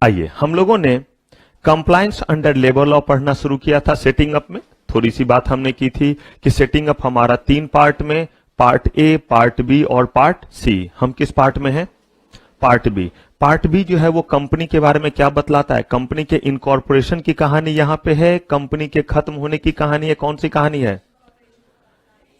आइए, हम लोगों ने कंप्लायंस अंडर लेबर लॉ पढ़ना शुरू किया था। सेटिंग अप में थोड़ी सी बात हमने की थी कि सेटिंग अप हमारा 3 पार्ट में, पार्ट ए, पार्ट बी और पार्ट सी। हम किस पार्ट में हैं? Part B. पार्ट बी जो है वो कंपनी के बारे में क्या बतलाता है? कंपनी के इनकॉर्पोरेशन की कहानी यहां पे है, कंपनी के खत्म होने की कहानी है। कौन सी कहानी है?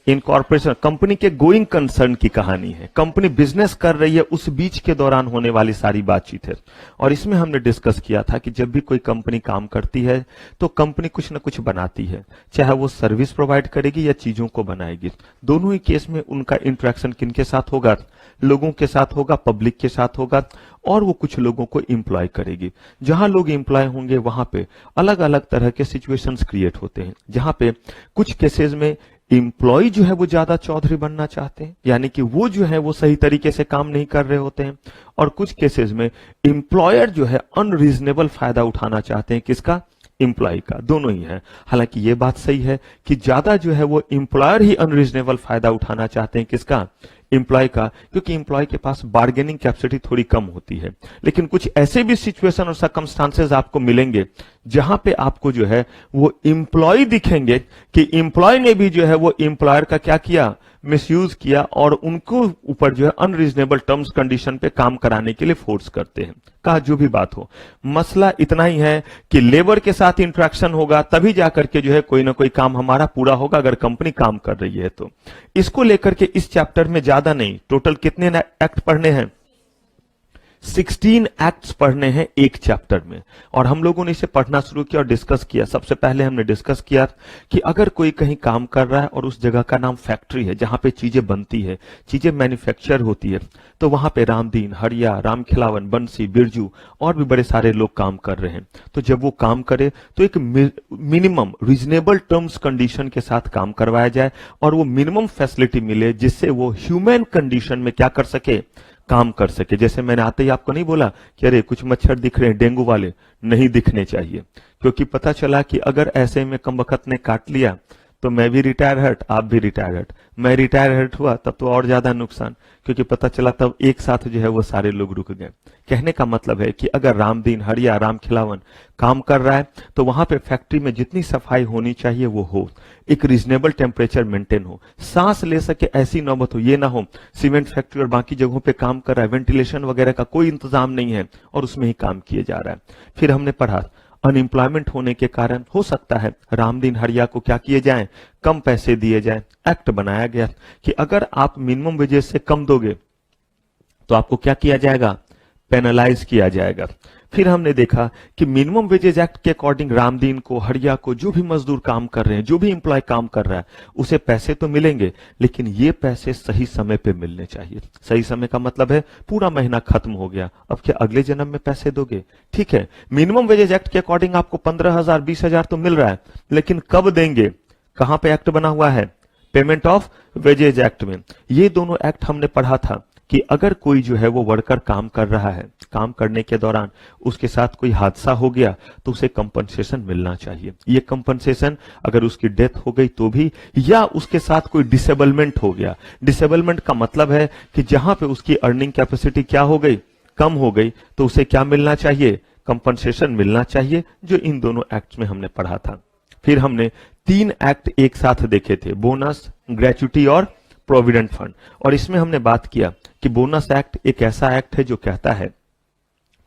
इनकॉर्पोरेशन, कंपनी के गोइंग कंसर्न की कहानी है। कंपनी बिजनेस कर रही है उस बीच के दौरान होने वाली सारी बातचीत है। और इसमें हमने डिस्कस किया था कि जब भी कोई कंपनी काम करती है तो कंपनी कुछ ना कुछ बनाती है, चाहे वो सर्विस प्रोवाइड करेगी या चीजों को बनाएगी। दोनों ही केस में उनका इंटरेक्शन किनके साथ होगा? लोगों के साथ होगा, पब्लिक के साथ होगा, और वो कुछ लोगों को एम्प्लॉय करेगी। जहां लोग एम्प्लॉय होंगे वहां पे अलग अलग तरह के सिचुएशंस क्रिएट होते हैं, जहां पे कुछ केसेस में एम्प्लॉय जो है वो ज्यादा चौधरी बनना चाहते हैं, यानी कि वो जो है वो सही तरीके से काम नहीं कर रहे होते हैं, और कुछ केसेस में एम्प्लॉयर जो है अनरीजनेबल फायदा उठाना चाहते हैं। किसका? एम्प्लॉय का। दोनों ही है। हालांकि ये बात सही है कि ज्यादा जो है वो एम्प्लॉयर ही अनरीजनेबल फायदा उठाना चाहते हैं। किसका? एम्प्लॉय का, क्योंकि एम्प्लॉय के पास बार्गेनिंग कैपेसिटी थोड़ी कम होती है। लेकिन कुछ ऐसे भी सिचुएशन और सर्कमस्टांसेस आपको मिलेंगे जहां पे आपको जो है वो एम्प्लॉय दिखेंगे कि एम्प्लॉय ने भी जो है वो एम्प्लॉयर का क्या किया? मिसयूज किया, और उनको ऊपर जो है अनरीजनेबल टर्म्स कंडीशन पे काम कराने के लिए फोर्स करते हैं। कहा जो भी बात हो, मसला इतना ही है कि लेबर के साथ इंटरेक्शन होगा तभी जाकर के जो है कोई ना कोई काम हमारा पूरा होगा, अगर कंपनी काम कर रही है तो। इसको लेकर के इस चैप्टर में ज्यादा नहीं, टोटल कितने एक्ट पढ़ने हैं? 16 एक्ट्स पढ़ने हैं एक चैप्टर में, और हम लोगों ने इसे पढ़ना शुरू किया और डिस्कस किया। सबसे पहले हमने डिस्कस किया कि अगर कोई कहीं काम कर रहा है और उस जगह का नाम फैक्ट्री है जहां पे चीजें बनती है, चीजें मैन्युफैक्चर होती है, तो वहां पे रामदीन, हरिया, रामखिलावन, बंसी, बिरजू और भी बड़े सारे लोग काम कर रहे हैं। तो जब वो काम करे तो एक मिनिमम रीजनेबल टर्म्स कंडीशन के साथ काम करवाया जाए, और वो मिनिमम फैसिलिटी मिले जिससे वो ह्यूमन कंडीशन में क्या कर सके? काम कर सके। जैसे मैंने आते ही आपको नहीं बोला कि अरे कुछ मच्छर दिख रहे हैं डेंगू वाले, नहीं दिखने चाहिए, क्योंकि पता चला कि अगर ऐसे में कमबख्त ने काट लिया तो मैं भी रिटायर हर्ट, आप भी रिटायर हर्ट, मैं रिटायर हर्ट हुआ तब तो और ज्यादा नुकसान, क्योंकि पता चला तब एक साथ जो है वो सारे लोग रुक गए। कहने का मतलब है कि अगर रामदीन, हरिया, रामखिलावन काम कर रहा है तो वहां पे फैक्ट्री में जितनी सफाई होनी चाहिए वो हो, एक रीजनेबल टेम्परेचर मेंटेन हो, सांस ले सके ऐसी नौबत हो। ये ना हो सीमेंट फैक्ट्री और बाकी जगहों पे काम कर रहा है, वेंटिलेशन वगैरह का कोई इंतजाम नहीं है और उसमें ही काम किए जा रहा है। फिर हमने पढ़ा अनएम्प्लॉयमेंट होने के कारण हो सकता है रामदीन, हरिया को क्या किए जाएं? कम पैसे दिए जाएं। एक्ट बनाया गया कि अगर आप मिनिमम वेजेस से कम दोगे तो आपको क्या किया जाएगा? पेनलाइज किया जाएगा। फिर हमने देखा कि मिनिमम वेजेस एक्ट के अकॉर्डिंग रामदीन को, हरिया को, जो भी मजदूर काम कर रहे हैं, जो भी एम्प्लॉय काम कर रहा है, उसे पैसे तो मिलेंगे, लेकिन ये पैसे सही समय पे मिलने चाहिए। सही समय का मतलब है पूरा महीना खत्म हो गया, अब क्या अगले जन्म में पैसे दोगे? ठीक है, मिनिमम वेजेस एक्ट के अकॉर्डिंग आपको 15,000, 20,000 तो मिल रहा है, लेकिन कब देंगे? कहां पे एक्ट बना हुआ है? पेमेंट ऑफ वेजेज एक्ट में। ये दोनों एक्ट हमने पढ़ा था कि अगर कोई जो है वो वर्कर काम कर रहा है, काम करने के दौरान उसके साथ कोई हादसा हो गया तो उसे कंपनसेशन मिलना चाहिए। ये कंपनसेशन अगर उसकी डेथ हो गई तो भी, या उसके साथ कोई डिसेबलमेंट हो गया। डिसेबलमेंट का मतलब है कि जहां पे उसकी अर्निंग कैपेसिटी क्या हो गई? कम हो गई, तो उसे क्या मिलना चाहिए? कंपनसेशन मिलना चाहिए, जो इन दोनों एक्ट में हमने पढ़ा था। फिर हमने 3 एक्ट एक साथ देखे थे, बोनस, ग्रेच्युटी और प्रोविडेंट फंड। और इसमें हमने बात किया कि बोनस एक्ट एक ऐसा एक्ट है जो कहता है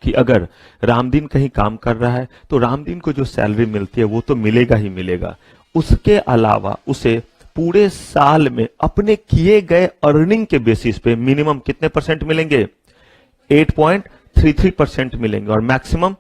कि अगर रामदीन कहीं काम कर रहा है तो रामदीन को जो सैलरी मिलती है वो तो मिलेगा ही मिलेगा, उसके अलावा उसे पूरे साल में अपने किए गए अर्निंग के बेसिस पे मिनिमम कितने परसेंट मिलेंगे? 8.33% मिलेंगे, और मैक्सिमम,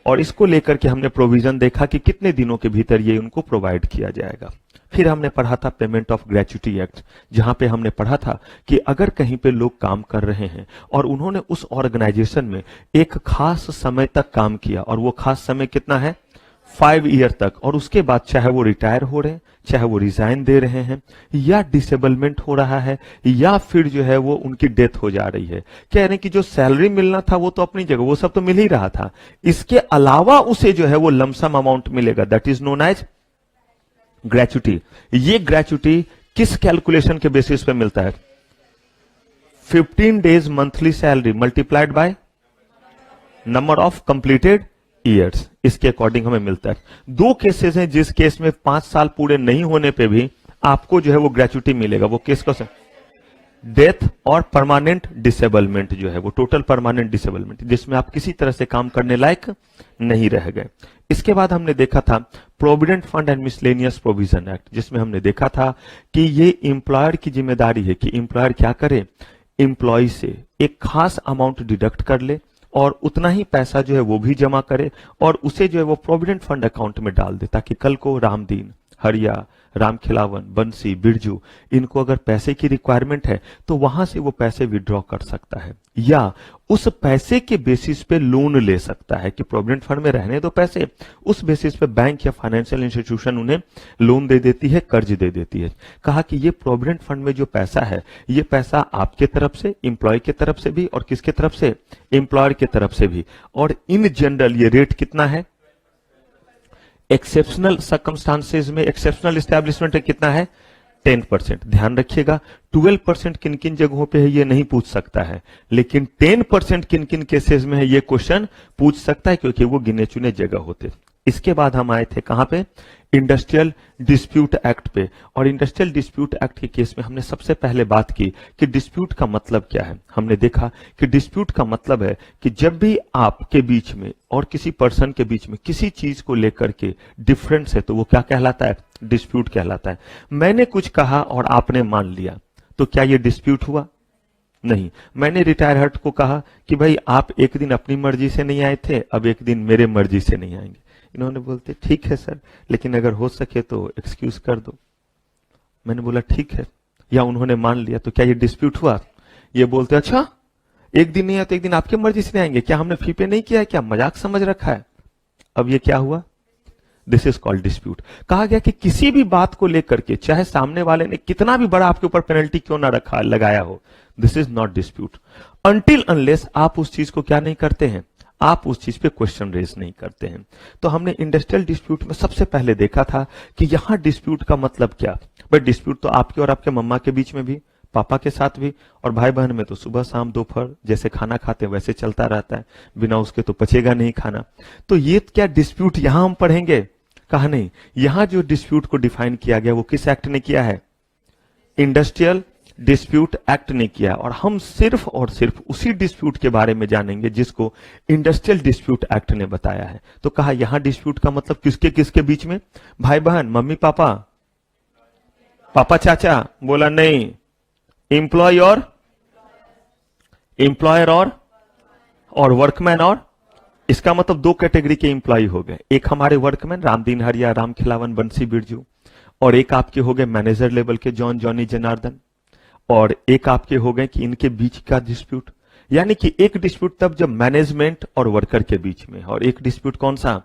और इसको लेकर के हमने प्रोविजन देखा कि कितने दिनों के भीतर ये उनको प्रोवाइड किया जाएगा। फिर हमने पढ़ा था पेमेंट ऑफ ग्रेच्युटी एक्ट, जहां पे हमने पढ़ा था कि अगर कहीं पे लोग काम कर रहे हैं और उन्होंने उस ऑर्गेनाइजेशन में एक खास समय तक काम किया, और वो खास समय कितना है? 5 ईयर तक, और उसके बाद चाहे वो रिटायर हो रहे हैं, चाहे वो रिजाइन दे रहे हैं, या डिसेबलमेंट हो रहा है, या फिर जो है वो उनकी डेथ हो जा रही है, कह रहे हैं कि जो सैलरी मिलना था वो तो अपनी जगह, वो सब तो मिल ही रहा था, इसके अलावा उसे जो है वो लमसम अमाउंट मिलेगा, that is known as gratuity. ये ग्रेच्युटी किस कैलकुलेशन के बेसिस पे मिलता है? 15 days monthly salary multiplied by number of completed years, इसके अकॉर्डिंग हमें मिलता है। दो केसेस हैं जिस केस में 5 साल पूरे नहीं होने पे भी आपको जो है वो ग्रेच्युटी मिलेगा। वो केस कौन सा? डेथ और परमानेंट डिसेबलमेंट जो है वो टोटल परमानेंट डिसेबलमेंट, जिसमें आप किसी तरह से काम करने लायक नहीं रह गए। इसके बाद हमने देखा था provident fund and miscellaneous provision act, जिसमें हमने देखा था कि ये एम्प्लॉयर की जिम्मेदारी है कि एम्प्लॉयर क्या करे, एम्प्लॉय से एक खास अमाउंट डिडक्ट कर ले और उतना ही पैसा जो है वो भी जमा करे और उसे जो है वो प्रोविडेंट फंड अकाउंट में डाल दे, ताकि कल को रामदीन, हरिया, रामखिलावन, बंसी, बिरजू, इनको अगर पैसे की रिक्वायरमेंट है तो वहां से वो पैसे विड्रॉ कर सकता है या उस पैसे के बेसिस पे लोन ले सकता है कि प्रोविडेंट फंड में रहने दो पैसे, उस बेसिस पे बैंक या फाइनेंशियल इंस्टीट्यूशन उन्हें लोन दे देती है, कर्ज दे देती है। कहा कि ये प्रोविडेंट फंड में जो पैसा है, ये पैसा आपके तरफ से, एम्प्लॉय के तरफ से भी और किसके तरफ से, एम्प्लॉयर के तरफ से भी। और इन जनरल ये रेट कितना है, एक्सेप्शनल सर्कमस्टांसेस में, एक्सेप्शनल एस्टैब्लिशमेंट में कितना है, 10%। ध्यान रखिएगा 12% किन किन जगहों पे है ये नहीं पूछ सकता है, लेकिन 10% किन किन केसेस में है ये क्वेश्चन पूछ सकता है, क्योंकि वो गिने चुने जगह होते। इसके बाद हम आए थे कहां पे, इंडस्ट्रियल डिस्प्यूट एक्ट पे। और इंडस्ट्रियल डिस्प्यूट एक्ट के केस में हमने सबसे पहले बात की कि डिस्प्यूट का मतलब क्या है। हमने देखा कि डिस्प्यूट का मतलब है कि जब भी आपके बीच में और किसी पर्सन के बीच में किसी चीज को लेकर के डिफरेंस है तो वो क्या कहलाता है, डिस्प्यूट कहलाता है। मैंने कुछ कहा और आपने मान लिया, तो क्या ये डिस्प्यूट हुआ? नहीं। मैंने रिटायर हर्ट को कहा कि भाई आप एक दिन अपनी मर्जी से नहीं आए थे, अब एक दिन मेरे मर्जी से नहीं आएंगे। इन्होंने बोलते ठीक है सर, लेकिन अगर हो सके तो एक्सक्यूज कर दो। मैंने बोला ठीक है, या उन्होंने मान लिया, तो क्या ये डिस्प्यूट हुआ? ये बोलते अच्छा एक दिन नहीं आए तो एक दिन आपकी मर्जी से नहीं आएंगे, क्या हमने फी पे नहीं किया है, क्या मजाक समझ रखा है? अब ये क्या हुआ? This is called dispute. कहा गया कि किसी भी बात को लेकर के चाहे सामने वाले ने कितना भी बड़ा आपके ऊपर पेनल्टी क्यों ना रखा लगाया हो, this is not dispute until unless आप उस चीज को क्या नहीं करते हैं, आप उस चीज पे क्वेश्चन रेज नहीं करते हैं। तो हमने इंडस्ट्रियल डिस्प्यूट में सबसे पहले देखा था कि यहां डिस्प्यूट का मतलब क्या। बट डिस्प्यूट तो आपके और आपके मम्मा के बीच में भी, पापा के साथ भी, और भाई बहन में तो सुबह शाम दोपहर जैसे खाना खाते हैं वैसे चलता रहता है, बिना उसके तो पचेगा नहीं खाना। तो ये क्या डिस्प्यूट यहां हम पढ़ेंगे? कहा नहीं, यहां जो डिस्प्यूट को डिफाइन किया गया वो किस एक्ट ने किया है, इंडस्ट्रियल डिस्प्यूट एक्ट ने किया। और हम सिर्फ और सिर्फ उसी डिस्प्यूट के बारे में जानेंगे जिसको इंडस्ट्रियल डिस्प्यूट एक्ट ने बताया है। तो कहा यहां डिस्प्यूट का मतलब किसके किसके बीच में, भाई बहन, मम्मी पापा, पापा चाचा, बोला नहीं, एम्प्लॉय और एम्प्लॉयर और वर्कमैन। और इसका मतलब दो कैटेगरी के एम्प्लॉय हो गए, एक हमारे वर्कमैन रामदीन हरिया, राम खिलावन, बंसी बिरजू, और एक आपके हो गए मैनेजर लेवल के जॉन, जॉनी, जनार्दन, और एक आपके हो गए कि इनके बीच का डिस्प्यूट। यानी कि एक डिस्प्यूट तब जब मैनेजमेंट और वर्कर के बीच में, और एक डिस्प्यूट कौन सा,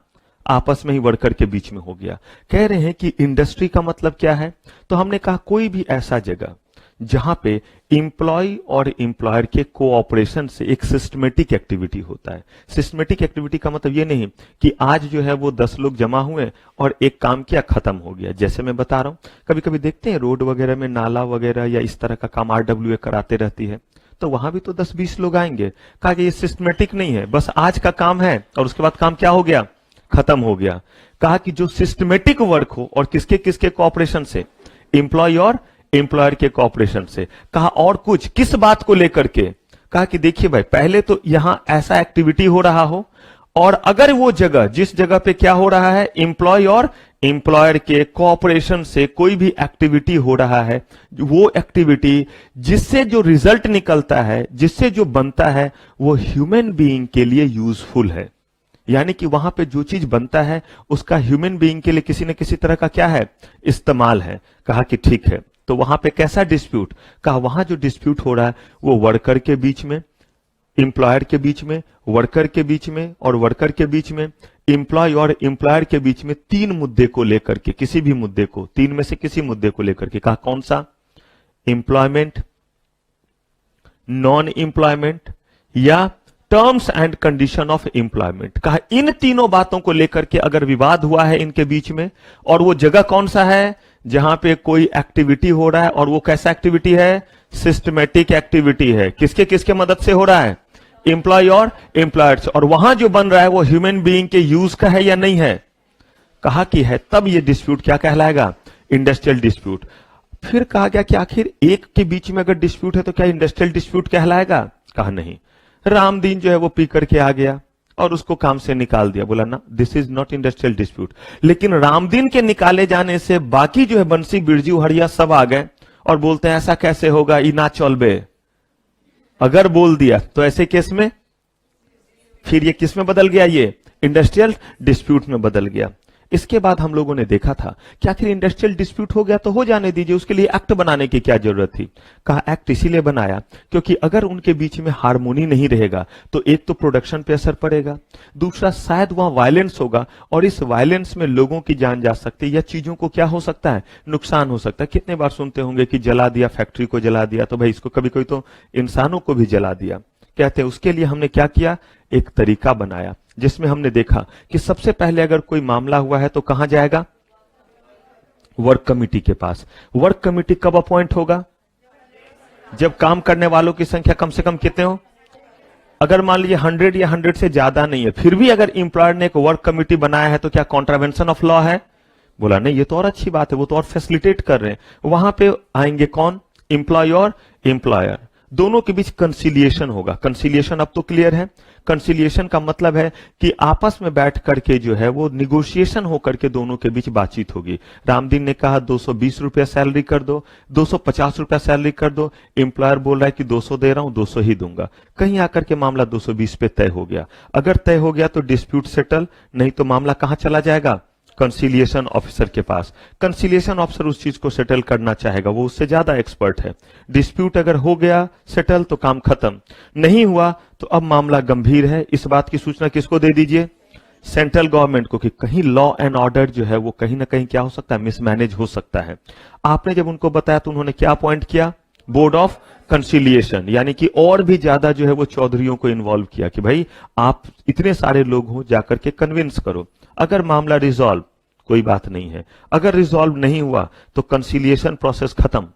आपस में ही वर्कर के बीच में हो गया। कह रहे हैं कि इंडस्ट्री का मतलब क्या है, तो हमने कहा कोई भी ऐसा जगह जहां पे एम्प्लॉय और एम्प्लॉयर के कोऑपरेशन से एक सिस्टमेटिक एक्टिविटी होता है। सिस्टमेटिक एक्टिविटी का मतलब ये नहीं कि आज जो है वो 10 लोग जमा हुए और एक काम किया खत्म हो गया। जैसे मैं बता रहा हूं, कभी कभी देखते हैं रोड वगैरह में नाला वगैरह या इस तरह का काम RWA कराते रहती है, तो वहां भी तो 10-20 लोग आएंगे। कहा कि ये सिस्टमेटिक नहीं है, बस आज का काम है और उसके बाद काम क्या हो गया, खत्म हो गया। कहा कि जो सिस्टमेटिक वर्क हो और किसके किसके कोऑपरेशन से, एम्प्लॉय और एम्प्लॉयर के कोऑपरेशन से। कहा और कुछ किस बात को लेकर के, कहा कि देखिए भाई पहले तो यहां ऐसा एक्टिविटी हो रहा हो, और अगर वो जगह जिस जगह पे क्या हो रहा है, एम्प्लॉय और एम्प्लॉयर के कोऑपरेशन से कोई भी एक्टिविटी हो रहा है, वो एक्टिविटी जिससे जो रिजल्ट निकलता है, जिससे जो बनता है, वो ह्यूमन बीइंग के लिए यूजफुल है। यानी कि वहां पे जो चीज बनता है उसका ह्यूमन बीइंग के लिए किसी न किसी तरह का क्या है, इस्तेमाल है। कहा कि ठीक है, तो वहां पे कैसा डिस्प्यूट, कहा वहां जो डिस्प्यूट हो रहा है वो वर्कर के बीच में, एम्प्लॉयर के बीच में, वर्कर के बीच में, और वर्कर के बीच में, एम्प्लॉय और एम्प्लॉयर के बीच में, 3 मुद्दे को लेकर के, किसी भी मुद्दे को, 3 में से किसी मुद्दे को लेकर के। कहा कौन सा, एम्प्लॉयमेंट, नॉन एम्प्लॉयमेंट या terms and condition of employment. कहा इन तीनों बातों को लेकर के अगर विवाद हुआ है इनके बीच में, और वो जगह कौन सा है, जहां पे कोई एक्टिविटी हो रहा है, और वो कैसा एक्टिविटी है, सिस्टमेटिक एक्टिविटी है। किसके किसके मदद से हो रहा है, एम्प्लॉय और एम्प्लॉयर्स, और वहां जो बन रहा है वो ह्यूमन बीइंग के यूज का है या नहीं है, कहा कि है, तब ये डिस्प्यूट क्या कहलाएगा, इंडस्ट्रियल डिस्प्यूट। फिर कहा गया कि आखिर एक के बीच में अगर डिस्प्यूट है तो क्या इंडस्ट्रियल डिस्प्यूट कहलाएगा, कहा नहीं। रामदीन जो है वो पी करके आ गया और उसको काम से निकाल दिया, बोला ना this is not industrial dispute. लेकिन रामदीन के निकाले जाने से बाकी जो है बंसी बिरजू हरिया सब आ गए और बोलते हैं ऐसा कैसे होगा, इना चलबे। अगर बोल दिया तो ऐसे केस में फिर ये किस में बदल गया, ये इंडस्ट्रियल डिस्प्यूट में बदल गया। इसके बाद हम लोगों ने देखा था कि आखिर इंडस्ट्रियल डिस्प्यूट हो गया तो हो जाने दीजिए, उसके लिए एक्ट बनाने की क्या जरूरत थी। कहा एक्ट इसीलिए बनाया क्योंकि अगर उनके बीच में हार्मोनी नहीं रहेगा तो एक तो प्रोडक्शन पे असर पड़ेगा, दूसरा शायद वहां वायलेंस होगा और इस वायलेंस में लोगों की जान जा सकती है या चीजों को क्या हो सकता है, नुकसान हो सकता है। कितने बार सुनते होंगे कि जला दिया, फैक्ट्री को जला दिया, तो भाई इसको कभी कोई तो इंसानों को भी जला दिया। कहते हैं उसके लिए हमने क्या किया, एक तरीका बनाया जिसमें हमने देखा कि सबसे पहले अगर कोई मामला हुआ है तो कहां जाएगा, वर्क कमिटी के पास। वर्क कमिटी कब अपॉइंट होगा, जब काम करने वालों की संख्या कम से कम कितने हो। अगर मान लीजिए 100 या 100 से ज्यादा नहीं है, फिर भी अगर एम्प्लॉयर ने एक वर्क कमिटी बनाया है तो क्या कॉन्ट्रावेंशन ऑफ लॉ है, बोला नहीं, ये तो और अच्छी बात है, वो तो और फैसिलिटेट कर रहे हैं। वहां पे आएंगे कौन, एम्प्लॉय और एम्प्लॉयर, दोनों के बीच कंसिलिएशन होगा। कंसिलिएशन अब तो क्लियर है, कंसिलिएशन का मतलब है कि आपस में बैठ करके जो है वो निगोशिएशन होकर के दोनों के बीच बातचीत होगी। रामदीन ने कहा 220 रुपया सैलरी कर दो, 250 रुपया सैलरी कर दो, एम्प्लॉयर बोल रहा है कि 200 दे रहा हूं, 200 ही दूंगा। कहीं आकर के मामला 220 पे तय हो गया। अगर तय हो गया तो डिस्प्यूट सेटल, नहीं तो मामला कहां चला जाएगा, कंसिलिएशन ऑफिसर के पास। कंसिलिएशन ऑफिसर उस चीज को सेटल करना चाहेगा, वो उससे ज्यादा एक्सपर्ट है। डिस्प्यूट अगर हो गया सेटल तो काम खत्म, नहीं हुआ तो अब मामला गंभीर है। इस बात की सूचना किसको दे दीजिए, सेंट्रल गवर्नमेंट को, कि कहीं लॉ एंड ऑर्डर जो है वो कहीं ना कहीं क्या हो सकता है, मिसमैनेज हो सकता है। आपने जब उनको बताया तो उन्होंने क्या अपॉइंट किया, बोर्ड ऑफ कंसिलिएशन, यानी कि और भी ज्यादा जो है वो चौधरियों को इन्वॉल्व किया कि भाई आप इतने सारे लोग हो, जाकर के कन्विंस करो। अगर मामला रिजॉल्व, कोई बात नहीं है, अगर रिजॉल्व नहीं हुआ तो कंसिलिएशन प्रोसेस खत्म,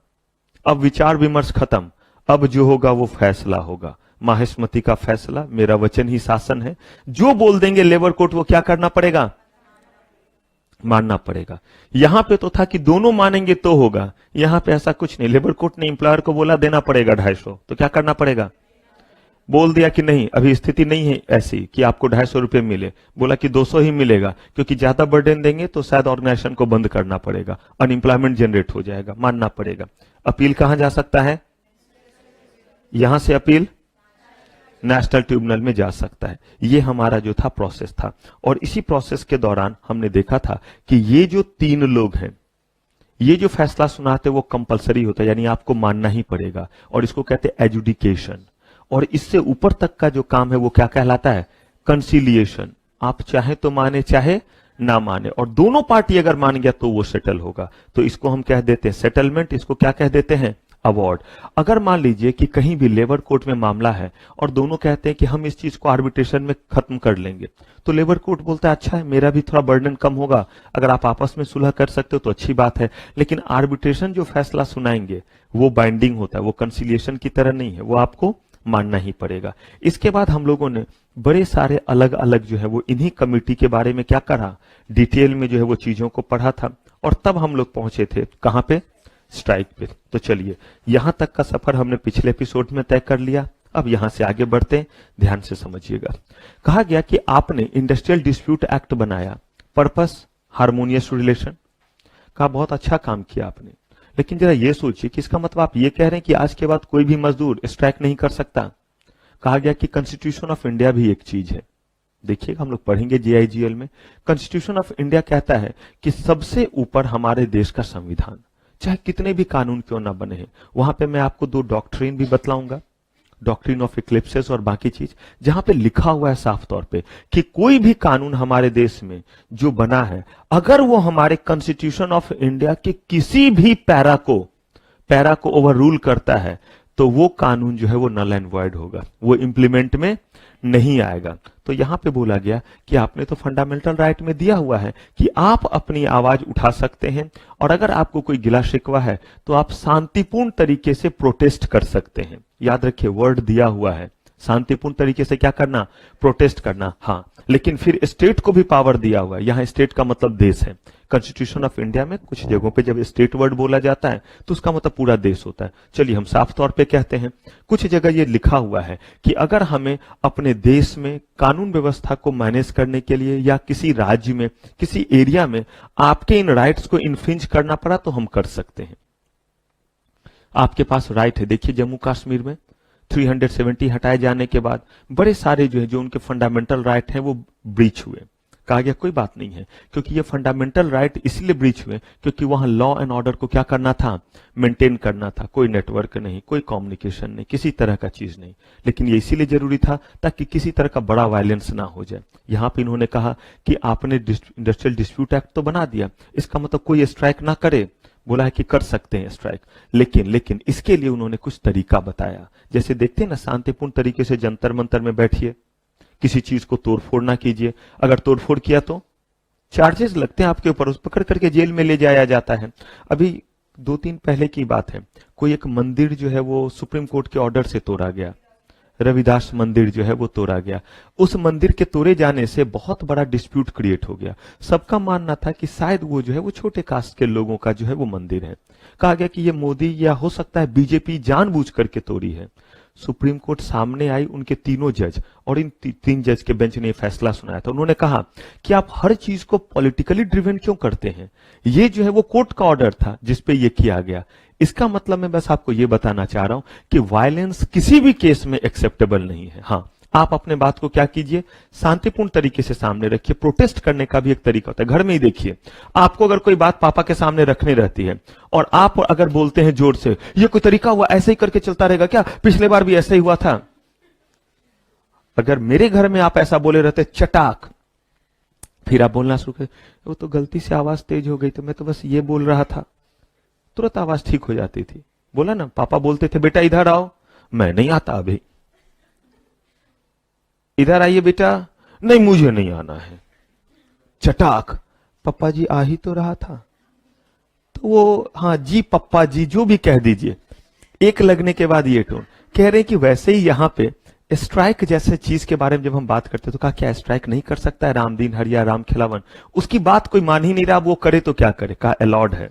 अब विचार विमर्श खत्म, अब जो होगा वो फैसला होगा। माहिष्मति का फैसला, मेरा वचन ही शासन है, जो बोल देंगे लेबर कोर्ट वो क्या करना पड़ेगा, मानना पड़ेगा। यहां पे तो था कि दोनों मानेंगे तो होगा, यहां पे ऐसा कुछ नहीं। लेबर कोर्ट ने एम्प्लॉयर को बोला देना पड़ेगा 250, तो क्या करना पड़ेगा, बोल दिया कि नहीं अभी स्थिति नहीं है ऐसी कि आपको 250 रुपए मिले, बोला कि 200 ही मिलेगा, क्योंकि ज्यादा बर्डन देंगे तो शायद ऑर्गेनाइजेशन को बंद करना पड़ेगा, अनएम्प्लॉयमेंट जनरेट हो जाएगा, मानना पड़ेगा। अपील कहां जा सकता है, यहां से अपील नेशनल ट्रिब्यूनल में जा सकता है। ये हमारा जो था प्रोसेस था, और इसी प्रोसेस के दौरान हमने देखा था कि ये जो 3 लोग हैं, ये जो फैसला सुनाते वो कंपलसरी होता है, यानी आपको मानना ही पड़ेगा, और इसको कहते हैं एजुडिकेशन। और इससे ऊपर तक का जो काम है वो क्या कहलाता है, कंसिलिएशन। आप चाहे तो माने चाहे ना माने, और दोनों पार्टी अगर मान गया तो वो सेटल होगा, तो इसको हम कह देते हैं सेटलमेंट, इसको क्या कह देते हैं, अवार्ड। अगर मान लीजिए कि कहीं भी लेबर कोर्ट में मामला है और दोनों कहते हैं कि हम इस चीज को आर्बिट्रेशन में खत्म कर लेंगे, तो लेबर कोर्ट बोलता है अच्छा है, मेरा भी थोड़ा बर्डन कम होगा, अगर आप आपस में सुलह कर सकते हो तो अच्छी बात है। लेकिन आर्बिट्रेशन जो फैसला सुनाएंगे वो बाइंडिंग होता है, वो कंसिलिएशन की तरह नहीं है, वो आपको मानना ही पड़ेगा। इसके बाद हम लोगों ने बड़े सारे अलग अलग जो है वो इन्हीं कमेटी के बारे में क्या करा, डिटेल में जो है वो चीजों को पढ़ा था, और तब हम लोग पहुंचे थे कहां पे, स्ट्राइक पे। तो चलिए, यहां तक का सफर हमने पिछले एपिसोड में तय कर लिया। अब यहां से आगे बढ़ते हैं, ध्यान से समझिएगा। कहा गया कि आपने इंडस्ट्रियल डिस्प्यूट एक्ट बनाया, पर्पस हार्मोनियस रिलेशन का, बहुत अच्छा काम किया आपने। लेकिन जरा ये सोचिए कि इसका मतलब आप ये कह रहे हैं कि आज के बाद कोई भी मजदूर स्ट्राइक नहीं कर सकता। कहा गया कि कॉन्स्टिट्यूशन ऑफ इंडिया भी एक चीज है, देखिएगा हम लोग पढ़ेंगे जीआईजीएल में। कॉन्स्टिट्यूशन ऑफ इंडिया कहता है कि सबसे ऊपर हमारे देश का संविधान, चाहे कितने भी कानून क्यों ना बने हैं। वहां पे मैं आपको 2 डॉक्ट्रिन भी बतलाऊंगा, डॉक्ट्रिन ऑफ इक्लिप्सेस और बाकी चीज, जहां पे लिखा हुआ है साफ तौर पे कि कोई भी कानून हमारे देश में जो बना है, अगर वो हमारे कॉन्स्टिट्यूशन ऑफ इंडिया के किसी भी पैरा को ओवर रूल करता है तो वो कानून जो है वो नल एंड वॉइड होगा, वो इंप्लीमेंट में नहीं आएगा। तो यहां पे बोला गया कि आपने तो फंडामेंटल राइट में दिया हुआ है कि आप अपनी आवाज उठा सकते हैं, और अगर आपको कोई गिला शिकवा है तो आप शांतिपूर्ण तरीके से प्रोटेस्ट कर सकते हैं। याद रखिए वर्ड दिया हुआ है, शांतिपूर्ण तरीके से क्या करना, प्रोटेस्ट करना। हाँ, लेकिन फिर स्टेट को भी पावर दिया हुआ है। यहां स्टेट का मतलब देश है। कॉन्स्टिट्यूशन ऑफ इंडिया में कुछ जगहों पे जब स्टेट वर्ड बोला जाता है तो उसका मतलब पूरा देश होता है। चलिए हम साफ तौर पे कहते हैं, कुछ जगह ये लिखा हुआ है कि अगर हमें अपने देश में कानून व्यवस्था को मैनेज करने के लिए या किसी राज्य में, किसी एरिया में आपके इन राइट्स को इन्फ्रिंज करना पड़ा तो हम कर सकते हैं। आपके पास राइट है। देखिए जम्मू कश्मीर में 370 हटाए जाने के बाद बड़े सारे जो है, जो उनके फंडामेंटल राइट हैं वो ब्रीच हुए। कहा गया कोई बात नहीं है, क्योंकि ये फंडामेंटल राइट इसलिए ब्रीच हुए क्योंकि वहां लॉ एंड ऑर्डर को क्या करना था, मेंटेन करना था। कोई नेटवर्क नहीं, कोई कम्युनिकेशन नहीं, किसी तरह का चीज नहीं। लेकिन ये इसीलिए जरूरी था ताकि किसी तरह का बड़ा वायलेंस ना हो जाए। यहां पे इन्होंने कहा कि आपने इंडस्ट्रियल डिस्प्यूट एक्ट तो बना दिया, इसका मतलब कोई स्ट्राइक ना करे। बोला है कि कर सकते हैं स्ट्राइक, लेकिन इसके लिए उन्होंने कुछ तरीका बताया। जैसे देखते हैं ना, शांतिपूर्ण तरीके से जंतर मंतर में बैठिए, किसी चीज को तोड़फोड़ ना कीजिए। अगर तोड़फोड़ किया तो चार्जेस लगते हैं आपके ऊपर, उस पकड़ करके जेल में ले जाया जाता है। अभी 2-3 पहले की बात है, कोई एक मंदिर जो है वो सुप्रीम कोर्ट के ऑर्डर से तोड़ा गया। रविदास मंदिर जो है वो तोड़ा गया। उस मंदिर के तोड़े जाने से बहुत बड़ा डिस्प्यूट क्रिएट हो गया। सबका मानना था कि शायद वो जो है वो छोटे कास्ट के लोगों का जो है वो मंदिर है। कहा गया कि ये मोदी या हो सकता है बीजेपी जानबूझ करके तोड़ी है। सुप्रीम कोर्ट सामने आई, उनके तीनों जज, और इन 3 जज के बेंच ने फैसला सुनाया था। उन्होंने कहा कि आप हर चीज को पॉलिटिकली ड्रिवन क्यों करते हैं। ये जो है वो कोर्ट का ऑर्डर था जिसपे ये किया गया। इसका मतलब मैं बस आपको ये बताना चाह रहा हूं कि वायलेंस किसी भी केस में एक्सेप्टेबल नहीं है। हाँ, आप अपने बात को क्या कीजिए, शांतिपूर्ण तरीके से सामने रखिए। प्रोटेस्ट करने का भी एक तरीका होता है। घर में ही देखिए, आपको अगर कोई बात पापा के सामने रखनी रहती है और आप अगर बोलते हैं जोर से, ये कोई तरीका हुआ, ऐसे ही करके चलता रहेगा क्या, पिछले बार भी ऐसे ही हुआ था। अगर मेरे घर में आप ऐसा बोले रहते चटाक, फिर आप बोलना शुरू कर, वो तो गलती से आवाज तेज हो गई, तो मैं तो बस ये बोल रहा था, तुरंत आवाज ठीक हो जाती थी। बोला ना, पापा बोलते थे बेटा इधर आओ, मैं नहीं आता अभी, इधर आइए बेटा, नहीं मुझे नहीं आना है। चटाक, पप्पा जी आ ही तो रहा था, तो वो हाँ जी पप्पा जी जो भी कह दीजिए, एक लगने के बाद ये टोन। कह रहे हैं कि वैसे ही यहां पे स्ट्राइक जैसे चीज के बारे में जब हम बात करते तो कहा क्या स्ट्राइक नहीं कर सकता है, राम दिन हरिया राम खिलावन, उसकी बात कोई मान ही नहीं रहा, वो करे तो क्या करे, कहा अलाउड है।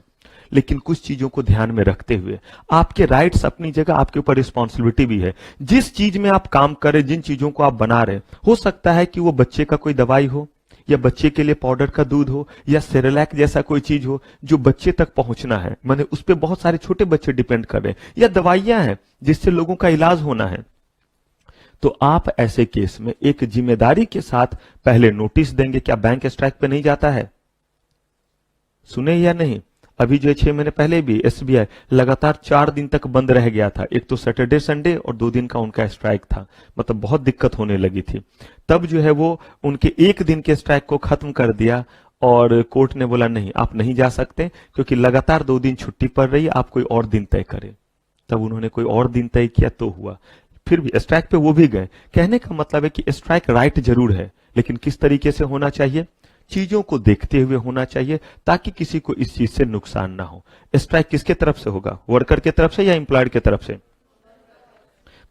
लेकिन कुछ चीजों को ध्यान में रखते हुए, आपके राइट्स अपनी जगह, आपके ऊपर रिस्पॉन्सिबिलिटी भी है। जिस चीज में आप काम कर रहे, जिन चीजों को आप बना रहे, हो सकता है कि वो बच्चे का कोई दवाई हो, या बच्चे के लिए पाउडर का दूध हो, या सेरेलैक जैसा कोई चीज हो जो बच्चे तक पहुंचना है, माने उस पर बहुत सारे छोटे बच्चे डिपेंड कर रहे हैं, या दवाइयां हैं जिससे लोगों का इलाज होना है। तो आप ऐसे केस में एक जिम्मेदारी के साथ पहले नोटिस देंगे। क्या बैंक स्ट्राइक पे नहीं जाता है, सुने या नहीं। अभी जो 6 महीने पहले भी एसबीआई लगातार 4 दिन तक बंद रह गया था। एक तो सैटरडे संडे और 2 दिन का उनका स्ट्राइक था, मतलब बहुत दिक्कत होने लगी थी। तब जो है वो उनके 1 दिन के स्ट्राइक को खत्म कर दिया और कोर्ट ने बोला नहीं आप नहीं जा सकते, क्योंकि लगातार 2 दिन छुट्टी पड़ रही है, आप कोई और दिन तय करें। तब उन्होंने कोई और दिन तय किया तो हुआ, फिर भी स्ट्राइक पे वो भी गए। कहने का मतलब है कि स्ट्राइक राइट जरूर है, लेकिन किस तरीके से होना चाहिए, चीजों को देखते हुए होना चाहिए, ताकि किसी को इस चीज से नुकसान ना हो। स्ट्राइक किसके तरफ से होगा, वर्कर के तरफ से या एम्प्लॉयर के तरफ से।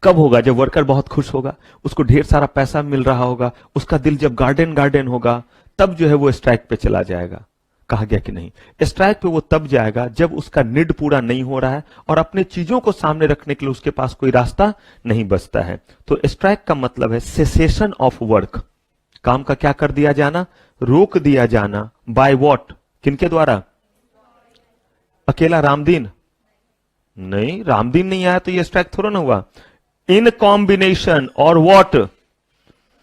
कब होगा, जब वर्कर बहुत खुश होगा, उसको ढेर सारा पैसा मिल रहा होगा, उसका दिल जब गार्डन गार्डन होगा, तब जो है वो स्ट्राइक पे चला जाएगा। कहा गया कि नहीं, स्ट्राइक पे वो तब जाएगा जब उसका नीड पूरा नहीं हो रहा है और अपने चीजों को सामने रखने के लिए उसके पास कोई रास्ता नहीं बचता है। तो स्ट्राइक का मतलब है सेसेशन ऑफ वर्क, काम का क्या कर दिया जाना, रोक दिया जाना। बाय व्हाट, किनके द्वारा, अकेला रामदीन नहीं, रामदीन नहीं आया तो ये स्ट्राइक थोड़ा ना हुआ। इन कॉम्बिनेशन और व्हाट,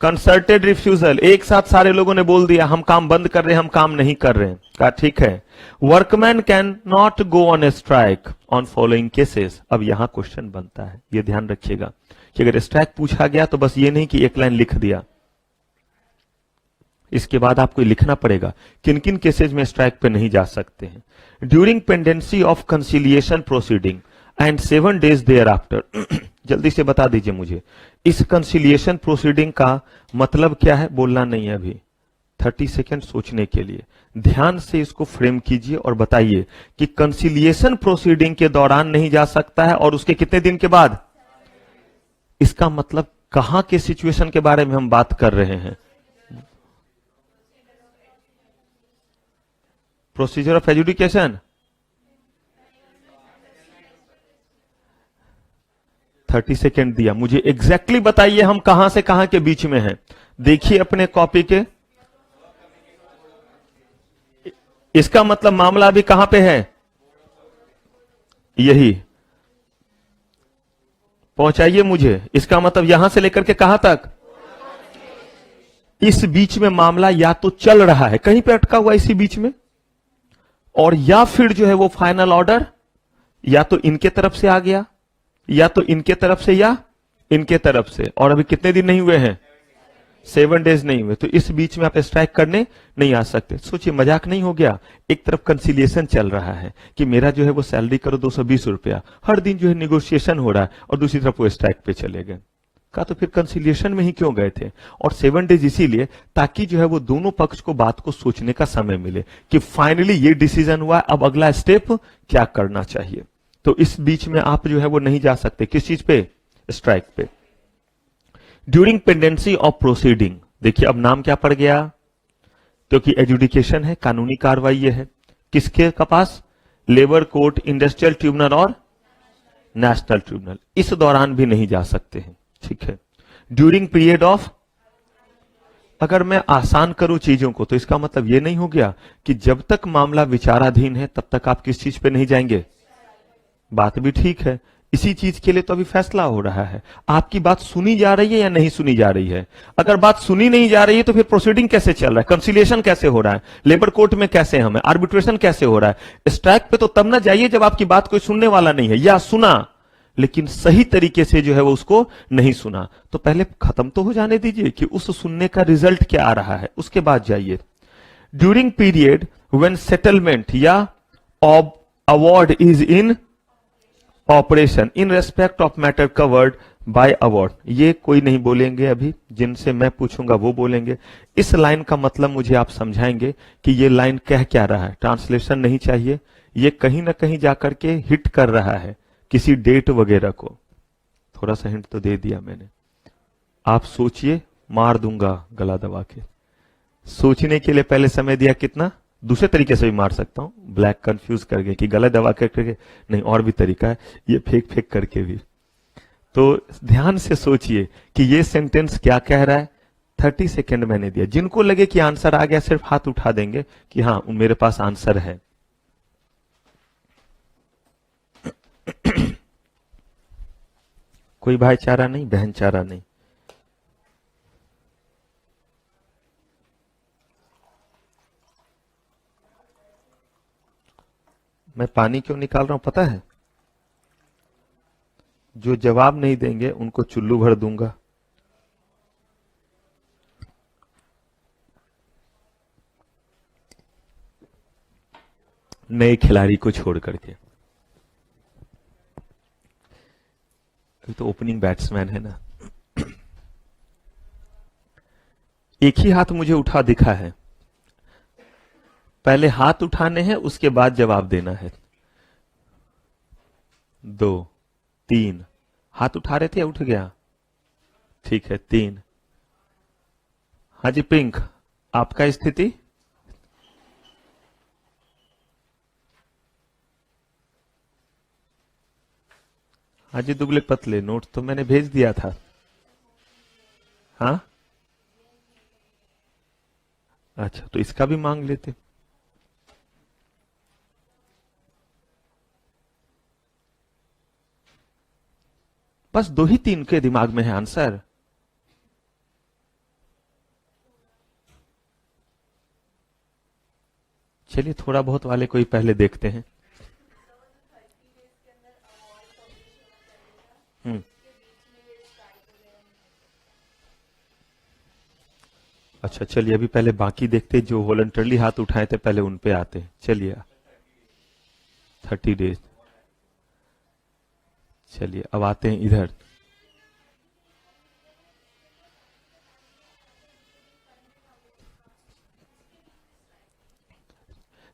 कंसर्टेड रिफ्यूजल, एक साथ सारे लोगों ने बोल दिया हम काम बंद कर रहे हैं, हम काम नहीं कर रहे हैं। कहा ठीक है, workman can not go on A strike on following cases. अब यहां क्वेश्चन बनता है, ये ध्यान रखिएगा कि अगर स्ट्राइक पूछा गया तो बस ये नहीं कि एक लाइन लिख दिया, इसके बाद आपको लिखना पड़ेगा किन किन केसेज में स्ट्राइक पे नहीं जा सकते हैं। During pendency of conciliation proceeding and 7 days thereafter. जल्दी से बता दीजिए मुझे, इस कंसिलिएशन प्रोसीडिंग का मतलब क्या है, बोलना नहीं है अभी, 30 सेकेंड सोचने के लिए। ध्यान से इसको फ्रेम कीजिए और बताइए कि कंसिलिएशन प्रोसीडिंग के दौरान नहीं जा सकता है और उसके कितने दिन के बाद। इसका मतलब कहां के सिचुएशन के बारे में हम बात कर रहे हैं? प्रोसीजर ऑफ एजुकेशन 30 सेकेंड दिया, मुझे एग्जैक्टली बताइए हम कहां से कहां के बीच में हैं। देखिए अपने कॉपी के, इसका मतलब मामला अभी कहां पे है? यही पहुंचाइए मुझे, इसका मतलब यहां से लेकर के कहां तक? इस बीच में मामला या तो चल रहा है, कहीं पे अटका हुआ इसी बीच में, और या फिर जो है वो फाइनल ऑर्डर या तो इनके तरफ से आ गया, या तो इनके तरफ से या इनके तरफ से, और अभी कितने दिन नहीं हुए हैं? 7 डेज नहीं हुए, तो इस बीच में आप स्ट्राइक करने नहीं आ सकते। सोचिए मजाक नहीं हो गया, एक तरफ कंसिलिएशन चल रहा है कि मेरा जो है वो सैलरी करो 220 रुपया, हर दिन जो है निगोशिएशन हो रहा है, और दूसरी तरफ वो स्ट्राइक पे चले गए। का तो फिर कंसिलिएशन में ही क्यों गए थे? और 7 डेज इसीलिए ताकि जो है वो दोनों पक्ष को बात को सोचने का समय मिले कि फाइनली ये डिसीजन हुआ, अब अगला स्टेप क्या करना चाहिए। तो इस बीच में आप जो है वो नहीं जा सकते, किस चीज पे? स्ट्राइक पे। ड्यूरिंग पेंडेंसी ऑफ प्रोसीडिंग, देखिए अब नाम क्या पड़ गया? क्योंकि एजुडिकेशन है, कानूनी कार्रवाई ये है, किसके पास? लेबर कोर्ट, इंडस्ट्रियल ट्रिब्यूनल और नेशनल ट्रिब्यूनल। इस दौरान भी नहीं जा सकते हैं, ठीक है। ड्यूरिंग पीरियड ऑफ, अगर मैं आसान करूं चीजों को तो इसका मतलब यह नहीं हो गया कि जब तक मामला विचाराधीन है तब तक आप किस चीज पे नहीं जाएंगे? बात भी ठीक है, इसी चीज के लिए तो अभी फैसला हो रहा है। आपकी बात सुनी जा रही है या नहीं सुनी जा रही है? अगर बात सुनी नहीं जा रही है तो फिर प्रोसीडिंग कैसे चल रहा है? कंसिलिएशन कैसे हो रहा है? लेबर कोर्ट में कैसे हम है? आर्बिट्रेशन कैसे हो रहा है? स्ट्राइक पे तो तब ना जाइए जब आपकी बात कोई सुनने वाला नहीं है, या सुना लेकिन सही तरीके से जो है वो उसको नहीं सुना, तो पहले खत्म तो हो जाने दीजिए कि उस सुनने का रिजल्ट क्या आ रहा है, उसके बाद जाइए। ड्यूरिंग पीरियड व्हेन सेटलमेंट या award is in operation in respect of matter covered by award, ये कोई नहीं बोलेंगे, अभी जिनसे मैं पूछूंगा वो बोलेंगे। इस लाइन का मतलब मुझे आप समझाएंगे कि ये लाइन कह क्या रहा है। ट्रांसलेशन नहीं चाहिए, ये कहीं ना कहीं जाकर के हिट कर रहा है किसी डेट वगैरह को। थोड़ा सा हिंट तो दे दिया मैंने, आप सोचिए, मार दूंगा गला दबा के। सोचने के लिए पहले समय दिया कितना, दूसरे तरीके से भी मार सकता हूं, ब्लैक कंफ्यूज करके कि गला दबा करके नहीं, और भी तरीका है, ये फेंक फेंक करके भी। तो ध्यान से सोचिए कि ये सेंटेंस क्या कह रहा है। 30 सेकेंड मैंने दिया, जिनको लगे कि आंसर आ गया सिर्फ हाथ उठा देंगे कि हाँ मेरे पास आंसर है। कोई भाईचारा नहीं, बहनचारा नहीं। मैं पानी क्यों निकाल रहा हूं पता है? जो जवाब नहीं देंगे उनको चुल्लू भर दूंगा। नए खिलाड़ी को छोड़ करके। अभी तो ओपनिंग बैट्समैन है ना। एक ही हाथ मुझे उठा दिखा है, पहले हाथ उठाने हैं उसके बाद जवाब देना है। 2 3 हाथ उठा रहे थे या उठ गया? ठीक है 3। हाजी पिंक, आपका स्थिति? हाजी दुबले पतले, नोट तो मैंने भेज दिया था। हाँ अच्छा, तो इसका भी मांग लेते। बस 2 ही 3 के दिमाग में है आंसर। चलिए थोड़ा बहुत वाले कोई पहले देखते हैं। अच्छा चलिए अभी पहले बाकी देखते, जो वॉलंटरली हाथ उठाए थे पहले उन पे आते। चलिए 30 डेज। चलिए अब आते हैं इधर।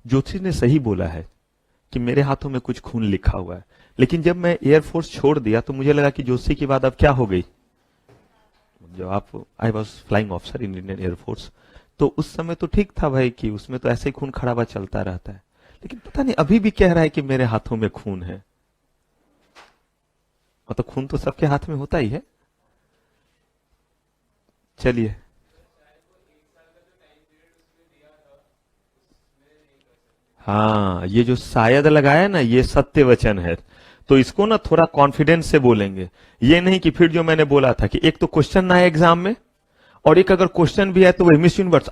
ज्योति ने सही बोला है कि मेरे हाथों में कुछ खून लिखा हुआ है, लेकिन जब मैं एयरफोर्स छोड़ दिया तो मुझे लगा कि ज्योति की बात अब क्या हो गई, जब आप, I was flying officer in Indian air force, तो उस समय तो ठीक था भाई कि उसमें तो ऐसे ही खून खराबा चलता रहता है, लेकिन पता नहीं अभी भी कह रहा है कि मेरे हाथों में खून है। मतलब खून तो सबके हाथ में होता ही है। चलिए, हाँ, ये जो शायद लगाया ना, ये सत्य वचन है। तो इसको ना थोड़ा कॉन्फिडेंस से बोलेंगे। ये नहीं कि फिर जो मैंने बोला था कि एक तो क्वेश्चन ना है एग्जाम में, और एक अगर क्वेश्चन भी है तो वही मिस यूनिवर्स,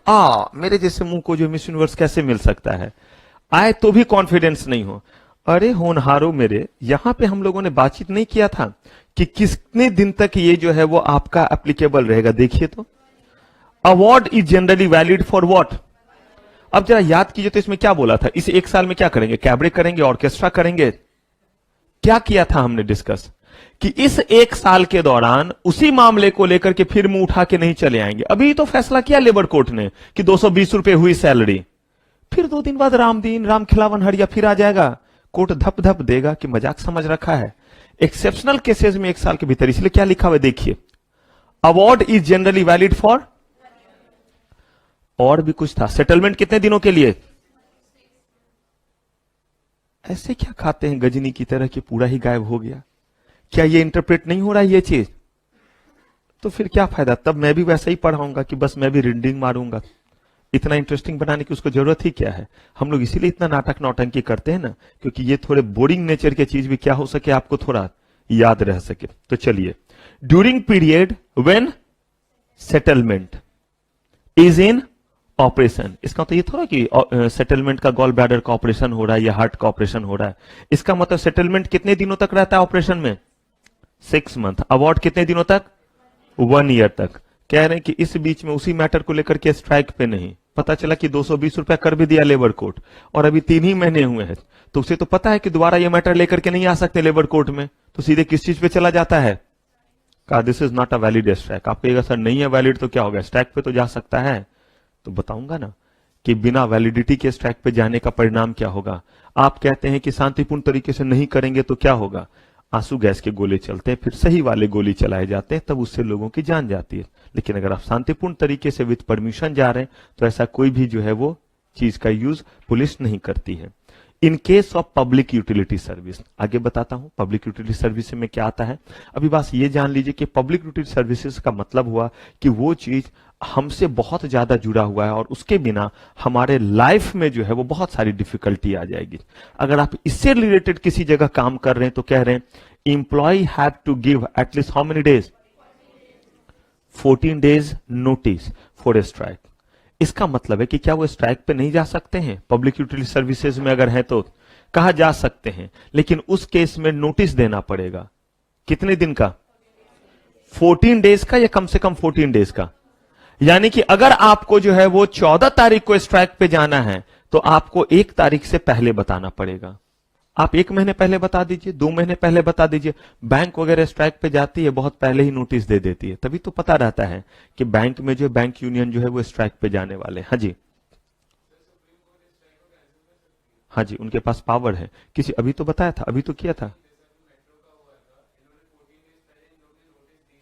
मेरे जैसे मुंह को जो मिस यूनिवर्स कैसे मिल सकता है, आए तो भी कॉन्फिडेंस नहीं हो। अरे होनहारो मेरे, यहां पे हम लोगों ने बातचीत नहीं किया था कि कितने दिन तक ये जो है वो आपका एप्लीकेबल रहेगा। देखिए तो, award is generally valid for what. अब जरा याद कीजिए तो इसमें क्या बोला था, इस एक साल में क्या करेंगे, कैबरे करेंगे, ऑर्केस्ट्रा करेंगे, क्या किया था हमने डिस्कस कि इस एक साल के दौरान उसी मामले को लेकर के फिर मुंह उठा के नहीं चले आएंगे। अभी तो फैसला किया लेबर कोर्ट ने कि 220 रुपए हुई सैलरी, फिर 2 दिन बाद रामदीन राम खिलावन हड़िया फिर आ जाएगा, कोर्ट धप धप देगा कि मजाक समझ रखा है। एक्सेप्शनल केसेस में एक साल के भीतर, इसलिए क्या लिखा हुआ देखिए, award is generally valid for, और भी कुछ था, सेटलमेंट कितने दिनों के लिए। ऐसे क्या खाते हैं गजनी की तरह कि पूरा ही गायब हो गया, क्या ये इंटरप्रेट नहीं हो रहा है ये चीज, तो फिर क्या फायदा, तब मैं भी वैसा ही पढ़ाऊंगा कि बस मैं भी रीडिंग मारूंगा। इतना इंटरेस्टिंग बनाने की उसको जरूरत ही क्या है। हम लोग इसीलिए इतना नाटक नौटंकी करते हैं ना, क्योंकि ये थोड़े बोरिंग नेचर के चीज भी क्या हो सके आपको थोड़ा याद रह सके। तो चलिए, during period when settlement is in operation, इसका तो ये थोड़ा कि सेटलमेंट का गॉल ब्लैडर का ऑपरेशन हो रहा है या हार्ट का ऑपरेशन हो रहा है, इसका मतलब सेटलमेंट कितने दिनों तक रहता है ऑपरेशन में, 6 मंथ। अवार्ड कितने दिनों तक, 1 ईयर तक। कह रहे हैं कि इस बीच में उसी मैटर को लेकर के स्ट्राइक पे नहीं, पता चला कि 220 रुपया कर भी दिया लेबर कोर्ट, और अभी 3 ही महीने हुए हैं, तो उसे तो पता है कि दोबारा ये मैटर लेकर के नहीं आ सकते लेबर कोर्ट में, तो सीधे किस चीज पे चला जाता है, कहा this is not a valid strike. आप कहिएगा सर नहीं है वैलिड तो क्या होगा, स्ट्राइक पे तो जा सकता है, तो बताऊंगा ना कि बिना वैलिडिटी के स्ट्राइक पे जाने का परिणाम क्या होगा। आप कहते हैं कि शांतिपूर्ण तरीके से नहीं करेंगे तो क्या होगा, आंसू गैस के गोले चलते हैं, फिर सही वाले गोली चलाए जाते हैं, तब उससे लोगों की जान जाती है। लेकिन अगर आप शांतिपूर्ण तरीके से विद परमिशन जा रहे हैं तो ऐसा कोई भी जो है वो चीज का यूज पुलिस नहीं करती है। इन case of public utility service, आगे बताता हूं पब्लिक यूटिलिटी सर्विस में क्या आता है। अभी बस ये जान लीजिए कि पब्लिक यूटिलिटी सर्विसेज का मतलब हुआ कि वो चीज हमसे बहुत ज्यादा जुड़ा हुआ है और उसके बिना हमारे लाइफ में जो है वो बहुत सारी डिफिकल्टी आ जाएगी। अगर आप इससे रिलेटेड किसी जगह काम कर रहे हैं तो कह रहे हैं employ have to give at least how many days, 14 days notice for a strike. इसका मतलब है कि क्या वो स्ट्राइक पे नहीं जा सकते हैं, पब्लिक यूटिलिटी सर्विसेज में अगर है तो कहा जा सकते हैं, लेकिन उस केस में नोटिस देना पड़ेगा। कितने दिन का, 14 डेज का, या कम से कम 14 डेज का। यानी कि अगर आपको जो है वो 14 तारीख को स्ट्राइक पे जाना है तो आपको 1 तारीख से पहले बताना पड़ेगा। आप 1 महीने पहले बता दीजिए, 2 महीने पहले बता दीजिए। बैंक वगैरह स्ट्राइक पे जाती है, बहुत पहले ही नोटिस दे देती है, तभी तो पता रहता है कि बैंक में जो बैंक यूनियन जो है वो स्ट्राइक पे जाने वाले। हाँ जी, हाँ जी, उनके पास पावर है। किसी, अभी तो बताया था, अभी तो किया था।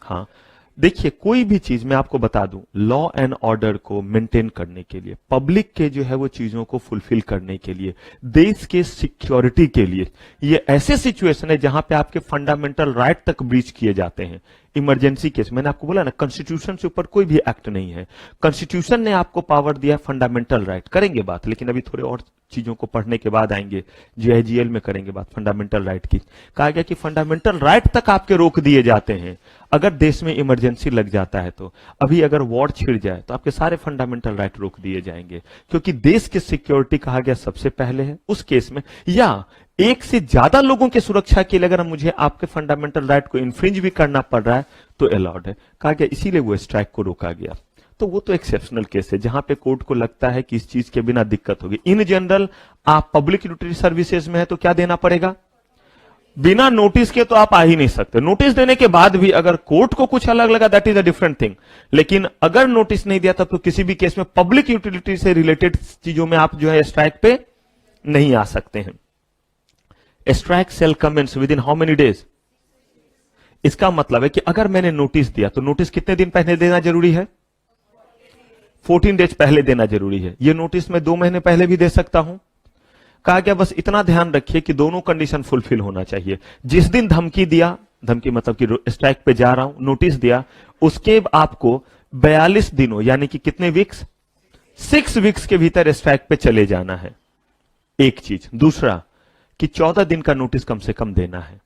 हाँ, देखिए कोई भी चीज मैं आपको बता दूं, लॉ एंड ऑर्डर को मेंटेन करने के लिए, पब्लिक के जो है वो चीजों को फुलफिल करने के लिए, देश के सिक्योरिटी के लिए, ये ऐसे सिचुएशन है जहां पे आपके फंडामेंटल राइट तक ब्रीच किए जाते हैं। इमरजेंसी केस, मैंने आपको बोला ना, कॉन्स्टिट्यूशन से ऊपर कोई भी एक्ट नहीं है। कॉन्स्टिट्यूशन ने आपको पावर दिया फंडामेंटल राइट, करेंगे बात, लेकिन अभी थोड़े और चीजों को पढ़ने के बाद आएंगे, जीआईजीएल में करेंगे बात फंडामेंटल राइट की। कहा गया कि फंडामेंटल राइट तक आपके रोक दिए जाते हैं अगर देश में इमरजेंसी लग जाता है तो। अभी अगर वॉर छिड़ जाए तो आपके सारे फंडामेंटल राइट रोक दिए जाएंगे, क्योंकि देश की सिक्योरिटी कहा गया सबसे पहले है। उस केस में या एक से ज्यादा लोगों की सुरक्षा के लिए अगर मुझे आपके फंडामेंटल राइट को इन्फ्रिंज भी करना पड़ रहा है तो अलाउड है, कहा गया, इसीलिए वो स्ट्राइक को रोका गया। तो वो तो एक्सेप्शनल केस है जहां पे कोर्ट को लगता है कि इस चीज के बिना दिक्कत होगी। इन जनरल आप पब्लिक यूटिलिटी सर्विसेज में है तो क्या देना पड़ेगा, बिना नोटिस के तो आप आ ही नहीं सकते। नोटिस देने के बाद भी अगर कोर्ट को कुछ अलग लगा, that is a different thing, लेकिन अगर नोटिस नहीं दिया था तो किसी भी केस में पब्लिक यूटिलिटी से रिलेटेड चीजों में आप जो है स्ट्राइक पे नहीं आ सकते हैं। Strike shall commence within how many days, इसका मतलब है कि अगर मैंने नोटिस दिया तो नोटिस कितने दिन पहले देना जरूरी है? 14 डेज पहले देना जरूरी है। ये नोटिस मैं 2 महीने पहले भी दे सकता हूं। कहा गया बस इतना ध्यान रखिए कि दोनों कंडीशन फुलफिल होना चाहिए। जिस दिन धमकी दिया, धमकी मतलब कि स्ट्राइक पे जा रहा हूं, नोटिस दिया, उसके आपको 42 दिनों यानी कि कितने वीक्स, 6 वीक्स के भीतर स्ट्राइक पे चले जाना है, एक चीज। दूसरा कि 14 दिन का नोटिस कम से कम देना है।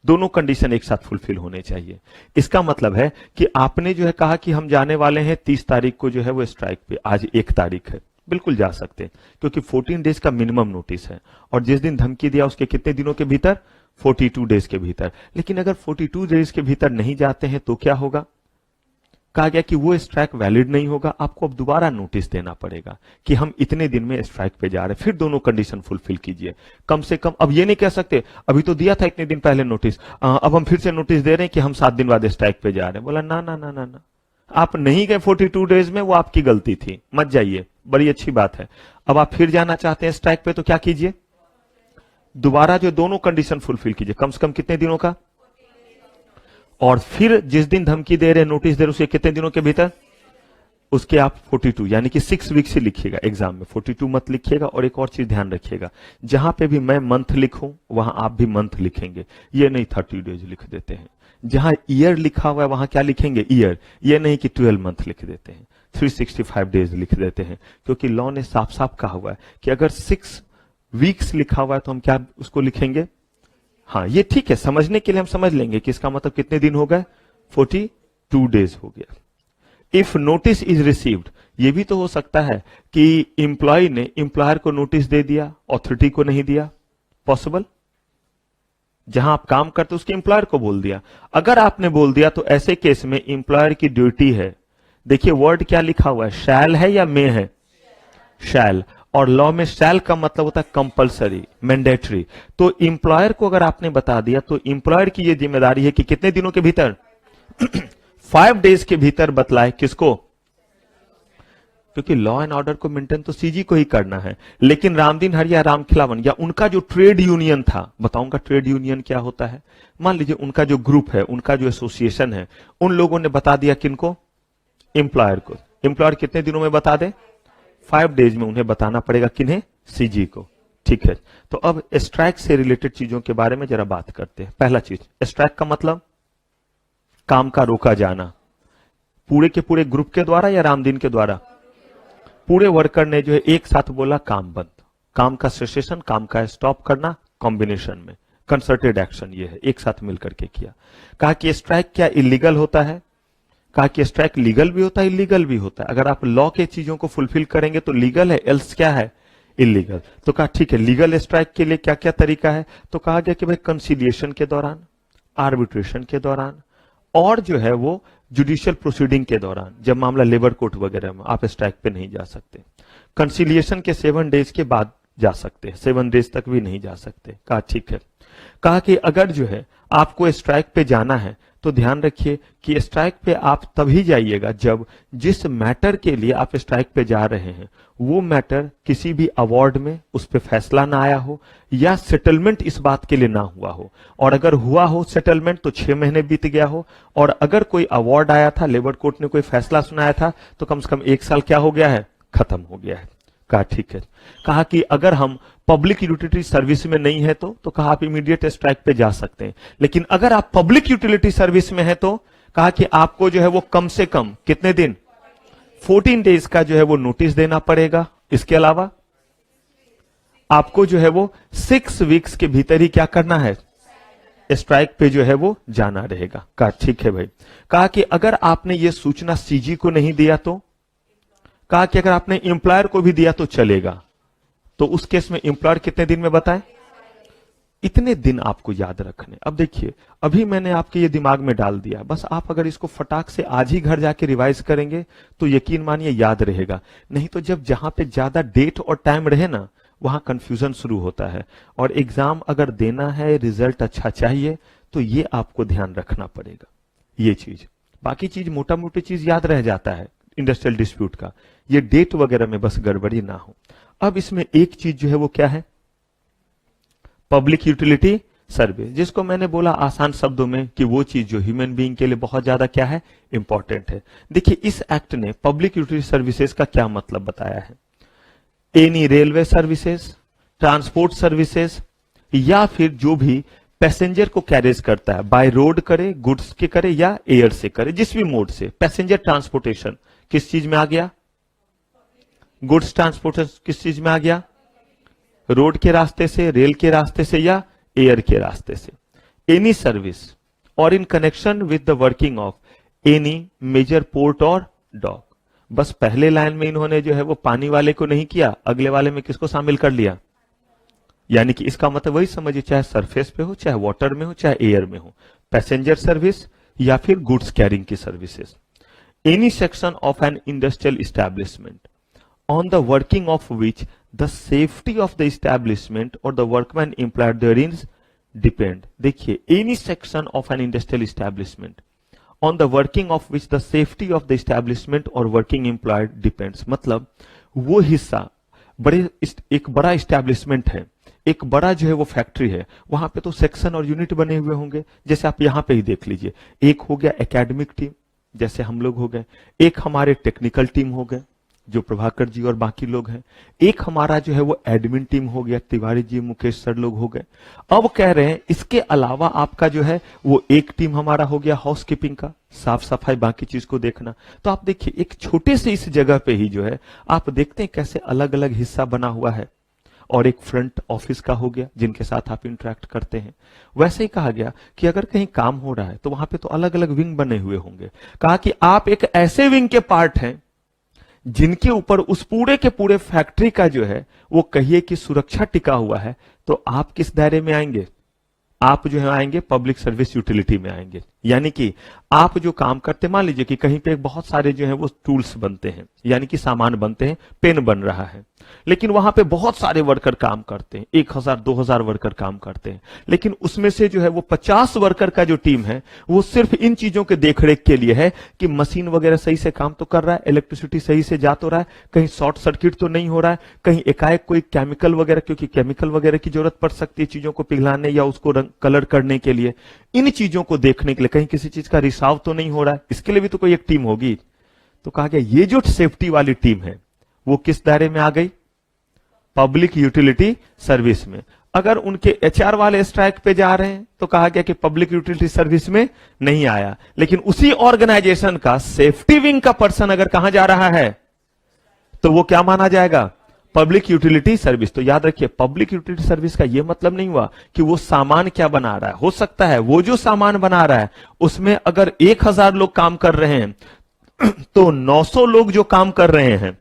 दोनों कंडीशन एक साथ फुलफिल होने चाहिए। इसका मतलब है कि आपने जो है कहा कि हम जाने वाले हैं 30 तारीख को जो है वो स्ट्राइक पे, आज 1 तारीख है, बिल्कुल जा सकते हैं क्योंकि 14 डेज का मिनिमम नोटिस है। और जिस दिन धमकी दिया उसके कितने दिनों के भीतर? 42 डेज के भीतर। लेकिन अगर 42 डेज के भीतर नहीं जाते हैं तो क्या होगा? कहा गया कि वो स्ट्राइक वैलिड नहीं होगा, आपको अब दोबारा नोटिस देना पड़ेगा कि हम इतने दिन में स्ट्राइक पे जा रहे हैं। फिर दोनों कंडीशन फुलफिल कीजिए कम से कम। अब ये नहीं कह सकते अभी तो दिया था इतने दिन पहले नोटिस, अब हम फिर से नोटिस दे रहे हैं कि हम 7 दिन बाद स्ट्राइक पे जा रहे हैं। बोला ना ना ना ना ना, आप नहीं गए 42 डेज में, वो आपकी गलती थी, मत जाइए, बड़ी अच्छी बात है। अब आप फिर जाना चाहते हैं स्ट्राइक पे तो क्या कीजिए? दोबारा जो दोनों कंडीशन फुलफिल कीजिए, कम से कम कितने दिनों का? और फिर जिस दिन धमकी दे रहे, नोटिस दे रहे, उसके कितने दिनों के भीतर? उसके आप 42 यानी कि 6 वीक से लिखिएगा एग्जाम में, 42 मत लिखिएगा। और एक और चीज ध्यान रखिएगा, जहां पे भी मैं मंथ लिखूं वहां आप भी मंथ लिखेंगे, ये नहीं 30 डेज लिख देते हैं। जहां ईयर लिखा हुआ है वहां क्या लिखेंगे? ईयर। ये नहीं कि 12 मंथ लिख देते हैं, 365 डेज लिख देते हैं, क्योंकि लॉ ने साफ साफ कहा हुआ है कि अगर 6 वीक्स लिखा हुआ है तो हम क्या उसको लिखेंगे? हाँ, ये ठीक है, समझने के लिए हम समझ लेंगे कि इसका मतलब कितने दिन हो गए? 42 डेज हो गया। इफ नोटिस इज रिसीव्ड, ये भी तो हो सकता है कि इंप्लॉय ने इंप्लॉयर को नोटिस दे दिया, अथॉरिटी को नहीं दिया, पॉसिबल। जहां आप काम करते उसके इंप्लॉयर को बोल दिया। अगर आपने बोल दिया तो ऐसे केस में इंप्लॉयर की ड्यूटी है, देखिए वर्ड क्या लिखा हुआ है, शैल है या मे है? शैल। और लॉ में शैल का मतलब होता है कंपलसरी, मैंडेटरी। तो इंप्लॉयर को अगर आपने बता दिया तो इंप्लॉयर की यह जिम्मेदारी है कि कितने दिनों के भीतर 5 डेज के भीतर बतलाए। किसको? क्योंकि लॉ एंड ऑर्डर को मेंटेन तो सीजी को ही करना है। लेकिन रामदीन हरिया रामखिलावन या उनका जो ट्रेड यूनियन था, बताऊंगा ट्रेड यूनियन क्या होता है। मान लीजिए उनका जो ग्रुप है, उनका जो एसोसिएशन है, उन लोगों ने बता दिया किनको? इंप्लॉयर को। इंप्लॉयर कितने दिनों में बता दे? 5 डेज में उन्हें बताना पड़ेगा, किन्हें? सीजी को। ठीक है, तो अब स्ट्राइक से रिलेटेड चीजों के बारे में जरा बात करते हैं। पहला चीज, स्ट्राइक का मतलब काम का रोका जाना, पूरे के पूरे ग्रुप के द्वारा या रामदीन के द्वारा? पूरे वर्कर ने जो है एक साथ बोला काम बंद, काम का सेसेशन, काम का स्टॉप करना, कॉम्बिनेशन में कंसर्टेड एक्शन, ये है एक साथ मिलकर के किया। कहा कि स्ट्राइक क्या इलीगल होता है? कहा कि स्ट्राइक लीगल भी होता है, इलीगल भी होता है। अगर आप लॉ के चीजों को फुलफिल करेंगे तो लीगल है, एल्स क्या है? इलीगल। तो कहा ठीक है, लीगल स्ट्राइक के लिए क्या क्या तरीका है? तो कहा गया कि भाई कंसिलिएशन के दौरान, आर्बिट्रेशन के दौरान, और जो है वो जुडिशियल प्रोसीडिंग के दौरान, जब मामला लेबर कोर्ट वगैरह में, आप स्ट्राइक पे नहीं जा सकते। कंसिलिएशन के 7 डेज के बाद जा सकते हैं, 7 डेज तक भी नहीं जा सकते। कहा ठीक है। कहा कि अगर जो है आपको स्ट्राइक पे जाना है तो ध्यान रखिए कि स्ट्राइक पे आप तभी जाइएगा जब जिस मैटर के लिए आप स्ट्राइक पे जा रहे हैं वो मैटर किसी भी अवार्ड में उस पर फैसला ना आया हो या सेटलमेंट इस बात के लिए ना हुआ हो। और अगर हुआ हो सेटलमेंट तो 6 महीने बीत गया हो, और अगर कोई अवार्ड आया था, लेबर कोर्ट ने कोई फैसला सुनाया था, तो कम से कम 1 साल क्या हो गया है? खत्म हो गया है। कहा ठीक है। कहा कि अगर हम पब्लिक यूटिलिटी सर्विस में नहीं है तो कहा आप इमीडिएट स्ट्राइक पे जा सकते हैं। लेकिन अगर आप पब्लिक यूटिलिटी सर्विस में है तो कहा कि आपको जो है वो कम से कम कितने दिन, 14 डेज का जो है वो नोटिस देना पड़ेगा। इसके अलावा आपको जो है वो 6 वीक्स के भीतर ही क्या करना है? स्ट्राइक पे जो है वो जाना रहेगा। कहा ठीक है भाई। कहा कि अगर आपने ये सूचना सीजी को नहीं दिया तो? कहा कि अगर आपने एम्प्लॉयर को भी दिया तो चलेगा। तो उस केस में एम्प्लॉयर कितने दिन में बताएं? इतने दिन आपको याद रखने। अब देखिए, अभी मैंने आपके ये दिमाग में डाल दिया, बस आप अगर इसको फटाक से आज ही घर जाके रिवाइज करेंगे तो यकीन मानिए याद रहेगा। नहीं तो जब जहां पे ज्यादा डेट और टाइम रहे ना, वहां कंफ्यूजन शुरू होता है। और एग्जाम अगर देना है, रिजल्ट अच्छा चाहिए, तो ये आपको ध्यान रखना पड़ेगा ये चीज। बाकी चीज मोटा मोटी चीज याद रह जाता है इंडस्ट्रियल डिस्प्यूट का, ये डेट वगैरह में बस गड़बड़ी ना हो। अब इसमें एक चीज जो है वो क्या है? पब्लिक यूटिलिटी सर्विस, जिसको मैंने बोला आसान शब्दों में कि वो चीज जो ह्यूमन बीइंग के लिए बहुत ज्यादा क्या है, इंपॉर्टेंट है। देखिए इस एक्ट ने पब्लिक यूटिलिटी सर्विसेज का क्या मतलब बताया है। Any railway services, transport services, या फिर जो भी पैसेंजर को कैरेज करता है, बाय रोड करे, गुड्स के करे या एयर से करे, जिस भी मोड से पैसेंजर ट्रांसपोर्टेशन किस चीज में आ गया, गुड्स ट्रांसपोर्टेशन किस चीज में आ गया, रोड के रास्ते से, रेल के रास्ते से या एयर के रास्ते से। Any service or in connection with the working of any major port or dock. बस पहले लाइन में इन्होंने जो है वो पानी वाले को नहीं किया, अगले वाले में किसको शामिल कर लिया, यानी कि इसका मतलब वही समझिए, चाहे सरफेस पे हो, चाहे वाटर में हो, चाहे एयर में हो, पैसेंजर सर्विस या फिर गुड्स कैरिंग की services. Any section of an industrial establishment on the working of which the safety of the establishment or the workman employed therein depend। देखिए any section of an industrial establishment on the working of which the safety of the establishment or working employed depends, मतलब वो हिस्सा एक बड़ा establishment है, एक बड़ा जो है वो फैक्ट्री है, वहां पे तो सेक्शन और यूनिट बने हुए होंगे। जैसे आप यहां पे ही देख लीजिए, एक हो गया एकेडमिक टीम जैसे हम लोग हो गए, एक हमारे टेक्निकल टीम हो गए जो प्रभाकर जी और बाकी लोग हैं, एक हमारा जो है वो एडमिन टीम हो गया, तिवारी जी, मुकेश सर लोग हो गए। अब कह रहे हैं इसके अलावा आपका जो है वो एक टीम हमारा हो गया हाउसकीपिंग का, साफ सफाई बाकी चीज को देखना। तो आप देखिए एक छोटे से इस जगह पे ही जो है आप देखते हैं कैसे अलग अलग हिस्सा बना हुआ है, और एक फ्रंट ऑफिस का हो गया जिनके साथ आप इंटरेक्ट करते हैं। वैसे ही कहा गया कि अगर कहीं काम हो रहा है तो वहां पे तो अलग अलग विंग बने हुए होंगे। कहा कि आप एक ऐसे विंग के पार्ट हैं जिनके ऊपर उस पूरे के पूरे फैक्ट्री का जो है वो कहिए कि सुरक्षा टिका हुआ है, तो आप किस दायरे में आएंगे, आप जो है आएंगे पब्लिक सर्विस यूटिलिटी में आएंगे। यानी कि आप जो काम करते, मान लीजिए कि कहीं पे बहुत सारे जो है वो टूल्स बनते हैं, यानी कि सामान बनते हैं, पेन बन रहा है, लेकिन वहां पे बहुत सारे वर्कर काम करते हैं, 1000-2000 वर्कर काम करते हैं, लेकिन उसमें से जो है वो 50 वर्कर का जो टीम है वो सिर्फ इन चीजों के देखरेख के लिए है कि मशीन वगैरह सही से काम तो कर रहा है, इलेक्ट्रिसिटी सही से जा तो रहा है, कहीं शॉर्ट सर्किट तो नहीं हो रहा है, कहीं एकाएक कोई केमिकल वगैरह, क्योंकि केमिकल वगैरह की जरूरत पड़ सकती है चीजों को पिघलाने या उसको कलर करने के लिए, इन चीजों को देखने के लिए कहीं किसी चीज का रिसाव तो नहीं हो रहा है, इसके लिए भी तो कोई एक टीम होगी। तो कहा गया ये जो सेफ्टी वाली टीम है वो किस दायरे में आ गई, पब्लिक यूटिलिटी सर्विस में। अगर उनके एचआर वाले स्ट्राइक पे जा रहे हैं तो कहा गया कि पब्लिक यूटिलिटी सर्विस में नहीं आया, लेकिन उसी ऑर्गेनाइजेशन का सेफ्टी विंग का पर्सन अगर कहां जा रहा है तो वो क्या माना जाएगा, पब्लिक यूटिलिटी सर्विस। तो याद रखिए पब्लिक यूटिलिटी सर्विस का यह मतलब नहीं हुआ कि वो सामान क्या बना रहा है, हो सकता है वो जो सामान बना रहा है उसमें अगर 1000 लोग काम कर रहे हैं तो 900 लोग जो काम कर रहे हैं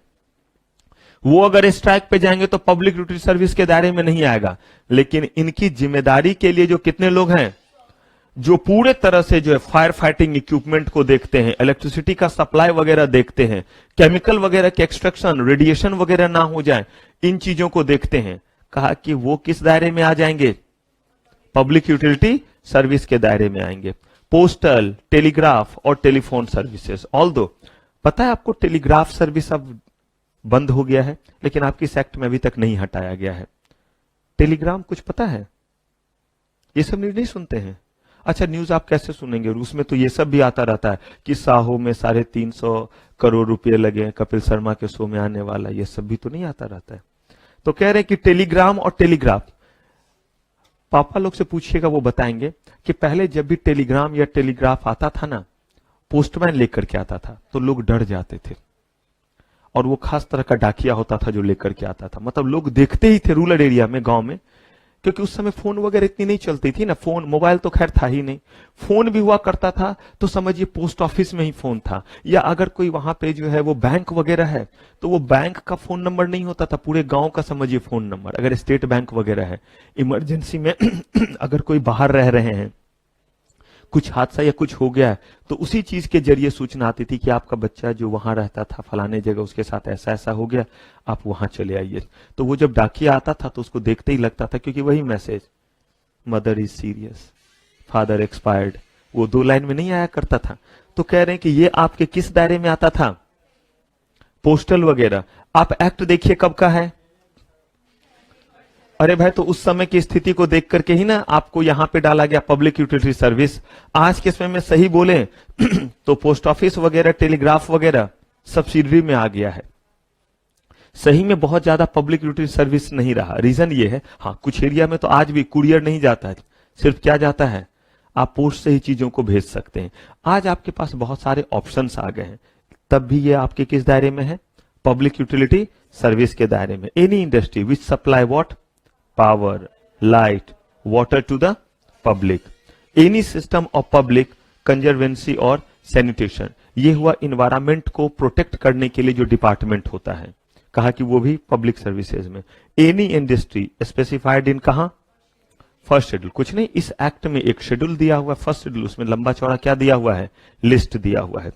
वो अगर स्ट्राइक पे जाएंगे तो पब्लिक यूटिलिटी सर्विस के दायरे में नहीं आएगा। लेकिन इनकी जिम्मेदारी के लिए जो कितने लोग हैं, जो पूरे तरह से जो है फायर फाइटिंग इक्विपमेंट को देखते हैं, इलेक्ट्रिसिटी का सप्लाई वगैरह देखते हैं, केमिकल वगैरह के एक्सट्रैक्शन, रेडिएशन वगैरह ना हो जाए, इन चीजों को देखते हैं, कहा कि वो किस दायरे में आ जाएंगे, पब्लिक यूटिलिटी सर्विस के दायरे में आएंगे। पोस्टल, टेलीग्राफ और टेलीफोन सर्विसेज, ऑल्दो पता है आपको टेलीग्राफ सर्विस अब बंद हो गया है, लेकिन आपकी इस एक्ट में अभी तक नहीं हटाया गया है। टेलीग्राम कुछ पता है, ये सब न्यूज नहीं सुनते हैं। अच्छा न्यूज आप कैसे सुनेंगे, रूस में तो ये सब भी आता रहता है कि साहो में 350 करोड़ रुपए लगे, कपिल शर्मा के शो में आने वाला, ये सब भी तो नहीं आता रहता है। तो कह रहे हैं कि टेलीग्राम और टेलीग्राफ, पापा लोग से पूछिएगा वो बताएंगे कि पहले जब भी टेलीग्राम या टेलीग्राफ आता था ना, पोस्टमैन लेकर के आता था तो लोग डर जाते थे, और वो खास तरह का डाकिया होता था जो लेकर के आता था, मतलब लोग देखते ही थे रूरल एरिया में, गांव में, क्योंकि उस समय फोन वगैरह इतनी नहीं चलती थी ना, फोन मोबाइल तो खैर था ही नहीं, फोन भी हुआ करता था तो समझिए पोस्ट ऑफिस में ही फोन था, या अगर कोई वहां पे जो है वो बैंक वगैरह है तो वो बैंक का फोन नंबर नहीं होता था, पूरे गांव का समझिए फोन नंबर। अगर स्टेट बैंक वगैरह है, इमरजेंसी में अगर कोई बाहर रह रहे हैं, कुछ हादसा या कुछ हो गया है तो उसी चीज के जरिए सूचना आती थी कि आपका बच्चा जो वहां रहता था फलाने जगह, उसके साथ ऐसा ऐसा हो गया, आप वहां चले आइए। तो वो जब डाकिया आता था तो उसको देखते ही लगता था, क्योंकि वही message, mother is serious, father expired, वो 2 लाइन में नहीं आया करता था। तो कह रहे हैं कि ये आपके किस दायरे में आता था, पोस्टल वगैरह। आप एक्ट देखिए कब का है, अरे भाई, तो उस समय की स्थिति को देख करके ही ना आपको यहां पे डाला गया पब्लिक यूटिलिटी सर्विस। आज के समय में सही बोले तो पोस्ट ऑफिस वगैरह, टेलीग्राफ वगैरह सब्सिडरी में आ गया है। सही में बहुत ज्यादा पब्लिक यूटिलिटी सर्विस नहीं रहा। रीजन ये है, हाँ, कुछ एरिया में तो आज भी कुरियर नहीं जाता है, सिर्फ क्या जाता है, आप पोस्ट से ही चीजों को भेज सकते हैं। आज आपके पास बहुत सारे ऑप्शंस आ गए हैं, तब भी ये आपके किस दायरे में है, पब्लिक यूटिलिटी सर्विस के दायरे में। Any industry which supply what, power, light, water to the public, any system of public conservancy or sanitation, ये हुआ इन्वायरमेंट को प्रोटेक्ट करने के लिए जो डिपार्टमेंट होता है, कहा कि वो भी पब्लिक सर्विसेज में। एनी इंडस्ट्री स्पेसिफाइड इन कहा, फर्स्ट शेड्यूल। कुछ नहीं, इस एक्ट में एक शेड्यूल दिया हुआ है, फर्स्ट शेड्यूल, उसमें लंबा चौड़ा क्या दिया हुआ है, लिस्ट दिया हुआ है।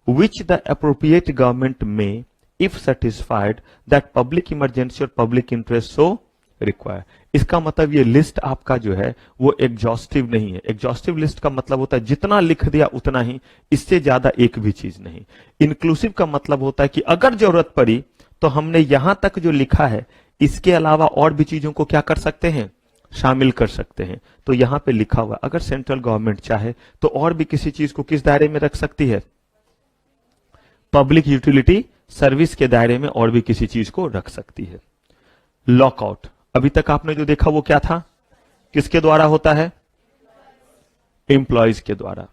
विच द अप्रोप्रिएट गवर्नमेंट में if satisfied that public emergency और पब्लिक इंटरेस्ट सो रिक्वायर। इसका मतलब ये लिस्ट आपका जो है वो एग्जॉस्टिव नहीं है। एग्जॉस्टिव लिस्ट का मतलब होता है जितना लिख दिया उतना ही, इससे ज्यादा एक भी चीज नहीं। इंक्लूसिव का मतलब होता है कि अगर जरूरत पड़ी तो हमने यहां तक जो लिखा है इसके अलावा और भी चीजों को क्या कर सकते हैं, शामिल कर सकते हैं। तो यहां पे लिखा हुआ, अगर सेंट्रल गवर्नमेंट चाहे तो और भी किसी चीज को किस दायरे में रख सकती है, पब्लिक यूटिलिटी सर्विस के दायरे में और भी किसी चीज को रख सकती है। लॉकआउट, अभी तक आपने जो देखा वो क्या था, किसके द्वारा होता है, एम्प्लॉयज के द्वारा,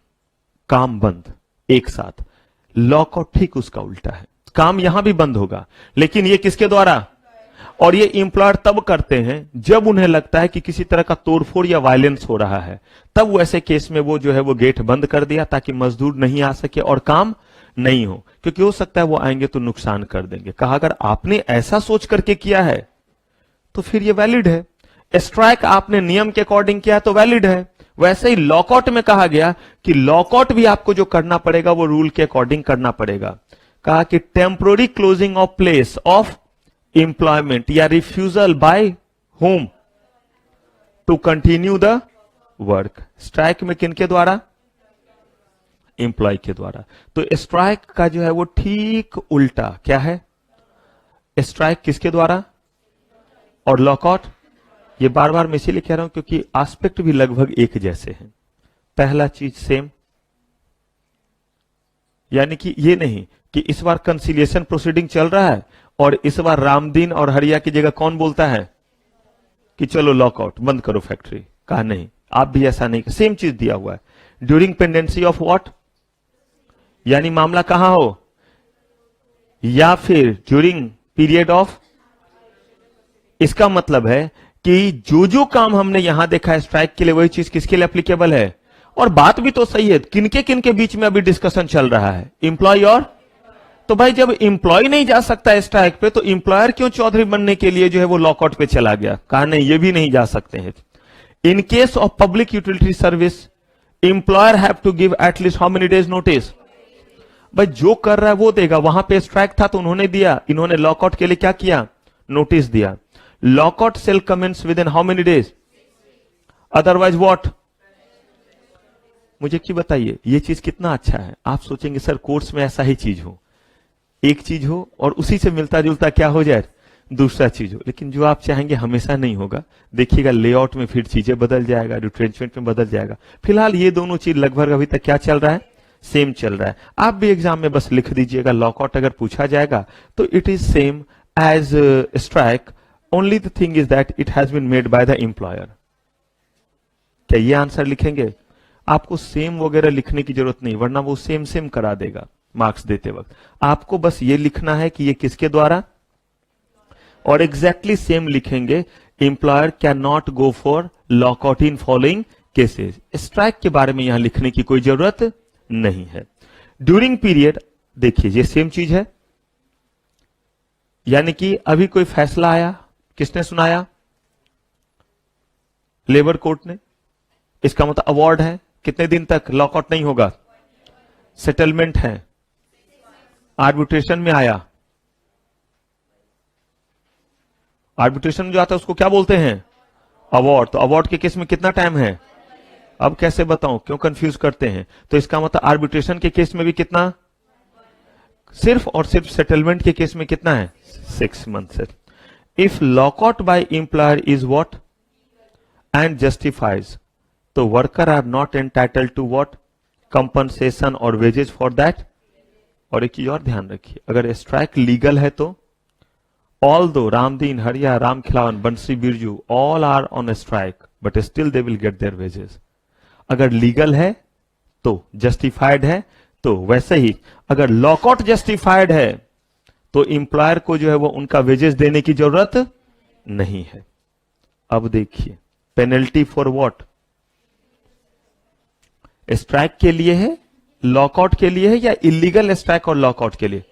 काम बंद एक साथ। लॉकआउट ठीक उसका उल्टा है, काम यहां भी बंद होगा लेकिन ये किसके द्वारा, और ये एम्प्लॉयर तब करते हैं जब उन्हें लगता है कि किसी तरह का तोड़फोड़ या वायलेंस हो रहा है, तब वो ऐसे केस में वो जो है वो गेट बंद कर दिया ताकि मजदूर नहीं आ सके और काम नहीं हो, क्योंकि हो सकता है वो आएंगे तो नुकसान कर देंगे। कहा अगर आपने ऐसा सोच करके किया है तो फिर ये वैलिड है। स्ट्राइक आपने नियम के अकॉर्डिंग किया तो वैलिड है। वैसे ही लॉकआउट में कहा गया कि लॉकआउट भी आपको जो करना पड़ेगा वो रूल के अकॉर्डिंग करना पड़ेगा। कहा कि temporary closing of place of employment या refusal by home to continue the work. Strike में किनके द्वारा, एम्प्लॉय के द्वारा। तो स्ट्राइक का जो है वो ठीक उल्टा क्या है, स्ट्राइक किसके द्वारा, और लॉकआउट, ये बार बार मैं इसीलिए कह रहा हूं क्योंकि एस्पेक्ट भी लगभग एक जैसे हैं। पहला चीज सेम, यानी कि ये नहीं कि इस बार कंसिलिएशन प्रोसीडिंग चल रहा है और इस बार रामदीन और हरिया की जगह कौन बोलता है कि चलो लॉकआउट बंद करो फैक्ट्री, कहा नहीं, आप भी ऐसा नहीं, सेम चीज दिया हुआ है। ड्यूरिंग पेंडेंसी ऑफ व्हाट, यानी मामला कहां हो, या फिर ड्यूरिंग पीरियड ऑफ। इसका मतलब है कि जो जो काम हमने यहां देखा है स्ट्राइक के लिए वही चीज किसके लिए एप्लीकेबल है। और बात भी तो सही है, किनके किनके बीच में अभी डिस्कशन चल रहा है, एम्प्लॉय और, तो भाई जब एम्प्लॉय नहीं जा सकता है स्ट्राइक पे तो एम्प्लॉयर क्यों चौधरी बनने के लिए जो है वो लॉकआउट पे चला गया। कहा नहीं, ये भी नहीं जा सकते हैं। In case of public utility service employer have to give at least how many days notice. भाई जो कर रहा है वो देगा, वहां पे स्ट्राइक था तो उन्होंने दिया, इन्होंने लॉकआउट के लिए क्या किया, नोटिस दिया। Lockout shall commence within how many days, otherwise what. मुझे क्यों बताइए, ये चीज कितना अच्छा है। आप सोचेंगे सर कोर्स में ऐसा ही चीज हो, एक चीज हो और उसी से मिलता जुलता क्या हो जाए, दूसरा चीज हो, लेकिन जो आप चाहेंगे हमेशा नहीं होगा। देखिएगा लेआउट में फिर चीजें बदल जाएगा, रिट्रेंचमेंट में बदल जाएगा। फिलहाल ये दोनों चीज लगभग अभी तक क्या चल रहा है, सेम चल रहा है। आप भी एग्जाम में बस लिख दीजिएगा लॉकआउट अगर पूछा जाएगा तो it is same as strike, only the thing is that it has been made by the employer. क्या ये आंसर लिखेंगे, आपको सेम वगैरह लिखने की जरूरत नहीं, वरना वो सेम सेम करा देगा मार्क्स देते वक्त। आपको बस ये लिखना है कि ये किसके द्वारा, और एग्जैक्टली सेम लिखेंगे, employer can not go for lockout in following cases. Strike के बारे में यहां लिखने की कोई जरूरत नहीं है। ड्यूरिंग पीरियड, देखिए ये सेम चीज है, यानी कि अभी कोई फैसला आया, किसने सुनाया, लेबर कोर्ट ने, इसका मतलब अवार्ड है, कितने दिन तक लॉकआउट नहीं होगा, सेटलमेंट है, आर्बिट्रेशन में आया, आर्बिट्रेशन में जो आता है उसको क्या बोलते हैं, अवार्ड। तो अवार्ड के केस में कितना टाइम है, अब कैसे बताऊं, क्यों कंफ्यूज करते हैं। तो इसका मतलब आर्बिट्रेशन के केस में भी कितना, सिर्फ और सिर्फ सेटलमेंट के केस में कितना है, 6 मंथ से। If lockout by employer is what unjustified, तो worker are not entitled to what compensation और वेजेस फॉर दैट। और एक चीज और ध्यान रखिए, अगर स्ट्राइक लीगल है तो ऑल दो रामदीन, हरिया, Ram Khilawan, Bansi Birju all are on strike but still they will get their wages. अगर लीगल है तो, जस्टिफाइड है तो, वैसे ही अगर लॉकआउट जस्टिफाइड है तो इंप्लॉयर को जो है वो उनका वेजेस देने की जरूरत नहीं है। अब देखिए पेनल्टी फॉर व्हाट, स्ट्राइक के लिए है, लॉकआउट के लिए है, या इलीगल स्ट्राइक और लॉकआउट के लिए।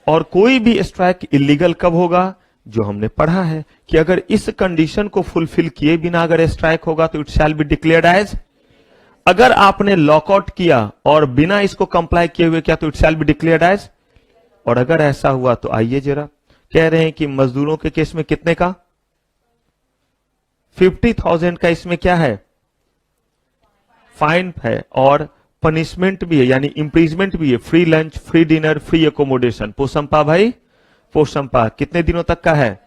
और कोई भी स्ट्राइक इलीगल कब होगा, जो हमने पढ़ा है कि अगर इस कंडीशन को फुलफिल किए बिना अगर स्ट्राइक होगा तो it shall be declared as. अगर आपने लॉकआउट किया और बिना इसको कंप्लाई किए हुए किया तो it shall be declared as. और अगर ऐसा हुआ तो आइए जरा, कह रहे हैं कि मजदूरों के केस में कितने का, 50,000 का इसमें क्या है, फाइन है और पनिशमेंट भी है, यानी इंप्रीजमेंट भी है, free lunch, free dinner, free accommodation. पोषमपा भाई, पोषमपा कितने दिनों तक का है,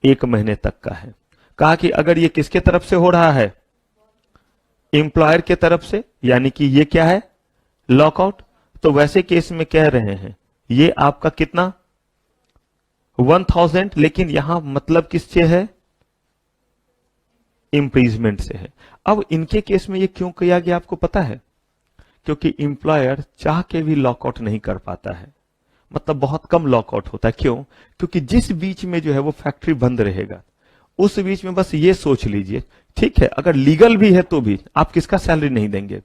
1 महीने तक का है। कहा कि अगर ये किसके तरफ से हो रहा है, एम्प्लॉयर के तरफ से, यानी कि ये क्या है, लॉकआउट, तो वैसे केस में कह रहे हैं ये आपका कितना 1000, लेकिन यहां मतलब किससे है, इंप्रीजमेंट से है। अब इनके केस में ये क्यों किया गया आपको पता है, क्योंकि एम्प्लॉयर चाह के भी लॉकआउट नहीं कर पाता है, मतलब बहुत कम लॉकआउट होता है। क्यों, क्योंकि जिस बीच में जो है वो फैक्ट्री बंद रहेगा उस बीच में बस ये सोच लीजिए, ठीक है अगर लीगल भी है तो भी आप किसका सैलरी नहीं देंगे,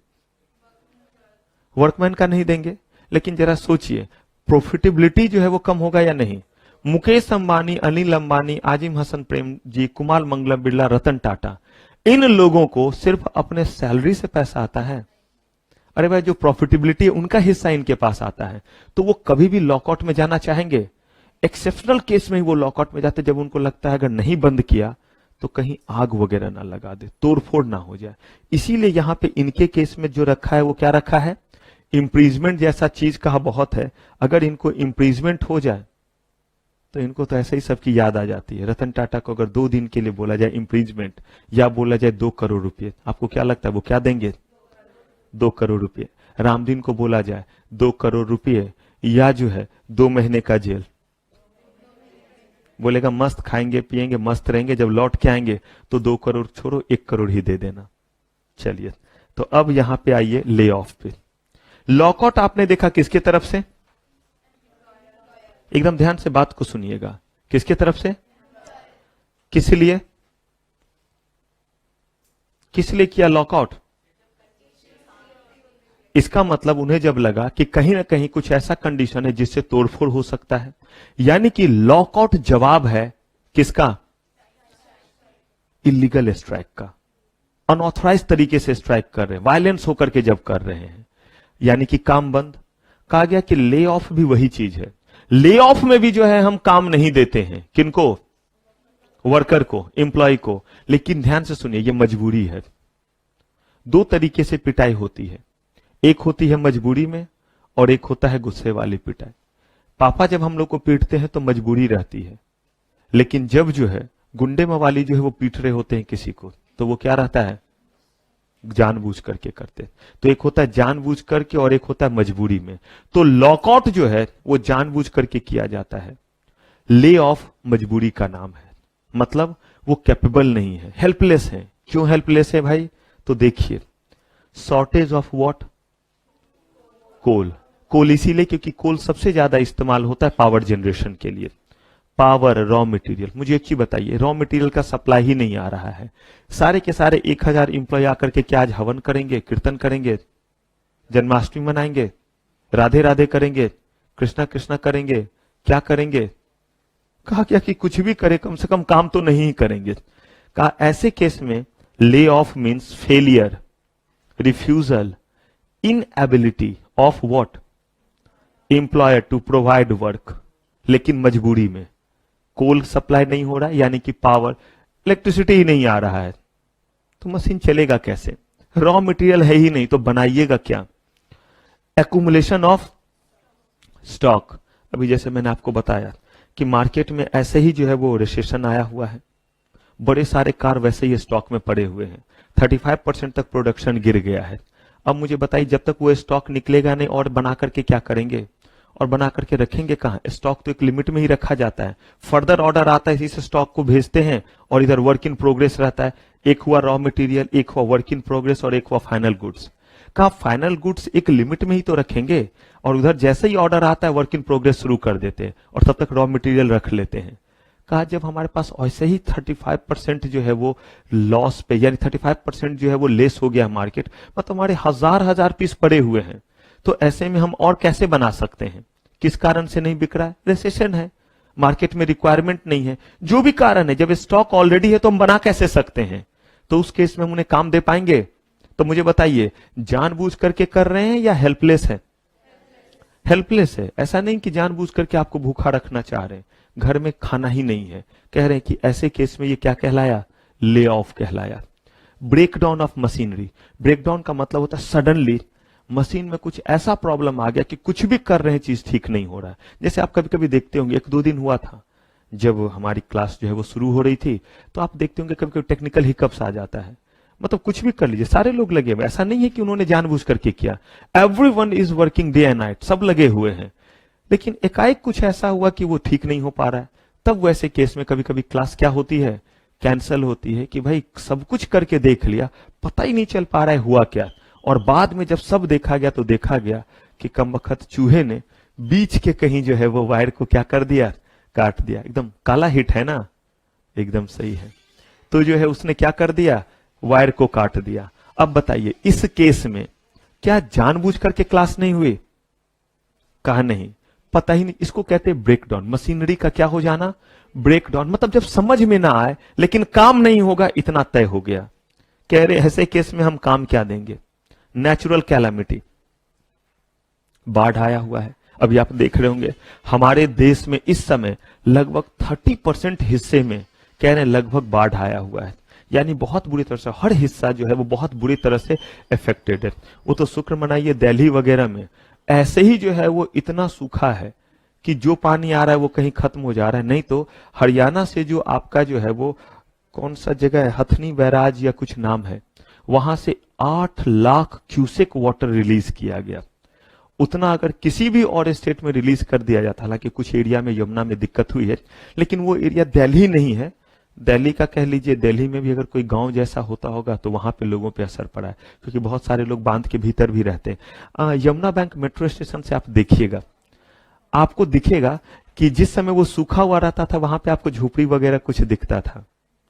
वर्कमैन का नहीं देंगे। लेकिन जरा सोचिए प्रॉफिटेबिलिटी जो है वो कम होगा या नहीं। मुकेश अंबानी, अनिल अंबानी, आजिम हसन प्रेम जी, कुमार मंगलम बिरला, रतन टाटा, इन लोगों को सिर्फ अपने सैलरी से पैसा आता है। अरे भाई जो प्रॉफिटेबिलिटी है उनका हिस्सा इनके पास आता है, तो वो कभी भी लॉकआउट में जाना चाहेंगे। एक्सेप्शनल केस में ही वो लॉकआउट में जाते जब उनको लगता है अगर नहीं बंद किया तो कहीं आग वगैरह ना लगा दे, तोड़फोड़ ना हो जाए। इसीलिए यहां पे इनके केस में जो रखा है वो क्या रखा है, इंप्रीजमेंट जैसा चीज कहा बहुत है। अगर इनको इंप्रीजमेंट हो जाए तो इनको तो ऐसे ही सबकी याद आ जाती है। रतन टाटा को अगर 2 दिन के लिए बोला जाए इंप्रीजमेंट या बोला जाए 2 करोड़ रुपए, आपको क्या लगता है वो क्या देंगे, 2 करोड़ रुपए। रामदीन को बोला जाए 2 करोड़ रुपए या जो है 2 महीने का जेल, बोलेगा मस्त खाएंगे पिएंगे मस्त रहेंगे, जब लौट के आएंगे तो 2 करोड़ छोड़ो 1 करोड़ ही दे देना। चलिए तो अब यहां पे आइए ले ऑफ पे। लॉकआउट आपने देखा किसके तरफ से, एकदम ध्यान से बात को सुनिएगा, किसके तरफ से, किस लिए, किस लिए किया लॉकआउट। इसका मतलब उन्हें जब लगा कि कहीं ना कहीं कुछ ऐसा कंडीशन है जिससे तोड़फोड़ हो सकता है, यानी कि लॉकआउट जवाब है किसका, इलीगल स्ट्राइक का। अनऑथराइज तरीके से स्ट्राइक कर रहे हैं, वायलेंस होकर के जब कर रहे हैं, यानी कि काम बंद। कहा गया कि ले ऑफ भी वही चीज है। ले ऑफ में भी जो है हम काम नहीं देते हैं, किनको, वर्कर को, एम्प्लॉय को। लेकिन ध्यान से सुनिए ये मजबूरी है। 2 तरीके से पिटाई होती है, एक होती है मजबूरी में और एक होता है गुस्से वाली पिटाई। पापा जब हम लोग को पीटते हैं तो मजबूरी रहती है, लेकिन जब जो है गुंडे मवाली जो है वो पीट रहे होते हैं किसी को तो वो क्या रहता है, जानबूझ करके करते। तो एक होता है जानबूझ करके और एक होता है मजबूरी में। तो लॉकआउट जो है वो जानबूझ करके किया जाता है, ले ऑफ मजबूरी का नाम है। मतलब वो कैपेबल नहीं है, हेल्पलेस है। क्यों हेल्पलेस है भाई, तो देखिए शॉर्टेज ऑफ व्हाट, कोल। कोल इसीलिए क्योंकि कोल सबसे ज्यादा इस्तेमाल होता है पावर जनरेशन के लिए, पावर, रॉ मटेरियल। मुझे एक चीज बताइए, रॉ मटेरियल का सप्लाई ही नहीं आ रहा है, सारे के सारे 1000 इंप्लॉय आकर के क्या आज हवन करेंगे, कीर्तन करेंगे, जन्माष्टमी मनाएंगे, राधे राधे करेंगे, कृष्णा कृष्णा करेंगे, क्या करेंगे। कहा क्या कि कुछ भी करे कम से कम काम तो नहीं करेंगे। कहा ऐसे केस में lay off means failure, refusal, inability of what, employer to provide work. लेकिन मजबूरी में कोल सप्लाई नहीं हो रहा है, यानी कि पावर, इलेक्ट्रिसिटी ही नहीं आ रहा है, तो मशीन चलेगा कैसे, रॉ मटेरियल है ही नहीं तो बनाइएगा क्या। एक्यूमुलेशन ऑफ स्टॉक, अभी जैसे मैंने आपको बताया कि मार्केट में ऐसे ही जो है वो रिसेशन आया हुआ है, बड़े सारे कार वैसे ही स्टॉक में पड़े हुए हैं, 35% तक प्रोडक्शन गिर गया है। अब मुझे बताइए, जब तक वो स्टॉक निकलेगा नहीं और बना करके क्या करेंगे, और बना करके रखेंगे कहाँ? स्टॉक तो एक लिमिट में ही रखा जाता है, फर्दर ऑर्डर आता है, इस स्टॉक को भेजते हैं और इधर वर्क इन प्रोग्रेस रहता है। एक हुआ रॉ मटेरियल, एक हुआ वर्क इन प्रोग्रेस और एक हुआ फाइनल गुड्स। कहा फाइनल गुड्स एक लिमिट में ही तो रखेंगे, और उधर जैसे ही ऑर्डर आता है वर्क इन प्रोग्रेस शुरू कर देते हैं और तब तक रॉ मटेरियल रख लेते हैं। कहा जब हमारे पास ऐसे ही 35% जो है वो लॉस पे, यानी 35% जो है वो लेस हो गया मार्केट, मतलब हमारे हजार पीस पड़े हुए हैं, तो ऐसे में हम और कैसे बना सकते हैं? किस कारण से नहीं बिक रहा है? रिसेशन है, मार्केट में रिक्वायरमेंट नहीं है, जो भी कारण है। जब स्टॉक ऑलरेडी है तो हम बना कैसे सकते हैं? तो उस केस में हम उन्हें काम दे पाएंगे? तो मुझे बताइए, जानबूझ करके कर रहे हैं या हेल्पलेस है? हेल्पलेस है। ऐसा नहीं कि जानबूझ करके आपको भूखा रखना चाह रहे हैं, घर में खाना ही नहीं है, कह रहे हैं कि ऐसे केस में ये क्या कहलाया? ले ऑफ कहलाया। ब्रेकडाउन ऑफ मशीनरी, ब्रेकडाउन का मतलब होता है सडनली मशीन में कुछ ऐसा प्रॉब्लम आ गया कि कुछ भी कर रहे हैं चीज ठीक नहीं हो रहा है। जैसे आप कभी कभी देखते होंगे, 1-2 दिन हुआ था जब हमारी क्लास जो है वो शुरू हो रही थी, तो आप देखते होंगे कभी कभी टेक्निकल हिकअप्स आ जाता है, मतलब कुछ भी कर लीजिए, सारे लोग लगे हुए, ऐसा नहीं है कि उन्होंने जानबूझ करके किया, everyone is working day and night, सब लगे हुए हैं, लेकिन एकाएक कुछ ऐसा हुआ कि वो ठीक नहीं हो पा रहा है। तब वैसे केस में कभी कभी क्लास क्या होती है? कैंसल होती है कि भाई सब कुछ करके देख लिया, पता ही नहीं चल पा रहा है हुआ क्या, और बाद में जब सब देखा गया तो देखा गया कि कमबख्त चूहे ने बीच के कहीं जो है वो वायर को क्या कर दिया? काट दिया। एकदम काला हिट है ना, एकदम सही है। तो जो है उसने क्या कर दिया? वायर को काट दिया। अब बताइए, इस केस में क्या जानबूझ करके क्लास नहीं हुई? कहा नहीं, पता ही नहीं। इसको कहते हैं ब्रेकडाउन, मशीनरी का क्या हो जाना? ब्रेकडाउन। मतलब जब समझ में ना आए लेकिन काम नहीं होगा, इतना तय हो गया। कह रहे ऐसे केस में हम काम क्या देंगे? नेचुरल कैलामिटी, बाढ़ आया हुआ है। अभी आप देख रहे होंगे हमारे देश में इस समय लगभग 30% हिस्से में कह रहे हैं लगभग बाढ़ आया हुआ है, यानी बहुत बुरी तरह से हर हिस्सा जो है वो बहुत बुरी तरह से अफेक्टेड है। वो तो शुक्र मनाइए दिल्ली वगैरह में ऐसे ही जो है वो इतना सूखा है कि जो पानी आ रहा है वो कहीं खत्म हो जा रहा है। नहीं तो हरियाणा से जो आपका जो है वो कौन सा जगह है, हथनी बैराज या कुछ नाम है, वहां से 8 लाख क्यूसेक वाटर रिलीज किया गया। उतना अगर किसी भी और स्टेट में रिलीज कर दिया जाता, हालांकि कुछ एरिया में यमुना में दिक्कत हुई है, लेकिन वो एरिया दिल्ली नहीं है। दिल्ली का कह लीजिए, दिल्ली में भी अगर कोई गांव जैसा होता होगा तो वहां पे लोगों पे असर पड़ा है, क्योंकि बहुत सारे लोग बांध के भीतर भी रहते हैं। यमुना बैंक मेट्रो स्टेशन से आप देखिएगा, आपको दिखेगा कि जिस समय वो सूखा हुआ रहता था वहां पे आपको झोपड़ी वगैरह कुछ दिखता था,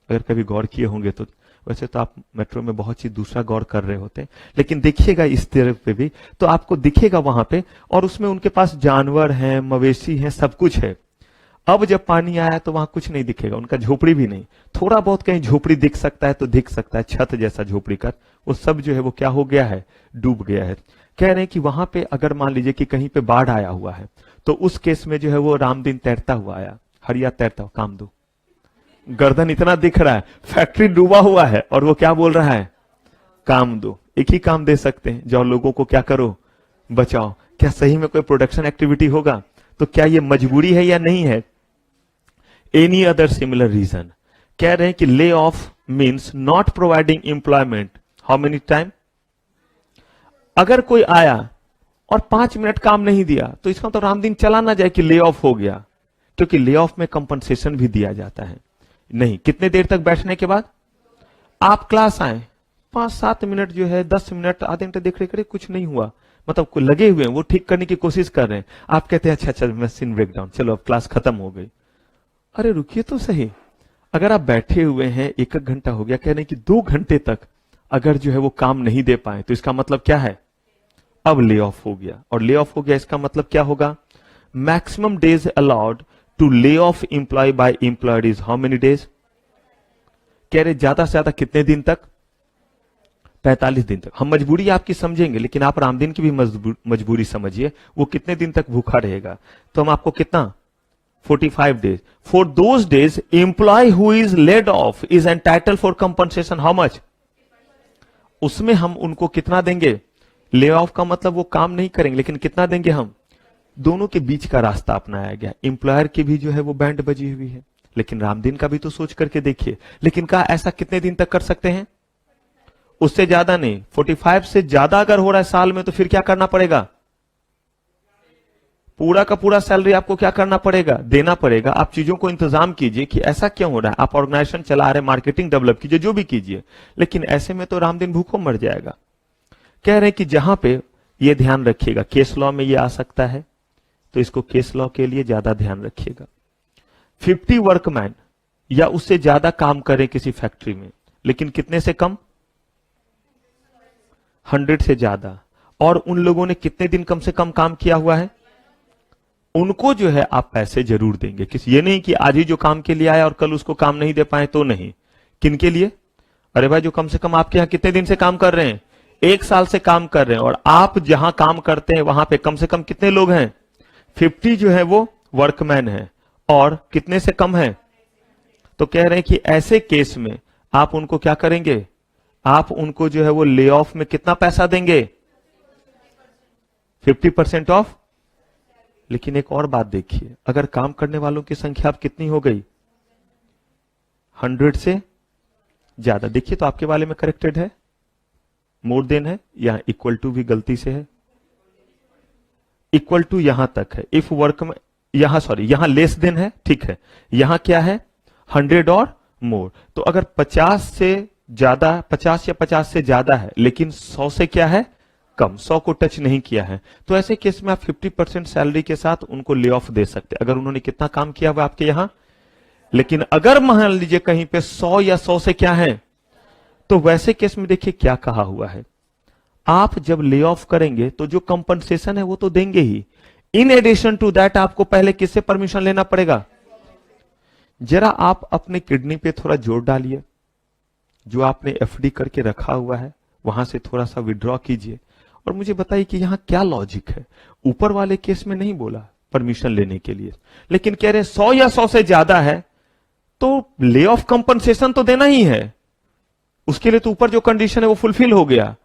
अगर कभी गौर किए होंगे तो। वैसे तो आप मेट्रो में बहुत चीज दूसरा गौर कर रहे होते हैं, लेकिन देखिएगा इस तरफ पे भी तो आपको दिखेगा वहां पे, और उसमें उनके पास जानवर हैं, मवेशी हैं, सब कुछ है। अब जब पानी आया तो वहां कुछ नहीं दिखेगा, उनका झोपड़ी भी नहीं, थोड़ा बहुत कहीं झोपड़ी दिख सकता है तो दिख सकता है, छत जैसा झोपड़ी का, वो सब जो है वो क्या हो गया है? डूब गया है। कह रहे हैं कि वहां पे अगर मान लीजिए कि कहीं पे बाढ़ आया हुआ है तो उस केस में जो है वो रामदीन तैरता हुआ आया, हरिया तैरता हुआ, काम दो, गर्दन इतना दिख रहा है, फैक्ट्री डूबा हुआ है और वो क्या बोल रहा है? काम दो। एक ही काम दे सकते हैं, जो लोगों को क्या करो? बचाओ। क्या सही में कोई प्रोडक्शन एक्टिविटी होगा? तो क्या ये मजबूरी है या नहीं है? Any other similar reason. कह रहे हैं कि lay off means not providing employment how many time. अगर कोई आया और 5 मिनट काम नहीं दिया तो इसका तो रामदीन चला ना जाए कि ले ऑफ हो गया, क्योंकि ले ऑफ में कंपनसेशन भी दिया जाता है। नहीं, कितने देर तक बैठने के बाद आप क्लास आए, 5-7 मिनट जो है, 10 मिनट, आधे घंटे देख रहे, करे कुछ नहीं हुआ, मतलब लगे हुए हैं, वो ठीक करने की कोशिश कर रहे हैं। आप कहते हैं अच्छा मशीन ब्रेकडाउन, चलो अब क्लास खत्म हो गई। अरे रुकिए तो सही, अगर आप बैठे हुए हैं 1 घंटा हो गया, कह रहे हैं कि 2 घंटे तक अगर जो है वो काम नहीं दे पाए तो इसका मतलब क्या है? अब ले ऑफ हो गया, और ले ऑफ हो गया इसका मतलब क्या होगा? Maximum days allowed to lay off employ by employed is how many days. कह रहे ज्यादा से ज्यादा कितने दिन तक? 45 दिन तक। हम मजबूरी आपकी समझेंगे, लेकिन आप रामदीन की भी मजबूरी समझिए, वो कितने दिन तक भूखा रहेगा। तो हम आपको कितना? 45 days. For those days employ who is laid off is entitled for compensation how much. उसमें हम उनको कितना देंगे? ले ऑफ का मतलब वो काम नहीं करेंगे, लेकिन कितना देंगे हम? दोनों के बीच का रास्ता अपनाया गया। एम्प्लॉयर की भी जो है वो बैंड बजी हुई है, लेकिन रामदीन का भी तो सोच करके देखिए। लेकिन कहा ऐसा कितने दिन तक कर सकते हैं? उससे ज्यादा नहीं। 45 से ज्यादा अगर हो रहा है साल में, तो फिर क्या करना पड़ेगा? पूरा का पूरा सैलरी आपको क्या करना पड़ेगा? देना पड़ेगा। आप चीजों को इंतजाम कीजिए कि ऐसा क्यों हो रहा है। आप ऑर्गेनाइजेशन चला रहे, मार्केटिंग डेवलप कीजिए, जो भी कीजिए, लेकिन ऐसे में तो रामदीन भूखों मर जाएगा। कह रहे हैं कि जहां पे ये ध्यान रखिएगा, केस लॉ में ये आ सकता है, तो इसको केस लॉ के लिए ज्यादा ध्यान रखिएगा। 50 वर्कमैन या उससे ज्यादा काम करें किसी फैक्ट्री में, लेकिन कितने से कम? 100 से ज्यादा। और उन लोगों ने कितने दिन कम से कम काम किया हुआ है, उनको जो है आप पैसे जरूर देंगे। किसी ये नहीं कि आज ही जो काम के लिए आया और कल उसको काम नहीं दे पाए तो नहीं। किन के लिए? अरे भाई, जो कम से कम आपके यहां कितने दिन से काम कर रहे हैं? 1 साल से काम कर रहे हैं, और आप जहां काम करते हैं वहां पे कम से कम कितने लोग हैं? 50 जो है वो वर्कमैन है, और कितने से कम है? तो कह रहे हैं कि ऐसे केस में आप उनको क्या करेंगे? आप उनको जो है वो ले ऑफ में कितना पैसा देंगे? 50% ऑफ। लेकिन एक और बात देखिए, अगर काम करने वालों की संख्या अब कितनी हो गई? 100 से ज्यादा। देखिए तो आपके वाले में करेक्टेड है, मोर देन है, यहां इक्वल टू भी गलती से है। इक्वल टू यहां तक है। इफ वर्क में यहां, सॉरी, यहां लेस देन है, ठीक है। यहां क्या है? 100 और मोर। तो अगर 50 से ज्यादा, 50 या 50 से ज्यादा है, लेकिन 100 से क्या है? कम, 100 को टच नहीं किया है, तो ऐसे केस में आप 50% सैलरी के साथ उनको ले ऑफ दे सकते हैं, अगर उन्होंने कितना काम किया हुआ आपके यहां। लेकिन अगर मान लीजिए कहीं पे 100 या 100 से क्या है, तो वैसे केस में देखिए क्या कहा हुआ है। आप जब ले ऑफ करेंगे तो जो कंपनसेशन है वो तो देंगे ही, इन एडिशन टू दैट आपको पहले किससे परमिशन लेना पड़ेगा? जरा आप अपने किडनी पे थोड़ा जोर डालिए, जो आपने एफडी करके रखा हुआ है वहां से थोड़ा सा विड्रॉ कीजिए, और मुझे बताइए कि यहां क्या लॉजिक है। ऊपर वाले केस में नहीं बोला परमिशन लेने के लिए, लेकिन कह रहे 100 या 100 से ज्यादा है तो ले ऑफ कंपनसेशन तो देना ही है। उसके लिए तो ऊपर जो कंडीशन है वो फुलफिल हो गया,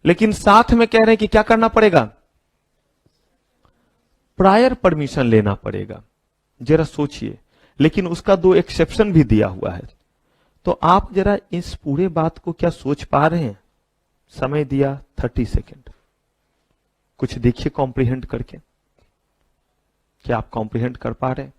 लेकिन साथ में कह रहे हैं कि क्या करना पड़ेगा? प्रायर परमिशन लेना पड़ेगा। जरा सोचिए, लेकिन उसका 2 एक्सेप्शन भी दिया हुआ है। तो आप जरा इस पूरे बात को क्या सोच पा रहे हैं? समय दिया 30 सेकेंड, कुछ देखिए कॉम्प्रिहेंड करके, क्या आप कॉम्प्रिहेंड कर पा रहे हैं?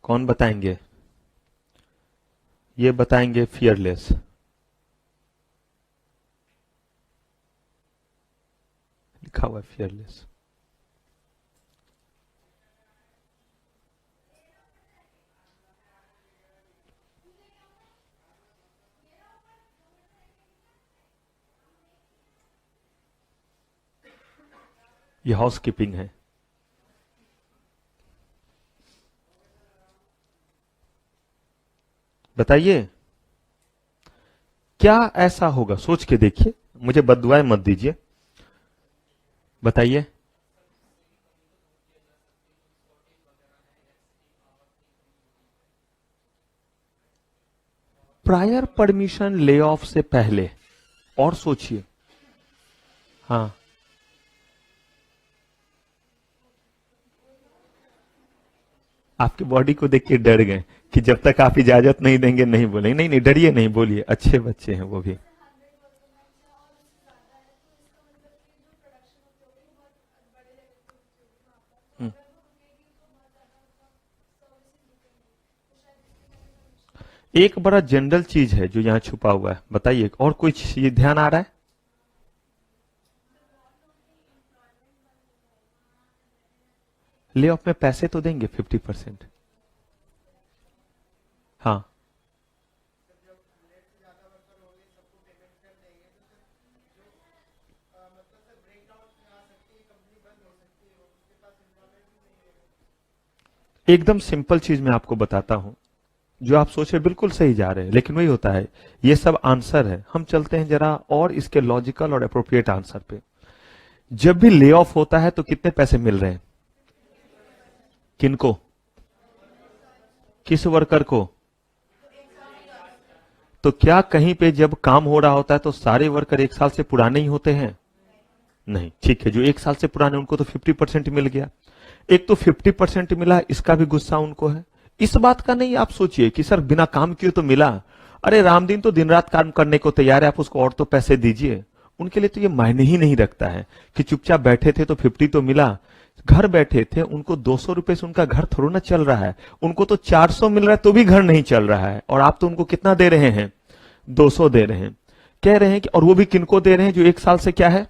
कौन बताएंगे? ये बताएंगे फियरलेस। लिखा हुआ है फियरलेस। ये हाउस कीपिंग है। बताइए क्या ऐसा होगा, सोच के देखिए, मुझे बददुआएं मत दीजिए। बताइए। प्रायर परमिशन ले ऑफ से पहले, और सोचिए। हाँ, आपकी बॉडी को देख के डर गए कि जब तक आप इजाजत नहीं देंगे नहीं बोलेंगे। नहीं नहीं, डरिए नहीं, बोलिए, अच्छे बच्चे हैं वो भी। एक बड़ा जनरल चीज है जो यहां छुपा हुआ है, बताइए और कोई चीज ध्यान आ रहा है? ले ऑफ में पैसे तो देंगे 50%। हाँ, एकदम सिंपल चीज मैं आपको बताता हूं, जो आप सोच रहे बिल्कुल सही जा रहे हैं, लेकिन वही होता है, ये सब आंसर है। हम चलते हैं जरा और इसके लॉजिकल और अप्रोप्रिएट आंसर पे। जब भी ले ऑफ होता है तो कितने पैसे मिल रहे हैं? किनको? किस वर्कर को? तो क्या कहीं पे जब काम हो रहा होता है तो सारे वर्कर एक साल से पुराने ही होते हैं? नहीं, ठीक है, जो एक साल से पुराने उनको तो 50% मिल गया। एक तो 50% मिला, इसका भी गुस्सा उनको है। इस बात का नहीं आप सोचिए कि सर बिना काम किए तो मिला, अरे रामदीन तो दिन रात काम करने को तैयार है, आप उसको और तो पैसे दीजिए। उनके लिए तो ये मायने ही नहीं रखता है कि चुपचाप बैठे थे तो 50 तो मिला, घर बैठे थे, उनको 200 रुपए से उनका घर थोड़ा ना चल रहा है, उनको तो 400 मिल रहा है तो भी घर नहीं चल रहा है, और आप तो उनको कितना दे रहे हैं? 200 दे रहे हैं। कह रहे हैं कि और वो भी किनको दे रहे हैं? जो एक साल से क्या है,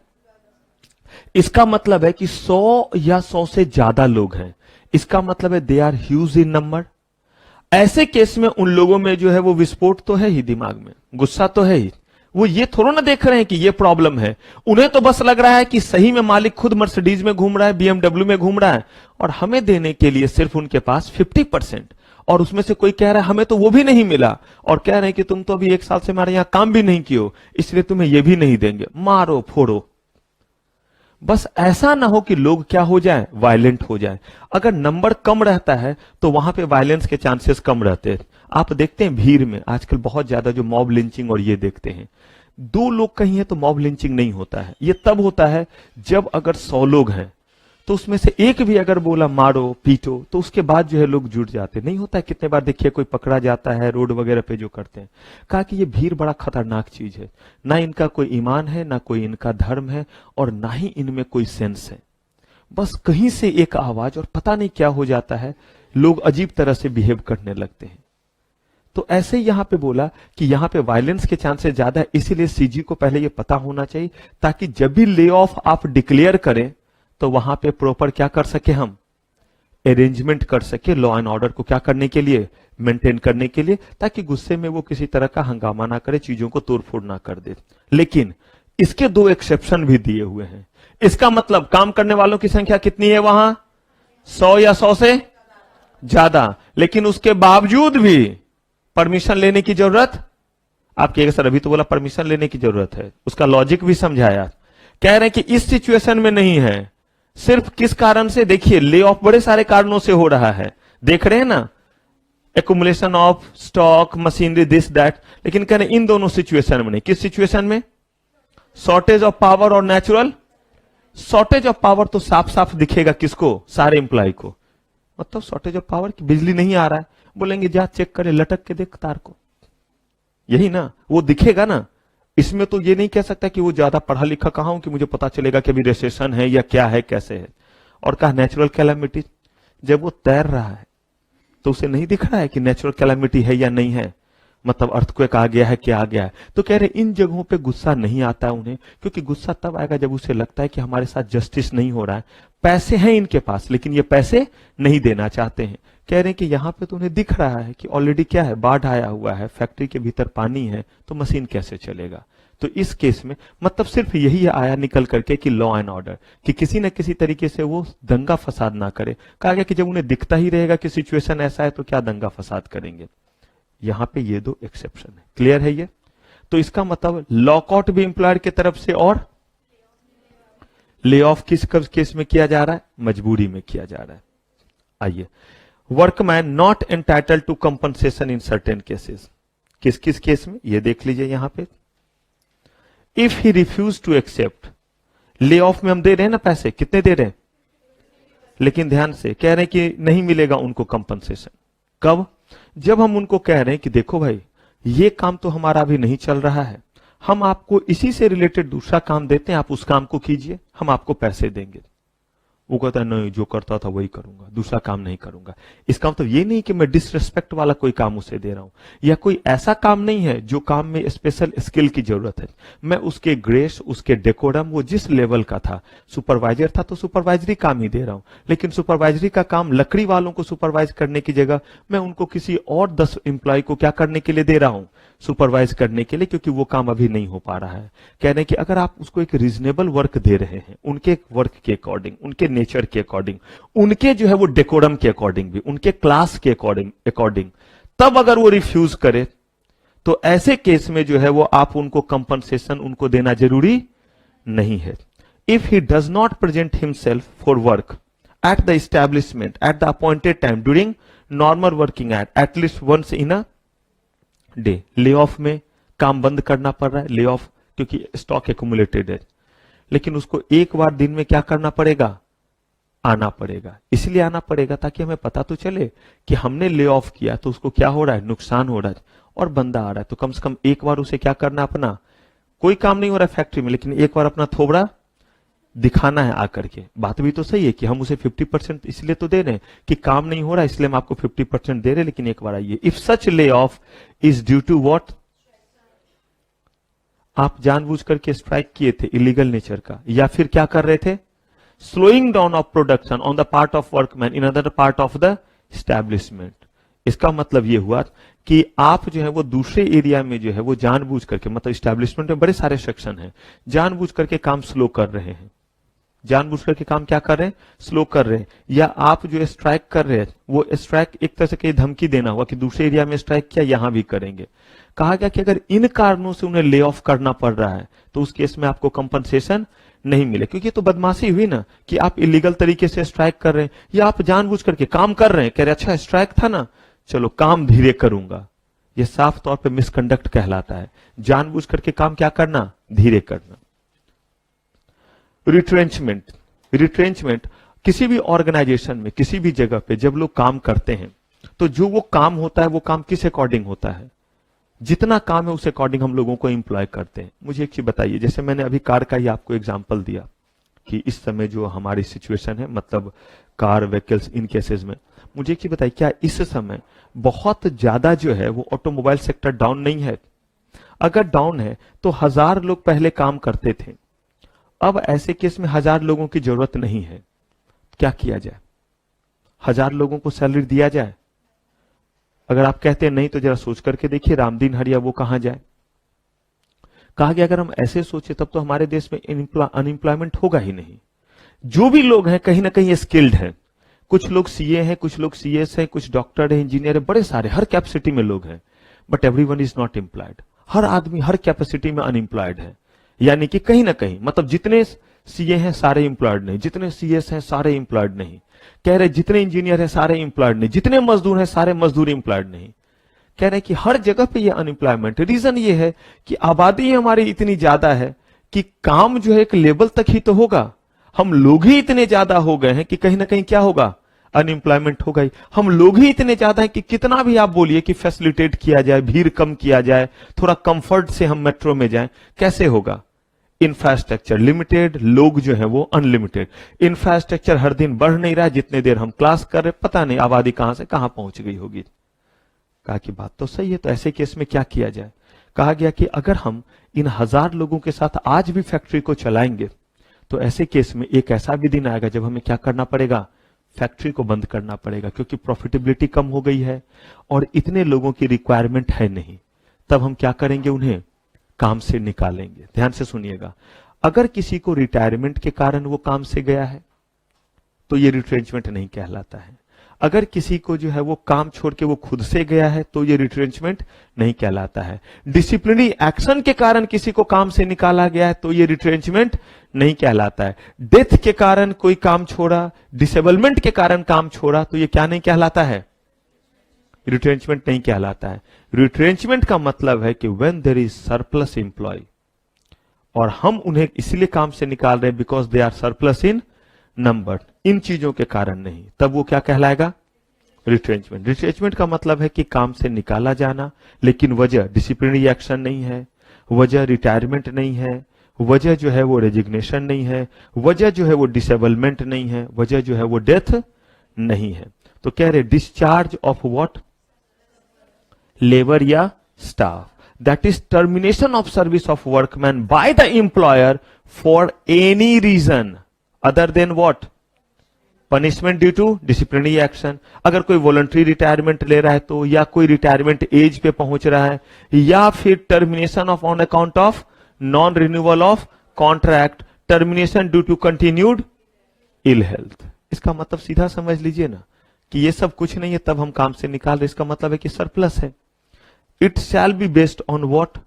इसका मतलब है कि 100 या 100 से ज्यादा लोग हैं। इसका मतलब है they are huge in number. ऐसे केस में उन लोगों में जो है वो विस्फोट तो है ही, दिमाग में गुस्सा तो है ही, वो ये थोड़ा ना देख रहे हैं कि ये प्रॉब्लम है। उन्हें तो बस लग रहा है कि सही में मालिक खुद मर्सिडीज में घूम रहा है, बीएमडब्ल्यू में घूम रहा है, और हमें देने के लिए सिर्फ उनके पास 50%, और उसमें से कोई कह रहा है हमें तो वो भी नहीं मिला, और कह रहे हैं कि तुम तो अभी एक साल से हमारे यहां काम भी नहीं किए हो, इसलिए तुम्हें ये भी नहीं देंगे, मारो फोड़ो। बस ऐसा ना हो कि लोग क्या हो जाए, वायलेंट हो जाए। अगर नंबर कम रहता है तो वहां पे वायलेंस के चांसेस कम रहते हैं। आप देखते हैं भीड़ में आजकल बहुत ज्यादा जो मॉब लिंचिंग और ये देखते हैं, 2 लोग कहीं है तो मॉब लिंचिंग नहीं होता है। ये तब होता है जब अगर 100 लोग हैं तो उसमें से एक भी अगर बोला मारो पीटो तो उसके बाद जो है लोग जुट जाते। नहीं होता है, कितने बार देखिए कोई पकड़ा जाता है रोड वगैरह पे जो करते हैं। कहा कि ये भीड़ बड़ा खतरनाक चीज है, ना इनका कोई ईमान है, ना कोई इनका धर्म है, और ना ही इनमें कोई सेंस है। बस कहीं से एक आवाज और पता नहीं क्या हो जाता है, लोग अजीब तरह से बिहेव करने लगते हैं। तो ऐसे ही यहां पे बोला कि यहां पे वायलेंस के चांसेस ज्यादा है, इसीलिए सीजी को पहले ये पता होना चाहिए, ताकि जब भी ले ऑफ आप डिक्लेयर करें तो वहां पे प्रॉपर क्या कर सके, हम अरेंजमेंट कर सके लॉ एंड ऑर्डर को क्या करने के लिए, मेंटेन करने के लिए, ताकि गुस्से में वो किसी तरह का हंगामा ना करे, चीजों को तोड़फोड़ ना कर दे। लेकिन इसके 2 एक्सेप्शन भी दिए हुए हैं। इसका मतलब काम करने वालों की संख्या कितनी है वहां, 100 या 100 से ज्यादा, लेकिन उसके बावजूद भी परमिशन लेने की जरूरत, आप कहिएगा सर अभी तो बोला परमिशन लेने की जरूरत है, उसका लॉजिक भी समझाया। कह रहे हैं कि इस सिचुएशन में नहीं है, सिर्फ किस कारण से, देखिए ले ऑफ बड़े सारे कारणों से हो रहा है, देख रहे हैं ना, accumulation of stock, machinery, this that, लेकिन कह रहे हैं इन दोनों सिचुएशन में नहीं। किस सिचुएशन में? शॉर्टेज ऑफ पावर और नेचुरल। शॉर्टेज ऑफ पावर तो साफ साफ दिखेगा किसको, सारे एम्प्लॉय को, मतलब शॉर्टेज ऑफ पावर की बिजली नहीं आ रहा है, बोलेंगे जा चेक करे, लटक के देख तार को, यही ना, वो दिखेगा ना। इसमें तो ये नहीं कह सकता कि वो ज्यादा पढ़ा लिखा कहां हूं कि मुझे पता चलेगा कि अभी रिसेशन है या क्या है कैसे है। और कहा नेचुरल कैलामिटी, जब वो तैर रहा है तो उसे नहीं दिख रहा है कि नेचुरल कैलामिटी है या नहीं है, मतलब अर्थक्वेक आ गया है, क्या आ गया है। तो कह रहे इन जगहों पे गुस्सा नहीं आता उन्हें, क्योंकि गुस्सा तब आएगा जब उसे लगता है कि हमारे साथ जस्टिस नहीं हो रहा है, पैसे हैं इनके पास लेकिन ये पैसे नहीं देना चाहते हैं। कह रहे हैं कि यहां पे तो उन्हें दिख रहा है कि ऑलरेडी क्या है, बाढ़ आया हुआ है, फैक्ट्री के भीतर पानी है, तो मशीन कैसे चलेगा। तो इस केस में मतलब सिर्फ यही आया निकल करके कि लॉ एंड ऑर्डर, कि किसी न किसी तरीके से वो दंगा फसाद ना करे। कहा गया कि जब उन्हें दिखता ही रहेगा कि सिचुएशन ऐसा है तो क्या दंगा फसाद करेंगे। यहां पे ये 2 एक्सेप्शन है, क्लियर है ये। तो इसका मतलब लॉकआउट भी एम्प्लॉयर की तरफ से और ले ऑफ किस केस में किया जा रहा है, मजबूरी में किया जा रहा है। आइए, workman not entitled to compensation in certain cases, किस किस केस में ये देख लीजिए यहां पे। If he refuse to accept, lay off में हम दे रहे हैं ना पैसे, कितने दे रहे हैं, लेकिन ध्यान से कह रहे हैं कि नहीं मिलेगा उनको कंपनसेशन। कब? जब हम उनको कह रहे हैं कि देखो भाई ये काम तो हमारा अभी नहीं चल रहा है, हम आपको इसी से रिलेटेड दूसरा काम देते हैं, आप उस काम को कीजिए, हम आपको पैसे देंगे। वो कहता है नहीं, जो करता था वही करूंगा, दूसरा काम नहीं करूंगा। इसका मतलब ये नहीं कि मैं डिसरिस्पेक्ट वाला कोई काम उसे दे रहा हूं, या कोई ऐसा काम नहीं है जो काम में स्पेशल स्किल की जरूरत है। मैं उसके ग्रेस, उसके डेकोरम, वो जिस लेवल का था, सुपरवाइजर था तो सुपरवाइजरी काम ही दे रहा हूं। लेकिन सुपरवाइजरी का काम लकड़ी वालों को सुपरवाइज करने की जगह मैं उनको किसी और 10 एम्प्लॉय को क्या करने के लिए दे रहा हूं, सुपरवाइज करने के लिए, क्योंकि वो काम अभी नहीं हो पा रहा है। कह रहे हैं कि अगर आप उसको एक रीजनेबल वर्क दे रहे हैं, उनके वर्क के अकॉर्डिंग, उनके नेचर के अकॉर्डिंग, उनके जो है वो डेकोरम के अकॉर्डिंग भी, उनके क्लास के अकॉर्डिंग, तब अगर वो रिफ्यूज करे तो ऐसे केस में जो है वो आप उनको कंपनसेशन उनको देना जरूरी नहीं है। If he does not present himself for work at the establishment at the appointed time during normal working at least once in a day, lay off में काम बंद करना पड़ रहा है, ले ऑफ क्योंकि स्टॉक एक्यूमुलेटेड है, लेकिन उसको एक बार दिन में क्या करना पड़ेगा, आना पड़ेगा। इसलिए आना पड़ेगा ताकि हमें पता तो चले कि हमने ले ऑफ किया तो उसको क्या हो रहा है, नुकसान हो रहा है, और बंदा आ रहा है तो कम से कम एक बार उसे क्या करना, अपना कोई काम नहीं हो रहा है फैक्ट्री में, लेकिन एक बार अपना थोबड़ा दिखाना है आकर के। बात भी तो सही है कि हम उसे 50% इसलिए तो दे रहे हैं कि काम नहीं हो रहा है, इसलिए हम आपको 50% दे रहे हैं, लेकिन एक बार आइए। If such lay off is due to what, आप जानबूझ करके स्ट्राइक किए थे इलीगल नेचर का, या फिर क्या कर रहे थे, slowing down of production on the part of workman in other part of the establishment. इसका मतलब यह हुआ कि आप जो है वो दूसरे एरिया में जो है वो जानबूझ करके, मतलब एस्टैब्लिशमेंट में बड़े सारे सेक्शन हैं, जानबूझ करके काम स्लो कर रहे हैं, जानबूझ करके काम क्या कर रहे हैं, स्लो कर रहे हैं, या आप जो स्ट्राइक कर रहे हैं वो स्ट्राइक एक तरह से कहीं धमकी देना हुआ कि दूसरे एरिया में स्ट्राइक किया, यहां भी करेंगे। कहा गया कि अगर इन कारणों से उन्हें ले ऑफ करना पड़ रहा है तो उस केस में आपको कंपनसेशन नहीं मिले, क्योंकि ये तो बदमाशी हुई ना कि आप इलीगल तरीके से स्ट्राइक कर रहे हैं, या आप जानबूझ करके काम कर रहे हैं, कह रहे अच्छा स्ट्राइक था ना, चलो काम धीरे करूंगा। ये साफ तौर पे मिसकंडक्ट कहलाता है, जानबूझ करके काम क्या करना, धीरे करना। रिट्रेंचमेंट, रिट्रेंचमेंट किसी भी ऑर्गेनाइजेशन में, किसी भी जगह पे जब लोग काम करते हैं तो जो वो काम होता है वो काम किस अकॉर्डिंग होता है, जितना काम है उस अकॉर्डिंग हम लोगों को एम्प्लॉय करते हैं। मुझे एक चीज बताइए, जैसे मैंने अभी कार का ही आपको एग्जांपल दिया कि इस समय जो हमारी सिचुएशन है, मतलब कार व्हीकल्स इन केसेस में, मुझे एक चीज बताइए, क्या इस समय बहुत ज्यादा जो है वो ऑटोमोबाइल सेक्टर डाउन नहीं है? अगर डाउन है तो 1000 लोग पहले काम करते थे, अब ऐसे केस में 1000 लोगों की जरूरत नहीं है, क्या किया जाए, 1000 लोगों को सैलरी दिया जाए? अगर आप कहते हैं नहीं तो जरा सोच करके देखिए रामदीन हरिया वो कहां जाए। कहा गया अगर हम ऐसे सोचे तब तो हमारे देश में अनएम्प्लॉयमेंट होगा ही नहीं। जो भी लोग हैं कहीं ना कहीं स्किल्ड हैं, कुछ लोग सीए हैं, कुछ लोग सीएस हैं, कुछ डॉक्टर हैं, इंजीनियर है, बड़े सारे हर कैपेसिटी में लोग हैं, but everyone is not employed. हर आदमी हर कैपेसिटी में अनएम्प्लॉयड है, यानी कि कहीं ना कहीं, मतलब जितने सीए हैं सारे एम्प्लॉयड नहीं, जितने सीएस हैं सारे एम्प्लॉयड नहीं, कह रहे जितने इंजीनियर हैं सारे एम्प्लॉयड नहीं, जितने मजदूर हैं सारे मजदूर एम्प्लॉयड नहीं। कह रहे कि हर जगह पे ये अनएम्प्लॉयमेंट। रीजन ये है कि आबादी हमारी इतनी ज्यादा है कि काम जो है एक लेवल तक ही तो होगा, हम लोग ही इतने ज्यादा हो गए हैं कि कहीं ना कहीं क्या होगा, अनएम्प्लॉयमेंट होगा ही। हम लोग ही इतने ज्यादा हैं कि कितना भी आप बोलिए कि फैसिलिटेट किया जाए, भीड़ कम किया जाए, थोड़ा कंफर्ट से हम मेट्रो में जाएं, कैसे होगा? इंफ्रास्ट्रक्चर लिमिटेड, लोग जो है वो अनलिमिटेड। इंफ्रास्ट्रक्चर हर दिन बढ़ नहीं रहा है, जितने देर हम क्लास कर रहे पता नहीं आबादी कहां से कहां पहुंच गई होगी। कहा कि बात तो सही है, तो ऐसे केस में क्या किया जाए? कहा गया कि अगर हम इन 1000 लोगों के साथ आज भी फैक्ट्री को चलाएंगे तो ऐसे केस में एक ऐसा भी दिन आएगा जब हमें क्या करना पड़ेगा, फैक्ट्री को बंद करना पड़ेगा, क्योंकि प्रॉफिटेबिलिटी कम हो गई है और इतने लोगों की रिक्वायरमेंट है नहीं। तब हम क्या करेंगे, उन्हें काम से निकालेंगे। ध्यान से सुनिएगा, अगर किसी को रिटायरमेंट के कारण वो काम से गया है तो ये रिट्रेंचमेंट नहीं कहलाता है। अगर किसी को जो है वो काम छोड़ के वो खुद से गया है तो ये रिट्रेंचमेंट नहीं कहलाता है। डिसिप्लिनरी एक्शन के कारण किसी को काम से निकाला गया है तो ये रिट्रेंचमेंट नहीं कहलाता है। डेथ के कारण कोई काम छोड़ा, डिसेबलमेंट के कारण काम छोड़ा तो ये क्या नहीं कहलाता है, रिट्रेंचमेंट नहीं कहलाता है। रिट्रेंचमेंट का मतलब है कि when there is surplus employ और हम उन्हें इसलिए काम से निकाल रहे हैं because they are surplus in number, इन चीजों के कारण नहीं, तब वो क्या कहलाएगा, रिट्रेंचमेंट। रिट्रेंचमेंट का मतलब है कि काम से निकाला जाना, लेकिन वजह डिसिप्लिनरी एक्शन नहीं है, वजह रिटायरमेंट नहीं है, वजह जो है वो रेजिग्नेशन नहीं है, वजह जो है वो डिसेबलमेंट नहीं है, वजह जो है वो डेथ नहीं है। तो कह रहे डिस्चार्ज ऑफ व्हाट, लेबर या staff, that is termination of service of workman by the employer for any reason other than what, punishment due to disciplinary action. अगर कोई वॉलंटरी रिटायरमेंट ले रहा है तो, या कोई रिटायरमेंट एज पे पहुंच रहा है, या फिर termination of on account of non renewal of contract, termination due to continued ill health. इसका मतलब सीधा समझ लीजिए ना कि ये सब कुछ नहीं है तब हम काम से निकाल रहे, इसका मतलब है कि सरप्लस है। It shall be based on what,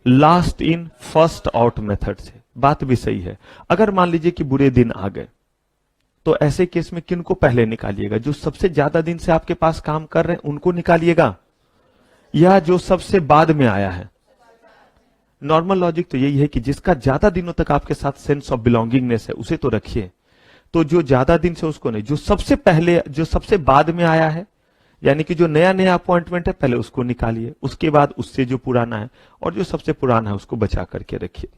last in first out method से। बात भी सही है। अगर मान लीजिए कि बुरे दिन आ गए तो ऐसे केस में किनको पहले निकालिएगा, जो सबसे ज्यादा दिन से आपके पास काम कर रहे हैं उनको निकालिएगा, या जो सबसे बाद में आया है। नॉर्मल लॉजिक तो यही है कि जिसका ज्यादा दिनों तक आपके साथ सेंस ऑफ बिलोंगिंगनेस है उसे तो रखिए, तो जो ज्यादा दिन से उसको नहीं, जो सबसे पहले, जो सबसे बाद में आया है, यानी कि जो नया नया अपॉइंटमेंट है पहले उसको निकालिए, उसके बाद उससे जो पुराना है, और जो सबसे पुराना है उसको बचा करके रखिए।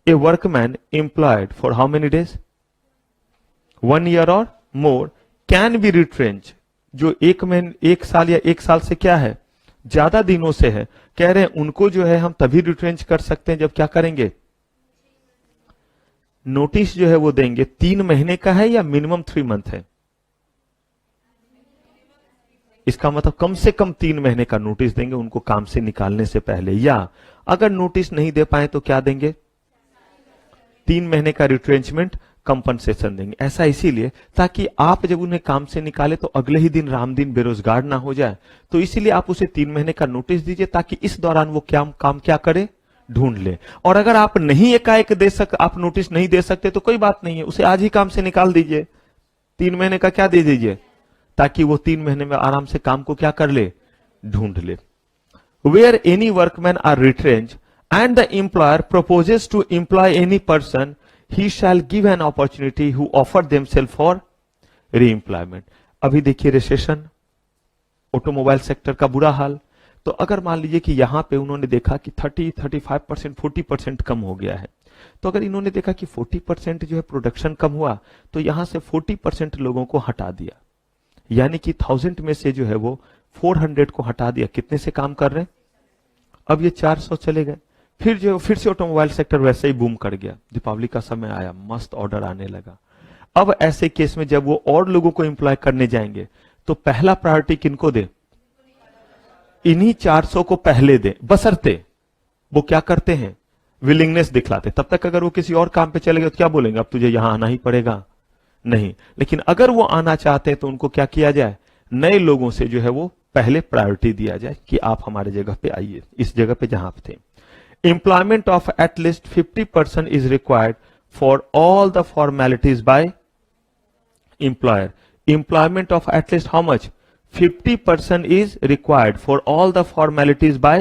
A workman employed for how many days, 1 year और मोर, कैन बी रिट्रेंच, जो एक साल या एक साल से क्या है, ज्यादा दिनों से है, कह रहे हैं उनको जो है हम तभी रिट्रेंच कर सकते हैं जब क्या करेंगे, नोटिस जो है वो देंगे। 3 महीने का है या मिनिमम 3 मंथ है, इसका मतलब कम से कम 3 महीने का नोटिस देंगे उनको काम से निकालने से पहले, या अगर नोटिस नहीं दे पाए तो क्या देंगे, 3 महीने का रिट्रेंचमेंट कंपनसेशन देंगे। ऐसा इसीलिए ताकि आप जब उन्हें काम से निकाले तो अगले ही दिन राम दिन बेरोजगार ना हो जाए, तो इसीलिए आप उसे 3 महीने का नोटिस दीजिए ताकि इस दौरान वो काम क्या करे, ढूंढ ले। और अगर आप नहीं एकाएक आप नोटिस नहीं दे सकते तो कोई बात नहीं है, उसे आज ही काम से निकाल दीजिए, 3 महीने का क्या दे दीजिए, ताकि वो 3 महीने में आराम से काम को क्या कर ले, ढूंढ ले। Where any workman are retrench and the employer proposes to employ any person, he shall give an opportunity who offer themselves for re-employment। अभी देखिए रिसेशन, ऑटोमोबाइल सेक्टर का बुरा हाल, तो अगर मान लीजिए कि यहां पे उन्होंने देखा कि 35%, 40% कम हो गया है, तो अगर इन्होंने देखा कि 40% जो है प्रोडक्शन कम हुआ, तो यहां से 40% लोगों को हटा दिया, यानी कि 1000 में से जो है वो 400 को हटा दिया। कितने से काम कर रहे हैं, अब ये 400 चले गए। फिर से ऑटोमोबाइल सेक्टर वैसे ही बूम कर गया, दीपावली का समय आया, मस्त ऑर्डर आने लगा। अब ऐसे केस में जब वो और लोगों को एम्प्लॉय करने जाएंगे तो पहला प्रायोरिटी किनको दे, इन्हीं 400 को पहले दे, बशर्ते वो क्या करते हैं, विलिंगनेस दिखलाते। तब तक अगर वो किसी और काम पे चले गए तो क्या बोलेंगे, अब तुझे यहां आना ही पड़ेगा, नहीं। लेकिन अगर वो आना चाहते हैं तो उनको क्या किया जाए, नए लोगों से जो है वो पहले प्रायोरिटी दिया जाए कि आप हमारे जगह पे आइए, इस जगह पे जहां आप थे। Employment of at least 50% is required for all the formalities by employer. Employment of at least how much? 50% is required for all the formalities by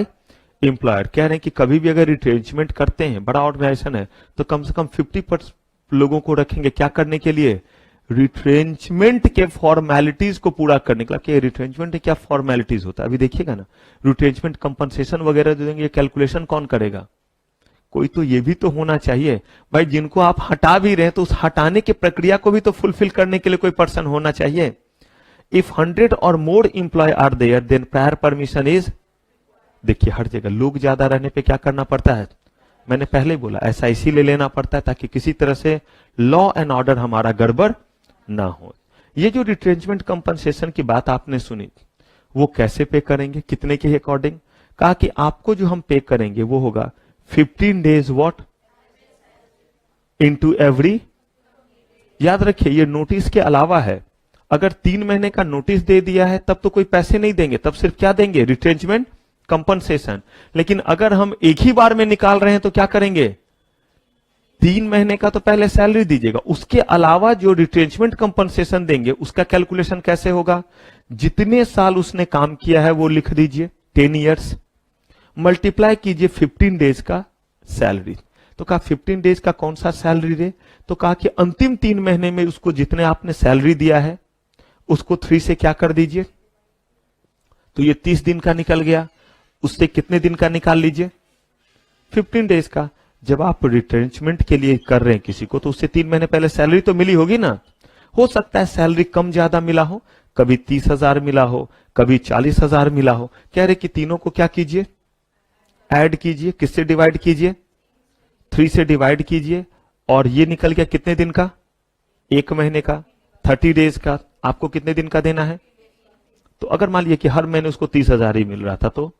employer। कह रहे हैं कि कभी भी अगर रिट्रेंचमेंट करते हैं, बड़ा ऑर्गेनाइजेशन है, तो कम से कम 50% लोगों को रखेंगे क्या करने के लिए, रिट्रेंचमेंट के फॉर्मेलिटीज को पूरा करने के लिए। रिट्रेंचमेंट क्या फॉर्मेलिटीज होता है, अभी देखिएगा ना, रिट्रेंचमेंट कंपनसेशन वगैरह जो देंगे, कैलकुलेशन कौन करेगा, कोई तो ये भी तो होना चाहिए भाई, जिनको आप हटा भी रहे हैं तो उस हटाने की प्रक्रिया को भी तो फुलफिल करने के लिए कोई पर्सन होना चाहिए। If 100 or more employ are there then prior permission is, देखिए हर जगह लोग ज्यादा रहने पे क्या करना पड़ता है, मैंने पहले बोला ऐसा इसीलिए लेना पड़ता है ताकि किसी तरह से लॉ एंड ऑर्डर हमारा गड़बड़ ना हो। ये जो रिट्रेंचमेंट कंपनसेशन की बात आपने सुनी, वो कैसे पे करेंगे, कितने के अकॉर्डिंग, कहा कि आपको जो हम पे करेंगे वो होगा 15 days व्हाट इनटू एवरी। याद रखिए ये नोटिस के अलावा है, अगर 3 महीने का नोटिस दे दिया है तब तो कोई पैसे नहीं देंगे, तब सिर्फ क्या देंगे, रिट्रेंचमेंट कंपनसेशन। लेकिन अगर हम एक ही बार में निकाल रहे हैं तो क्या करेंगे, 3 महीने का तो पहले सैलरी दीजिएगा, उसके अलावा जो रिट्रेंचमेंट कंपनसेशन देंगे उसका कैलकुलेशन कैसे होगा, जितने साल उसने काम किया है वो लिख दीजिए 10 years, मल्टीप्लाई कीजिए 15 डेज का सैलरी। तो कहा 15 डेज का कौन सा सैलरी दे, तो कहा कि अंतिम 3 महीने में उसको जितने आपने सैलरी दिया है उसको 3 से क्या कर दीजिए, तो ये 30 दिन का निकल गया, उससे कितने दिन का निकाल लीजिए, 15 डेज का। जब आप रिट्रेंचमेंट के लिए कर रहे हैं किसी को, तो उससे 3 महीने पहले सैलरी तो मिली होगी ना। हो सकता है सैलरी कम ज्यादा मिला हो, कभी 30,000 मिला हो, कभी 40,000 मिला हो। कह रहे कि तीनों को क्या कीजिए, ऐड कीजिए। किससे डिवाइड कीजिए, 3 से डिवाइड कीजिए। और ये निकल गया कितने दिन का, 1 महीने का, 30 डेज का। आपको कितने दिन का देना है? तो अगर मान लिया कि हर महीने उसको 30,000 ही मिल रहा था, तो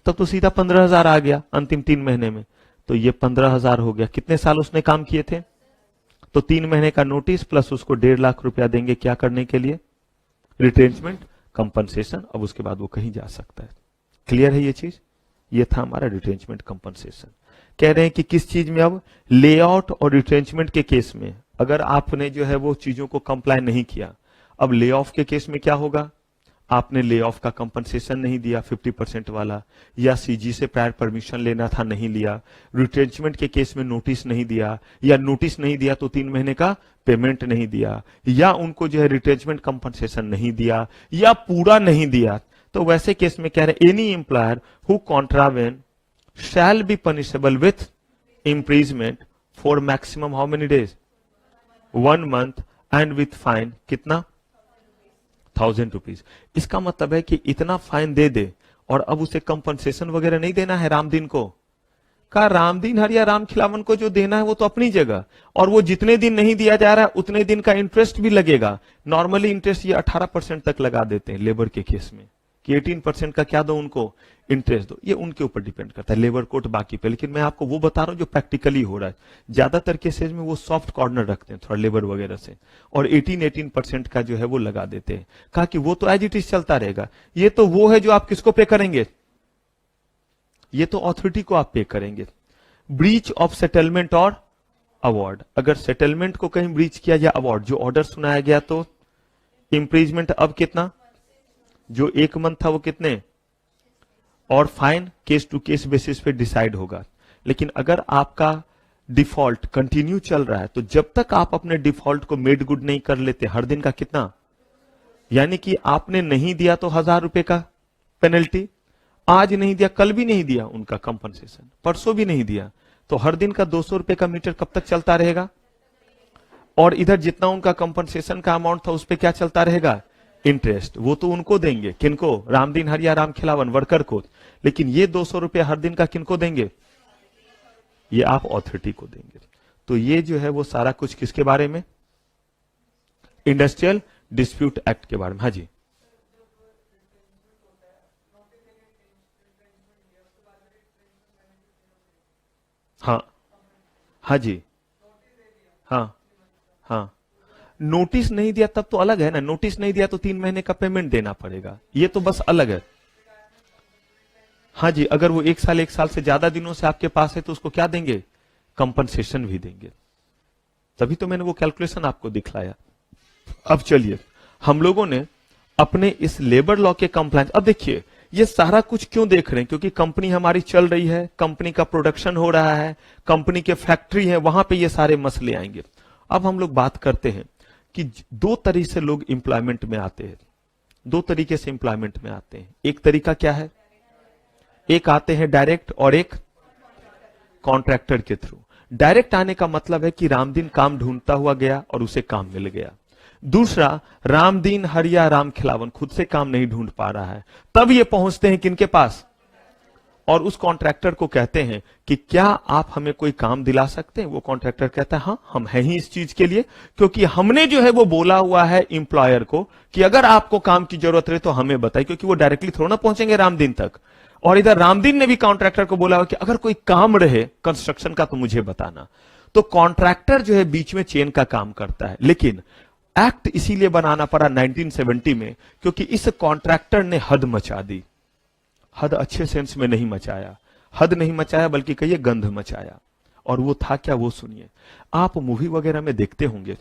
तब तो सीधा 15,000 आ गया अंतिम 3 महीने में। तो ये 15,000 हो गया। कितने साल उसने काम किए थे? तो 3 महीने का नोटिस प्लस उसको 1.5 लाख रुपया देंगे। क्या करने के लिए? Retrenchment compensation. अब उसके बाद वो कहीं जा सकता है। क्लियर है ये चीज? ये था हमारा रिट्रेंचमेंट कंपनसेशन। कह रहे हैं कि किस चीज में? अब लेआउट और रिट्रेंचमेंट के केस में अगर आपने जो है वो चीजों को कंप्लाई नहीं किया, अब ले ऑफ के केस में क्या होगा? आपने ले ऑफ का कंपनसेशन नहीं दिया 50% वाला, या सीजी से प्रायर परमिशन लेना था, नहीं लिया। रिट्रेंचमेंट के केस में नोटिस नहीं दिया, या नोटिस नहीं दिया तो 3 महीने का पेमेंट नहीं दिया, या उनको जो है रिट्रेंचमेंट कंपनसेशन नहीं दिया, या पूरा नहीं दिया। तो वैसे केस में कह रहे any employer who contravene shall be punishable with imprisonment for maximum how many days? 1 month and with fine कितना? 1,000 रुपीज। इसका मतलब है कि इतना फाइन दे दे और अब उसे कंपनसेशन वगैरह नहीं देना है रामदीन को। का रामदीन हर या राम खिलावन को जो देना है वो तो अपनी जगह, और वो जितने दिन नहीं दिया जा रहा है उतने दिन का इंटरेस्ट भी लगेगा। नॉर्मली इंटरेस्ट ये 18% तक लगा देते हैं लेबर के केस में, कि 18% का क्या दो उनको, इंटरेस्ट दो। ये उनके ऊपर डिपेंड करता है, लेबर कोर्ट बाकी पे। लेकिन मैं आपको वो बता रहा हूं जो प्रैक्टिकली हो रहा है। ज्यादातर केसेज में वो सॉफ्ट कॉर्नर रखते हैं थोड़ा लेबर वगैरह से, और 18% का जो है वो लगा देते हैं। कहा कि वो तो एज इट इज चलता रहेगा। ये तो वो है जो आप किसको पे करेंगे? ये तो अथॉरिटी को आप पे करेंगे। ब्रीच ऑफ सेटलमेंट और अवार्ड, अगर सेटलमेंट को कहीं ब्रीच किया या अवार्ड, जो ऑर्डर सुनाया गया, तो इंप्रीजमेंट अब कितना, जो 1 मंथ था वो कितने, और fine case to case basis पे डिसाइड होगा। लेकिन अगर आपका डिफॉल्ट कंटिन्यू चल रहा है, तो जब तक आप अपने डिफॉल्ट को मेड गुड नहीं कर लेते, हर दिन का कितना, यानी कि आपने नहीं दिया तो 1,000 रुपए का पेनल्टी, आज नहीं दिया, कल भी नहीं दिया उनका कंपनसेशन, परसों भी नहीं दिया, तो हर दिन का 200 रुपए का मीटर कब तक चलता रहेगा? और इधर जितना उनका कंपनसेशन का अमाउंट था उस पर क्या चलता रहेगा? इंटरेस्ट। वो तो उनको देंगे, किनको? रामदीन हर या राम खिलावन वर्कर को। लेकिन ये 200 रुपए हर दिन का किनको देंगे? ये आप अथॉरिटी को देंगे। तो ये जो है वो सारा कुछ किसके बारे में? इंडस्ट्रियल डिस्प्यूट एक्ट के बारे में। हाँ जी, हाँ, हाँ जी, हाँ, हाँ। नोटिस नहीं दिया तब तो अलग है ना। नोटिस नहीं दिया तो 3 महीने का पेमेंट देना पड़ेगा, ये तो बस अलग है। हाँ जी, अगर वो 1 साल से ज्यादा दिनों से आपके पास है तो उसको क्या देंगे? कंपनसेशन भी देंगे। तभी तो मैंने वो कैलकुलेशन आपको दिखलाया। अब चलिए, हम लोगों ने अपने इस लेबर लॉ के कंप्लायंस, अब देखिए ये सारा कुछ क्यों देख रहे हैं? क्योंकि कंपनी हमारी चल रही है, कंपनी का प्रोडक्शन हो रहा है, कंपनी के फैक्ट्री है, वहां पे ये सारे मसले आएंगे। अब हम लोग बात करते हैं कि 2 तरीके से लोग एम्प्लॉयमेंट में आते हैं। 2 तरीके से एम्प्लॉयमेंट में आते हैं। एक तरीका क्या है? एक आते हैं डायरेक्ट और एक कॉन्ट्रैक्टर के थ्रू। डायरेक्ट आने का मतलब है कि रामदीन काम ढूंढता हुआ गया और उसे काम मिल गया। दूसरा, रामदीन हरिया राम खिलावन खुद से काम नहीं ढूंढ पा रहा है, तब ये पहुंचते हैं किनके पास? और उस कॉन्ट्रैक्टर को कहते हैं कि क्या आप हमें कोई काम दिला सकते हैं? वो कॉन्ट्रैक्टर कहता है हाँ, हम हैं ही इस चीज के लिए, क्योंकि हमने जो है वो बोला हुआ है एम्प्लॉयर को कि अगर आपको काम की जरूरत रहे तो हमें बताइए, क्योंकि वो डायरेक्टली थोड़ा ना पहुंचेंगे रामदीन तक। और इधर रामदीन ने भी कॉन्ट्रैक्टर को बोला हुआ कि अगर कोई काम रहे कंस्ट्रक्शन का तो मुझे बताना। तो कॉन्ट्रैक्टर जो है बीच में चेन का काम करता है। लेकिन एक्ट इसीलिए बनाना पड़ा 1970 में क्योंकि इस कॉन्ट्रैक्टर ने हद मचा दी। हद अच्छे सेंस में नहीं मचाया, हद नहीं मचाया बल्कि कहिए गंध मचाया। और वो था क्या, वो सुनिए। आप मूवी वगैरह में देखते होंगे,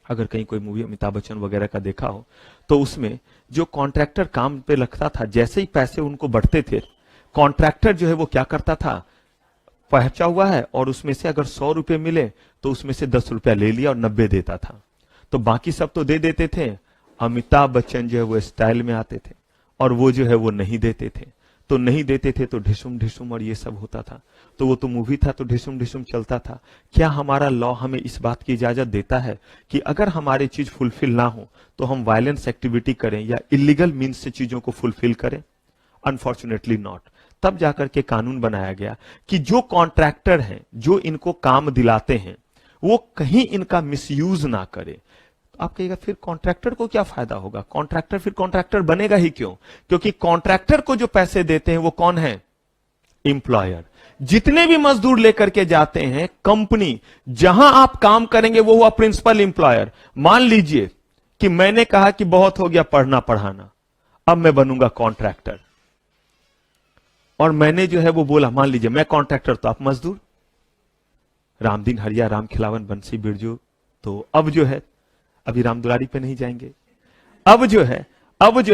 अगर कहीं कोई मूवी अमिताभ बच्चन वगैरह का देखा हो, तो उसमें जो कॉन्ट्रैक्टर काम पे लगता था, जैसे ही पैसे उनको बढ़ते थे, कॉन्ट्रैक्टर जो है वो क्या करता था, पहुंचा हुआ है और उसमें से अगर 100 रुपए मिले तो उसमें से 10 रुपया ले लिया और 90 देता था। तो बाकी सब तो दे देते थे, अमिताभ बच्चन जो है वो स्टाइल में आते थे और वो जो है वो नहीं देते थे। तो नहीं देते थे तो ढिसुम ढिसुम और ये सब होता था, तो वो तो मूवी था तो ढिसुम ढिसुम चलता था। क्या हमारा लॉ हमें इस बात की इजाजत देता है कि अगर हमारी चीज फुलफिल ना हो तो हम वायलेंस एक्टिविटी करें या इलीगल मीन्स से चीजों को फुलफिल करें? Unfortunately not. तब जाकर के कानून बनाया गया कि जो कॉन्ट्रैक्टर हैं, जो इनको काम दिलाते हैं, वो कहीं इनका मिसयूज ना करे। आप कहिएगा फिर कॉन्ट्रैक्टर को क्या फायदा होगा? कॉन्ट्रैक्टर फिर कॉन्ट्रैक्टर बनेगा ही क्यों? क्योंकि कॉन्ट्रैक्टर को जो पैसे देते हैं वो कौन है? एम्प्लॉयर। जितने भी मजदूर लेकर के जाते हैं, कंपनी जहां आप काम करेंगे वो हुआ प्रिंसिपल एम्प्लॉयर। मान लीजिए कि मैंने कहा कि बहुत हो गया पढ़ना पढ़ाना, अब मैं बनूंगा कॉन्ट्रैक्टर, और मैंने जो है वो बोला, मान लीजिए मैं कॉन्ट्रैक्टर तो आप मजदूर, रामदीन हरिया राम खिलावन बंसी बिरजू, तो अब जो है अभी राम दुलारी पे नहीं जाएंगे, अब जो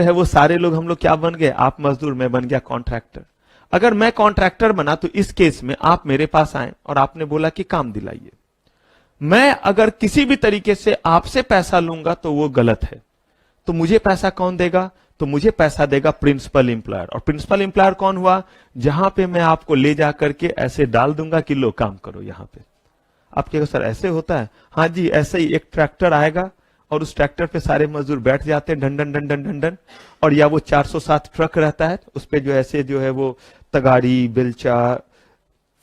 है वो सारे लोग हम लोग क्या बन गए? आप मजदूर, मैं बन गया कॉन्ट्रैक्टर। अगर मैं कॉन्ट्रैक्टर बना तो इस केस में आप मेरे पास आए और आपने बोला कि काम दिलाइए। मैं अगर किसी भी तरीके से आपसे पैसा लूंगा तो वो गलत है। तो मुझे पैसा कौन देगा? तो मुझे पैसा देगा प्रिंसिपल एम्प्लॉयर। और प्रिंसिपल एम्प्लॉयर कौन हुआ? जहां पे मैं आपको ले जाकर के ऐसे डाल दूंगा कि लो काम करो यहां पे। आप कहेंगे सर ऐसे होता है? हाँ जी, ऐसे ही। एक ट्रैक्टर आएगा और उस ट्रैक्टर पे सारे मजदूर बैठ जाते हैं, ढंडन ढंडन ढंडन, और या वो 407 ट्रक रहता है, उस पे जो ऐसे जो है वो तगाड़ी, बेलचा,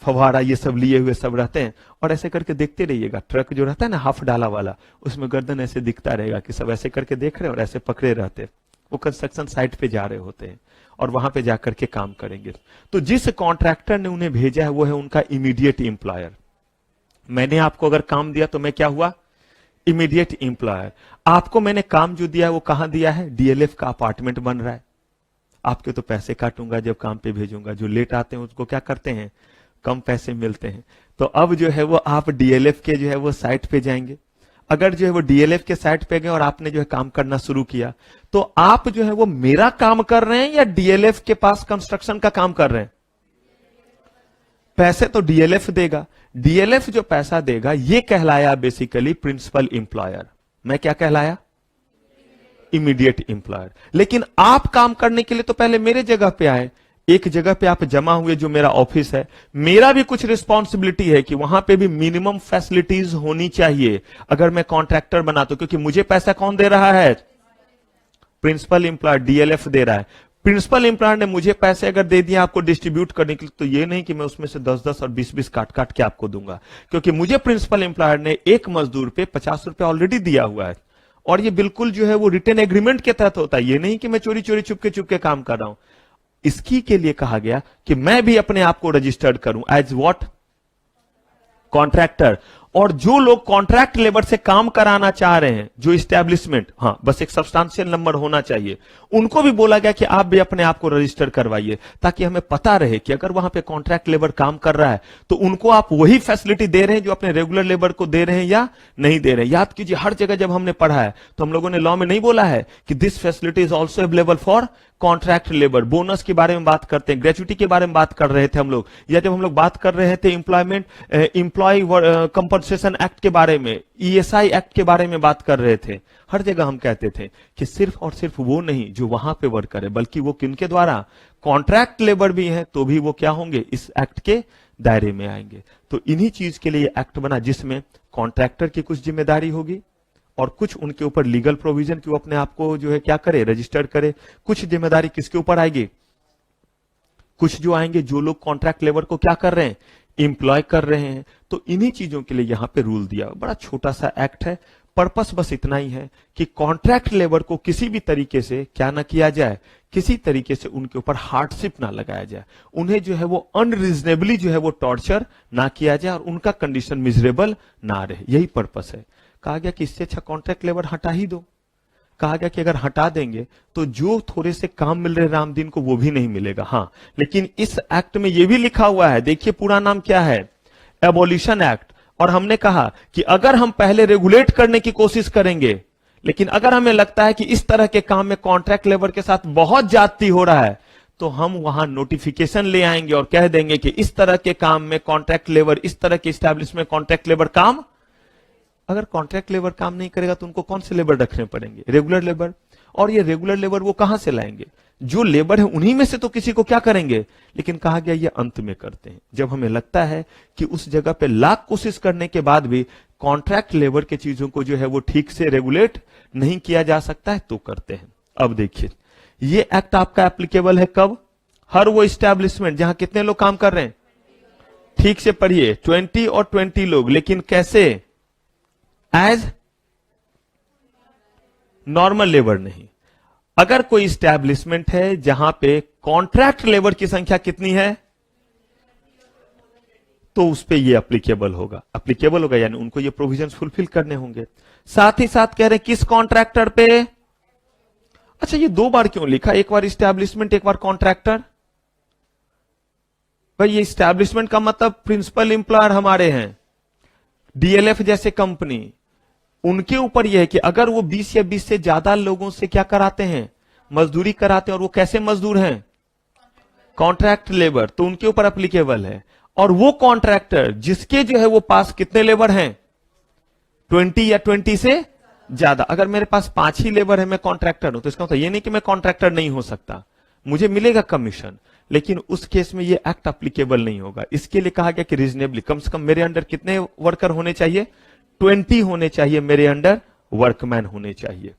फवारा ये सब लिए हुए सब रहते हैं, और ऐसे करके देखते रहिएगा। ट्रक जो रहता है ना हाफ डाला वाला, उसमें गर्दन ऐसे दिखता रहेगा कि सब ऐसे करके देख रहे हैं और ऐसे पकड़े रहते हैं। वो कंस्ट्रक्शन साइट पे जा रहे होते हैं और वहां पे जाकर के काम करेंगे। तो जिस कॉन्ट्रैक्टर ने उन्हें भेजा है वो है उनका इमीडिएट एम्प्लॉयर। मैंने आपको अगर काम दिया तो मैं क्या हुआ? Immediate employer. आपको मैंने काम जो दिया है वो कहां दिया है? डीएलएफ का अपार्टमेंट बन रहा है। आपके तो पैसे काटूंगा जब काम पे भेजूंगा। जो लेट आते हैं उसको क्या करते हैं? कम पैसे मिलते हैं। तो अब जो है वो आप डीएलएफ के जो है वो साइट पे जाएंगे। अगर जो है वो डीएलएफ के साइट पे गए और आपने जो है काम करना शुरू किया, तो आप जो है वो मेरा काम कर रहे हैं या डीएलएफ के पास कंस्ट्रक्शन का काम कर रहे हैं? पैसे तो डीएलएफ देगा। डीएलएफ जो पैसा देगा ये कहलाया बेसिकली प्रिंसिपल एम्प्लॉयर। मैं क्या कहलाया? Immediate employer. लेकिन आप काम करने के लिए तो पहले मेरे जगह पे आए, एक जगह पे आप जमा हुए जो मेरा ऑफिस है। मेरा भी कुछ रिस्पॉन्सिबिलिटी है कि वहां पे भी मिनिमम फैसिलिटीज होनी चाहिए अगर मैं कॉन्ट्रैक्टर बना तो, क्योंकि मुझे पैसा कौन दे रहा है? प्रिंसिपल एम्प्लॉयर, डीएलएफ दे रहा है। प्रिंसिपल एम्प्लॉयर ने मुझे पैसे अगर दे दिए आपको डिस्ट्रीब्यूट करने के लिए, तो ये नहीं कि मैं उसमें से 10-10 और 20-20 काट काट के आपको दूंगा, क्योंकि मुझे प्रिंसिपल एम्प्लॉयर ने एक मजदूर पे 50 रुपए ऑलरेडी दिया हुआ है। और ये बिल्कुल जो है वो रिटर्न एग्रीमेंट के तहत होता है, ये नहीं कि मैं चोरी चोरी चुपके काम कर रहा हूं। इसकी के लिए कहा गया कि मैं भी अपने आप को रजिस्टर्ड करूं एज व्हाट? कॉन्ट्रैक्टर। और जो लोग कॉन्ट्रैक्ट लेबर से काम कराना चाह रहे हैं, जो इस्टेब्लिशमेंट, हाँ बस एक सब्सटेंशियल नंबर होना चाहिए, उनको भी बोला गया कि आप भी अपने आप को रजिस्टर करवाइए, ताकि हमें पता रहे कि अगर वहां पे कॉन्ट्रैक्ट लेबर काम कर रहा है तो उनको आप वही फैसिलिटी दे रहे हैं जो अपने रेगुलर लेबर को दे रहे हैं या नहीं दे रहे हैं। याद कीजिए, हर जगह जब हमने पढ़ा है तो हम लोगों ने लॉ में नहीं बोला है कि this facility is also available for contract labour. Bonus के बारे में बात करते हैं, ग्रेचुइटी के बारे में बात कर रहे थे हम लोग, या जब हम लोग बात कर रहे थे एम्प्लॉय कंपनसेशन एक्ट के बारे में, ईएसआई एक्ट के बारे में बात कर रहे थे, हर जगह हम कहते थे कि सिर्फ और सिर्फ वो नहीं जो वहां पे वर्क करे, बल्कि वो किनके द्वारा? कॉन्ट्रैक्ट लेबर भी है तो भी वो क्या होंगे? इस एक्ट के दायरे में आएंगे। तो इन्हीं चीज के लिए एक्ट बना जिसमें कॉन्ट्रैक्टर की कुछ जिम्मेदारी होगी और कुछ उनके ऊपर लीगल प्रोविजन कि वो अपने आप को जो है क्या करे? रजिस्टर्ड करे। कुछ जिम्मेदारी किसके ऊपर आएगी? कुछ जो आएंगे जो लोग कॉन्ट्रैक्ट लेबर को क्या कर रहे हैं? एम्प्लॉय कर रहे हैं। तो इन्हीं चीजों के लिए यहां पे रूल दिया। बड़ा छोटा सा एक्ट है, पर्पस बस इतना ही है कि कॉन्ट्रैक्ट लेबर को किसी भी तरीके से क्या ना किया जाए, किसी तरीके से उनके ऊपर हार्डशिप ना लगाया जाए, उन्हें जो है वो अनरीजनेबली जो है वो टॉर्चर ना किया जाए और उनका कंडीशन मिजरेबल ना रहे। यही पर्पस है। कहा गया कि इससे अच्छा कॉन्ट्रैक्ट लेबर हटा ही दो। कहा गया कि अगर हटा देंगे तो जो थोड़े से काम मिल रहे रामदीन को वो भी नहीं मिलेगा। हाँ, लेकिन इस एक्ट में ये भी लिखा हुआ है, देखिए पूरा नाम क्या है? Abolition act. और हमने कहा कि अगर हम पहले रेगुलेट करने की कोशिश करेंगे, लेकिन अगर हमें लगता है कि इस तरह के काम में कॉन्ट्रैक्ट लेबर के साथ बहुत ज्यादती हो रहा है, तो हम वहां नोटिफिकेशन ले आएंगे और कह देंगे कि इस तरह के काम में कॉन्ट्रैक्ट लेबर, इस तरह के इस्टेब्लिशमेंट कॉन्ट्रैक्ट लेबर काम, अगर कॉन्ट्रैक्ट लेबर काम नहीं करेगा तो उनको कौन से लेबर रखने पड़ेंगे? Regular labour. और ये रेगुलर लेबर वो कहां से लाएंगे? जो लेबर है उन्हीं में से तो किसी को क्या करेंगे, लेकिन कहा गया ये अंत में करते हैं, जब हमें लगता है कि उस जगह पे लाख कोशिश करने के बाद भी कॉन्ट्रैक्ट लेबर के चीजों को जो है वो ठीक से रेगुलेट नहीं किया जा सकता है तो करते हैं। अब देखिए ये एक्ट आपका एप्लीकेबल है कब, हर वो इस्टेब्लिशमेंट जहां कितने लोग काम कर रहे हैं, ठीक से पढ़िए 20 और 20 लोग, लेकिन कैसे, एज नॉर्मल लेबर नहीं। अगर कोई इस्टेब्लिशमेंट है जहां पे कॉन्ट्रैक्ट लेबर की संख्या कितनी है तो उस पे ये एप्लीकेबल होगा, यानी उनको ये प्रोविजंस फुलफिल करने होंगे। साथ ही साथ कह रहे हैं किस कॉन्ट्रैक्टर पे, अच्छा ये दो बार क्यों लिखा, एक बार इस्टेब्लिशमेंट एक बार कॉन्ट्रैक्टर। भाई ये इस्टेब्लिशमेंट का मतलब प्रिंसिपल एम्प्लॉयर हमारे हैं, डीएलएफ जैसे कंपनी, उनके ऊपर यह है कि अगर वो 20 या 20 से ज्यादा लोगों से क्या कराते हैं, मजदूरी कराते हैं, और वो कैसे मजदूर हैं, कॉन्ट्रैक्ट लेबर, तो उनके ऊपर एप्लीकेबल है। और वो कॉन्ट्रैक्टर जिसके जो है वो पास कितने लेबर हैं, 20 या 20 से ज्यादा। अगर मेरे पास 5 ही लेबर है, मैं कॉन्ट्रैक्टर हूं, तो इसका मतलब ये नहीं कि मैं कॉन्ट्रैक्टर नहीं हो सकता, मुझे मिलेगा कमीशन, लेकिन उस केस में ये एक्ट एप्लीकेबल नहीं होगा। इसके लिए कहा गया कि रीजनेबली कम से कम मेरे अंडर कितने वर्कर होने चाहिए, 20 होने चाहिए, मेरे अंडर वर्कमैन होने चाहिए।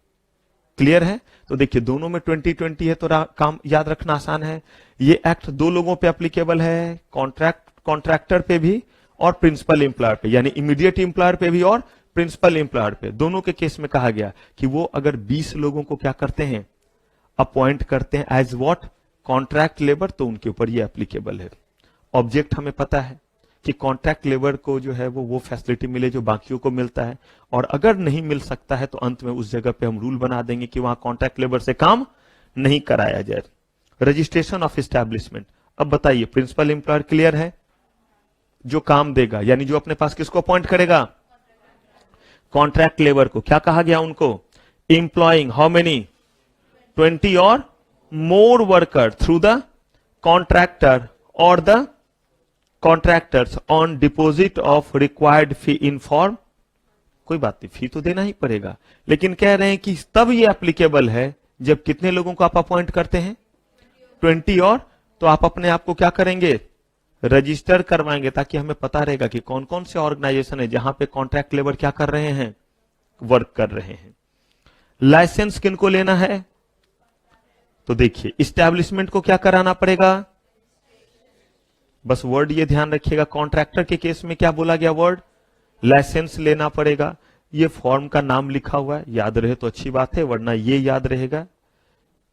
क्लियर है? तो देखिए दोनों में 20-20 है तो काम याद रखना आसान है। ये एक्ट दो लोगों पे एप्लीकेबल है, कॉन्ट्रैक्टर पे भी और प्रिंसिपल एम्प्लॉयर पे, यानी इमीडिएट एम्प्लॉयर पे भी और प्रिंसिपल एम्प्लॉयर पे। दोनों के केस में कहा गया कि वो अगर 20 लोगों को क्या करते हैं, अपॉइंट करते हैं एज व्हाट, कॉन्ट्रैक्ट लेबर, तो उनके ऊपर ये एप्लीकेबल है। ऑब्जेक्ट हमें पता है कि कॉन्ट्रैक्ट लेबर को जो है वो फैसिलिटी मिले जो बाकियों को मिलता है, और अगर नहीं मिल सकता है तो अंत में उस जगह पे हम रूल बना देंगे कि वहां कॉन्ट्रैक्ट लेबर से काम नहीं कराया जाए। रजिस्ट्रेशन ऑफ एस्टैब्लिशमेंट, अब बताइए प्रिंसिपल एम्प्लॉयर क्लियर है, जो काम देगा, यानी जो अपने पास किसको अपॉइंट करेगा, कॉन्ट्रैक्ट लेबर को। क्या कहा गया उनको, एम्प्लॉइंग हाउ मेनी, 20 और मोर वर्कर थ्रू द कॉन्ट्रैक्टर और the contractors on deposit of required fee in form. कोई बात नहीं, फी तो देना ही पड़ेगा, लेकिन कह रहे हैं कि तब ये एप्लीकेबल है जब कितने लोगों को आप अपॉइंट करते हैं, 20, और तो आप अपने आप को क्या करेंगे, रजिस्टर करवाएंगे, ताकि हमें पता रहेगा कि कौन कौन से ऑर्गेनाइजेशन है जहां पे कॉन्ट्रैक्ट लेबर क्या कर रहे हैं, वर्क कर रहे हैं। लाइसेंस किनको लेना है, तो देखिए इस्टेब्लिशमेंट को क्या कराना पड़ेगा, बस वर्ड ये ध्यान रखिएगा, कॉन्ट्रैक्टर के केस में क्या बोला गया वर्ड, लाइसेंस लेना पड़ेगा। ये फॉर्म का नाम लिखा हुआ है, याद रहे तो अच्छी बात है, वरना ये याद रहेगा,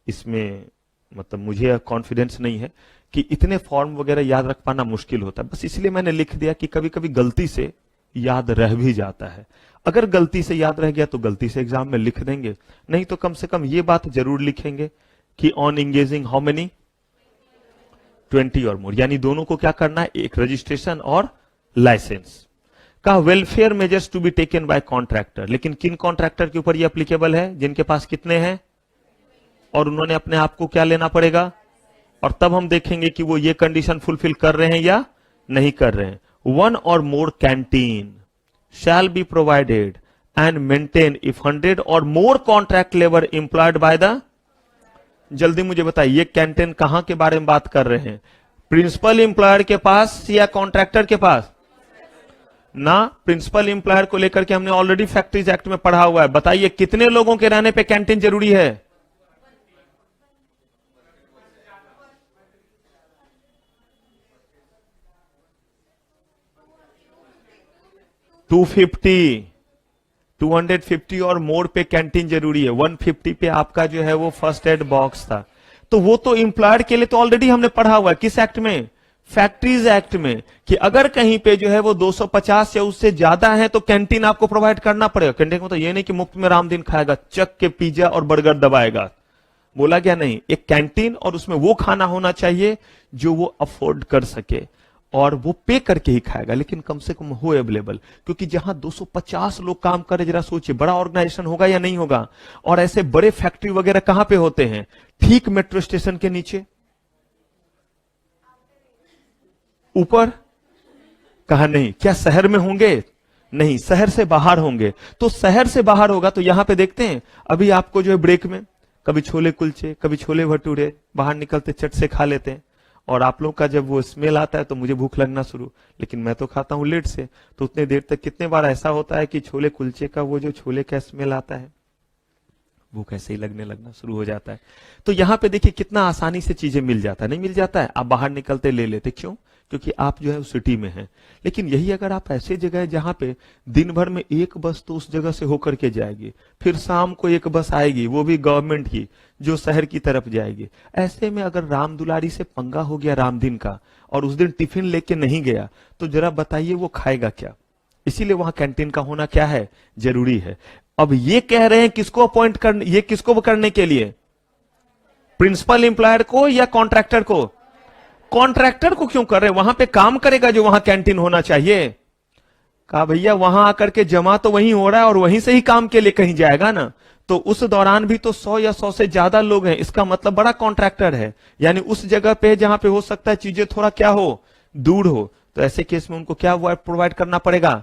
इसमें मतलब मुझे कॉन्फिडेंस नहीं है कि इतने फॉर्म वगैरह याद रख पाना मुश्किल होता है, बस इसलिए मैंने लिख दिया कि कभी कभी गलती से याद रह भी जाता है। अगर गलती से याद रह गया तो गलती से एग्जाम में लिख देंगे, नहीं तो कम से कम ये बात जरूर लिखेंगे कि ऑन एंगेजिंग हाउ मेनी, 20 और मोर, यानी दोनों को क्या करना है, एक रजिस्ट्रेशन और लाइसेंस का। Welfare measures to be taken by contractor, लेकिन किन कॉन्ट्रैक्टर के ऊपर ये एप्लीकेबल है, जिनके पास कितने हैं और उन्होंने अपने आप को क्या लेना पड़ेगा, और तब हम देखेंगे कि वो ये कंडीशन फुलफिल कर रहे हैं या नहीं कर रहे हैं। 1 or more canteen shall be provided and maintained if 100 or more contract labor employed by the, जल्दी मुझे बताइए ये कैंटीन कहां के बारे में बात कर रहे हैं, प्रिंसिपल एम्प्लॉयर के पास या कॉन्ट्रैक्टर के पास ना। प्रिंसिपल एम्प्लॉयर को लेकर के हमने ऑलरेडी फैक्ट्रीज एक्ट में पढ़ा हुआ है, बताइए कितने लोगों के रहने पे कैंटीन जरूरी है, 250 और मोर पे कैंटीन जरूरी है, 150 पे आपका जो है वो फर्स्ट एड बॉक्स था। तो वो तो एम्प्लॉयर के लिए तो ऑलरेडी हमने पढ़ा हुआ है, किस एक्ट में, फैक्ट्रीज एक्ट में, कि अगर कहीं पे जो है वो 250 या उससे ज्यादा है तो कैंटीन आपको प्रोवाइड करना पड़ेगा। कैंटीन को तो ये नहीं कि मुफ्त में रामदीन खाएगा, चक के पिज्जा और बर्गर दबाएगा, बोला गया नहीं, एक कैंटीन और उसमें वो खाना होना चाहिए जो वो अफोर्ड कर सके और वो पे करके ही खाएगा, लेकिन कम से कम हो अवेलेबल। क्योंकि जहां 250 लोग काम करे, जरा सोचिए बड़ा ऑर्गेनाइजेशन होगा या नहीं होगा। और ऐसे बड़े फैक्ट्री वगैरह कहां पे होते हैं, ठीक मेट्रो स्टेशन के नीचे, ऊपर, कहा नहीं, क्या शहर में होंगे, नहीं, शहर से बाहर होंगे। तो शहर से बाहर होगा तो यहां पे देखते हैं, अभी आपको जो है ब्रेक में कभी छोले कुलचे, कभी छोले भटूरे, बाहर निकलते चट से खा लेते हैं। और आप लोग का जब वो स्मेल आता है तो मुझे भूख लगना शुरू, लेकिन मैं तो खाता हूं लेट से, तो उतने देर तक कितने बार ऐसा होता है कि छोले कुलचे का वो जो छोले का स्मेल आता है, भूख ऐसे ही लगना शुरू हो जाता है। तो यहां पे देखिए कितना आसानी से चीजें मिल जाता है, नहीं मिल जाता है, आप बाहर निकलते ले लेते, क्यों? क्योंकि आप जो है उस सिटी में हैं। लेकिन यही अगर आप ऐसे जगह है जहां पे दिन भर में एक बस तो उस जगह से होकर के जाएगी, फिर शाम को एक बस आएगी, वो भी गवर्नमेंट की, जो शहर की तरफ जाएगी। ऐसे में अगर राम दुलारी से पंगा हो गया राम दिन का, और उस दिन टिफिन लेके नहीं गया, तो जरा बताइए वो खाएगा क्या? इसीलिए वहां कैंटीन का होना क्या है, जरूरी है। अब ये कह रहे हैं किसको अपॉइंट करने, ये किसको करने के लिए, प्रिंसिपल एम्प्लॉयर को या कॉन्ट्रैक्टर को? कॉन्ट्रैक्टर को क्यों कर रहे हैं? वहां पे काम करेगा जो वहां कैंटीन होना चाहिए। कहा भैया वहां आकर के जमा तो वहीं हो रहा है और वहीं से ही काम के लिए कहीं जाएगा ना, तो उस दौरान भी तो 100 या 100 से ज्यादा लोग हैं, इसका मतलब बड़ा कॉन्ट्रैक्टर है। यानी उस जगह पे जहां पे हो सकता है चीजें थोड़ा क्या हो, दूर हो, तो ऐसे केस में उनको क्या प्रोवाइड करना पड़ेगा?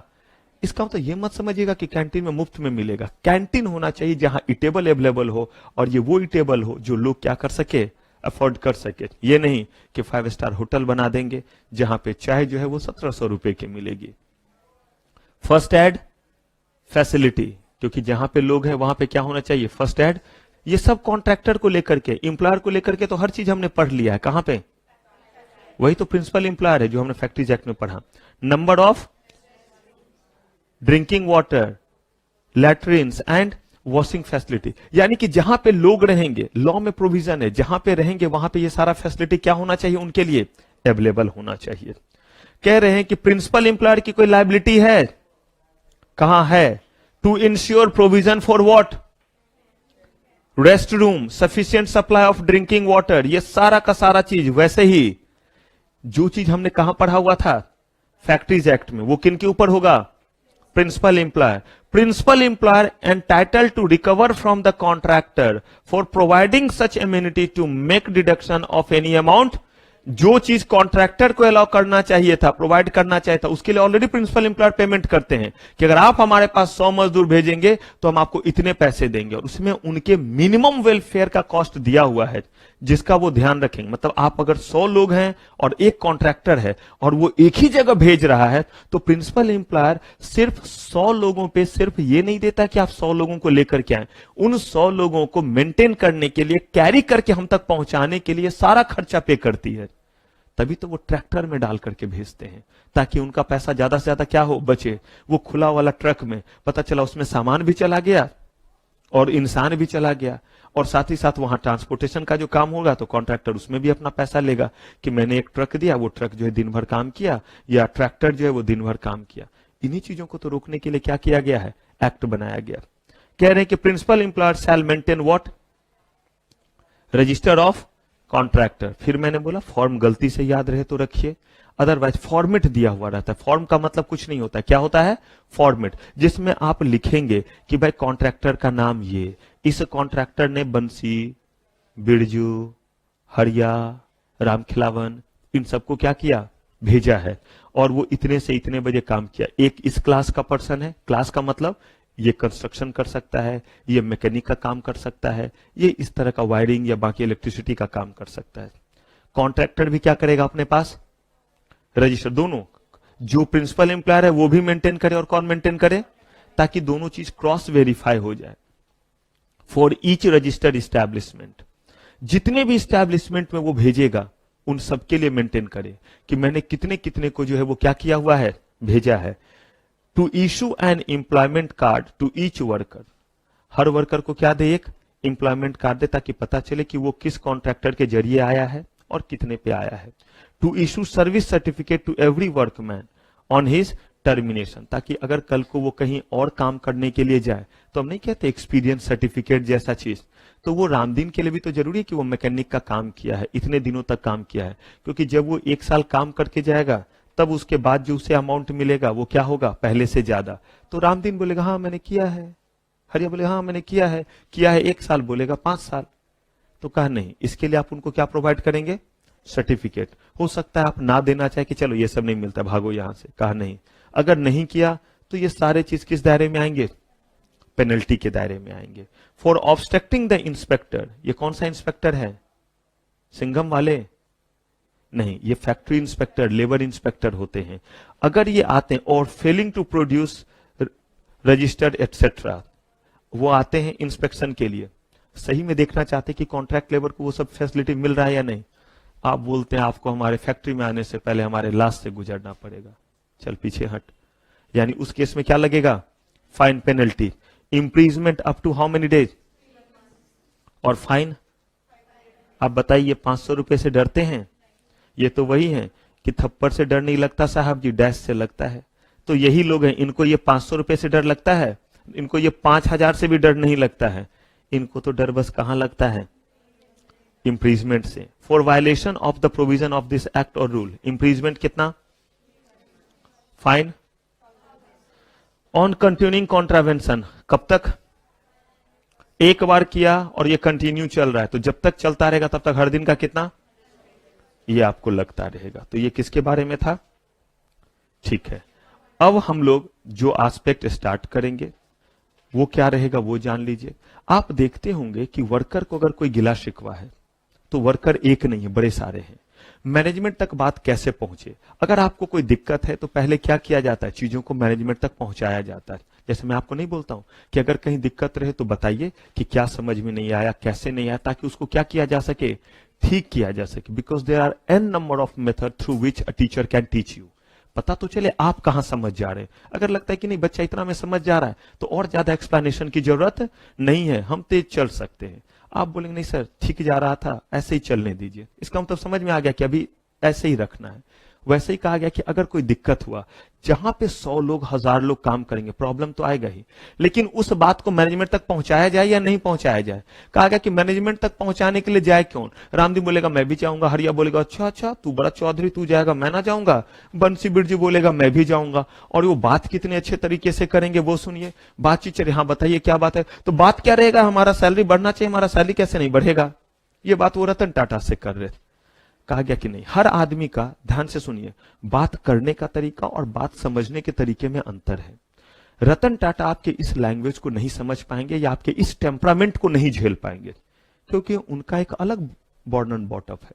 इसका मतलब ये मत समझिएगा कि कैंटीन में मुफ्त में मिलेगा। कैंटीन होना चाहिए जहां इटेबल अवेलेबल हो, और ये वो इटेबल हो जो लोग क्या कर सके, अफोर्ड कर सके। ये नहीं कि 5 स्टार होटल बना देंगे जहां पे चाय जो है वो 1700 रुपए की मिलेगी। फर्स्ट एड फैसिलिटी, क्योंकि जहां पे लोग हैं वहां पे क्या होना चाहिए, फर्स्ट एड। ये सब कॉन्ट्रैक्टर को लेकर के, एम्प्लॉयर को लेकर के तो हर चीज हमने पढ़ लिया है। कहां पे? वही तो प्रिंसिपल एम्प्लॉयर है जो हमने फैक्ट्रीज एक्ट में पढ़ा। Number of drinking water, latrines and washing facility, यानी कि जहां पे लोग रहेंगे, लॉ में प्रोविजन है, जहां पे रहेंगे वहां पे ये सारा फैसिलिटी क्या होना चाहिए, उनके लिए अवेलेबल होना चाहिए। कह रहे हैं कि प्रिंसिपल एम्प्लॉयर की कोई लायबिलिटी है? कहां है? To ensure provision for what, rest room, sufficient supply of drinking water, ये सारा का सारा चीज। वैसे ही जो चीज हमने कहां पढ़ा हुआ था, फैक्ट्रीज एक्ट में, वो किन के ऊपर होगा, principal employer. Principal employer entitled to recover from the contractor for providing such amenity to make deduction of any amount. जो चीज कॉन्ट्रैक्टर को अलाउ करना चाहिए था, प्रोवाइड करना चाहिए था, उसके लिए ऑलरेडी प्रिंसिपल एम्प्लॉयर पेमेंट करते हैं कि अगर आप हमारे पास 100 मजदूर भेजेंगे तो हम आपको इतने पैसे देंगे, और उसमें उनके मिनिमम वेलफेयर का कॉस्ट दिया हुआ है जिसका वो ध्यान रखेंगे। मतलब आप अगर 100 लोग हैं और एक कॉन्ट्रैक्टर है और वो एक ही जगह भेज रहा है, तो प्रिंसिपल एम्प्लॉयर सिर्फ 100 लोगों पे सिर्फ ये नहीं देता कि आप 100 लोगों को लेकर के आए, उन 100 लोगों को मेंटेन करने के लिए, कैरी करके हम तक पहुंचाने के लिए सारा खर्चा पे करती है। तभी तो वो ट्रैक्टर में डाल करके भेजते हैं ताकि उनका पैसा ज्यादा से ज्यादा क्या हो, बचे। वो खुला वाला ट्रक में पता चला उसमें सामान भी चला गया और इंसान भी चला गया, और साथ ही साथ वहां ट्रांसपोर्टेशन का जो काम होगा तो कॉन्ट्रैक्टर उसमें भी अपना पैसा लेगा कि मैंने एक ट्रक दिया, वो ट्रक जो है दिन भर काम किया, या ट्रैक्टर जो है वो दिन भर काम किया। इन्हीं चीजों को तो रोकने के लिए क्या किया गया है, एक्ट बनाया गया। कह रहे हैं कि principal employer shall maintain what, register of contractor. फिर मैंने बोला फॉर्म गलती से याद रहे तो रखिए, अदरवाइज फॉर्मेट दिया हुआ रहता है। फॉर्म का मतलब कुछ नहीं होता, क्या होता है, फॉर्मेट, जिसमें आप लिखेंगे कि भाई कॉन्ट्रैक्टर का नाम ये, इस कॉन्ट्रैक्टर ने बंसी, बिरजू, हरिया, रामखिलावन, इन सबको क्या किया, भेजा है, और वो इतने से इतने बजे काम किया। एक इस क्लास का पर्सन है, क्लास का मतलब ये कंस्ट्रक्शन कर सकता है, ये मैकेनिक का काम कर सकता है, ये इस तरह का वायरिंग या बाकी इलेक्ट्रिसिटी का काम कर सकता है। कॉन्ट्रैक्टर भी क्या करेगा, अपने पास रजिस्टर, दोनों, जो प्रिंसिपल एम्प्लॉयर है वो भी मेंटेन करे और कौन मेंटेन करे, ताकि दोनों चीज क्रॉस वेरीफाई हो जाए। फॉर ईच रजिस्टर्ड इस्टेब्लिशमेंट, जितने भी इस्टेब्लिशमेंट में वो भेजेगा उन सबके लिए मेंटेन करे कि मैंने कितने कितने को जो है वो क्या किया हुआ है, भेजा है। To issue an employment card to each worker, हर वर्कर को क्या दे, एक एम्प्लॉयमेंट कार्ड दे ताकि पता चले कि वो किस कॉन्ट्रैक्टर के जरिए आया है और कितने पे आया है। To issue service certificate to every workman on his termination, ताकि अगर कल को वो कहीं और काम करने के लिए जाए तो हम नहीं कहते एक्सपीरियंस सर्टिफिकेट जैसा चीज, तो वो रामदीन के लिए भी तो जरूरी है कि वो मैकेनिक का काम किया है, इतने दिनों तक काम किया है, क्योंकि जब वो 1 साल काम करके जाएगा तब उसके बाद जो उसे अमाउंट मिलेगा वो क्या होगा, पहले से ज्यादा। तो रामदीन बोलेगा हाँ मैंने किया है, हरिया बोलेगा हाँ मैंने किया है 1 साल, बोलेगा 5 साल। तो कहा नहीं, इसके लिए आप उनको क्या प्रोवाइड करेंगे, सर्टिफिकेट। हो सकता है आप ना देना चाहे कि चलो ये सब नहीं मिलता, भागो यहां से, कहा नहीं, अगर नहीं किया तो ये सारे चीज किस दायरे में आएंगे, पेनल्टी के दायरे में आएंगे। फॉर ऑब्स्ट्रक्टिंग द इंस्पेक्टर, ये कौन सा इंस्पेक्टर है? सिंघम वाले नहीं, ये फैक्ट्री इंस्पेक्टर, लेबर इंस्पेक्टर होते हैं। अगर ये आते हैं और failing to produce registered etcetera, वो आते हैं इंस्पेक्शन के लिए, सही में देखना चाहते हैं कि कॉन्ट्रैक्ट लेबर को वो सब फैसिलिटी मिल रहा है या नहीं। आप बोलते हैं आपको हमारे फैक्ट्री में आने से पहले हमारे लाश से गुजरना पड़ेगा, चल पीछे हट। यानी उस केस में क्या लगेगा? Fine, penalty, imprisonment up to how many days, और फाइन। आप बताइए 500 रुपए से डरते हैं? ये तो वही है कि थप्पड़ से डर नहीं लगता साहब जी, डैश से लगता है। तो यही लोग हैं, इनको ये 500 रुपए से डर लगता है, इनको ये 5000 से भी डर नहीं लगता है। इनको तो डर बस कहां लगता है? इंप्रीजमेंट से। For violation of the provision of this act और रूल, इंप्रीजमेंट कितना? फाइन। ऑन कंटिन्यूइंग कॉन्ट्रावेंशन, कब तक? एक बार किया और ये कंटिन्यू चल रहा है, तो जब तक चलता रहेगा तब तक हर दिन का कितना? ये आपको लगता रहेगा। तो ये किसके बारे में था? ठीक है, अब हम लोग जो एस्पेक्ट स्टार्ट करेंगे वो क्या रहेगा वो जान लीजिए। आप देखते होंगे कि वर्कर को अगर कोई गिला शिकवा है तो वर्कर एक नहीं है, बड़े सारे हैं। मैनेजमेंट तक बात कैसे पहुंचे? अगर आपको कोई दिक्कत है तो पहले क्या किया जाता है? चीजों को मैनेजमेंट तक पहुंचाया जाता है। जैसे मैं आपको नहीं बोलता हूं कि अगर कहीं दिक्कत रहे तो बताइए कि क्या समझ में नहीं आया, कैसे नहीं आया, ताकि उसको क्या किया जा सके? ठीक किया जा सके। Because there are an number of method through which a teacher can teach you. पता तो चले आप कहां समझ जा रहे हैं। अगर लगता है कि नहीं बच्चा इतना में समझ जा रहा है तो और ज्यादा एक्सप्लेनेशन की जरूरत नहीं है, हम तेज चल सकते हैं। आप बोलेंगे नहीं सर ठीक जा रहा था, ऐसे ही चलने दीजिए, इसका मतलब समझ में आ गया कि अभी ऐसे ही रखना है। वैसे ही कहा गया कि अगर कोई दिक्कत हुआ, जहां पे 100 लोग 1000 लोग काम करेंगे प्रॉब्लम तो आएगा ही, लेकिन उस बात को मैनेजमेंट तक पहुंचाया जाए या नहीं पहुंचाया जाए। कहा गया कि मैनेजमेंट तक पहुंचाने के लिए जाए कौन? रामदी बोलेगा मैं भी जाऊंगा, हरिया बोलेगा अच्छा अच्छा तू बड़ा चौधरी तू जाएगा मैं ना जाऊंगा, बंसी बिरजू बोलेगा मैं भी जाऊंगा। और वो बात कितने अच्छे तरीके से करेंगे वो सुनिए। बातचीत चले, हाँ बताइए क्या बात है, तो बात क्या रहेगा? हमारा सैलरी बढ़ना चाहिए, हमारा सैलरी कैसे नहीं बढ़ेगा। ये बात वो रतन टाटा से कर रहे थे। कहा गया कि नहीं, हर आदमी का, ध्यान से सुनिए, बात करने का तरीका और बात समझने के तरीके में अंतर है। रतन टाटा आपके इस लैंग्वेज को नहीं समझ पाएंगे या आपके इस टेम्परामेंट को नहीं झेल पाएंगे, क्योंकि उनका एक अलग बॉर्न एंड बॉटअप है,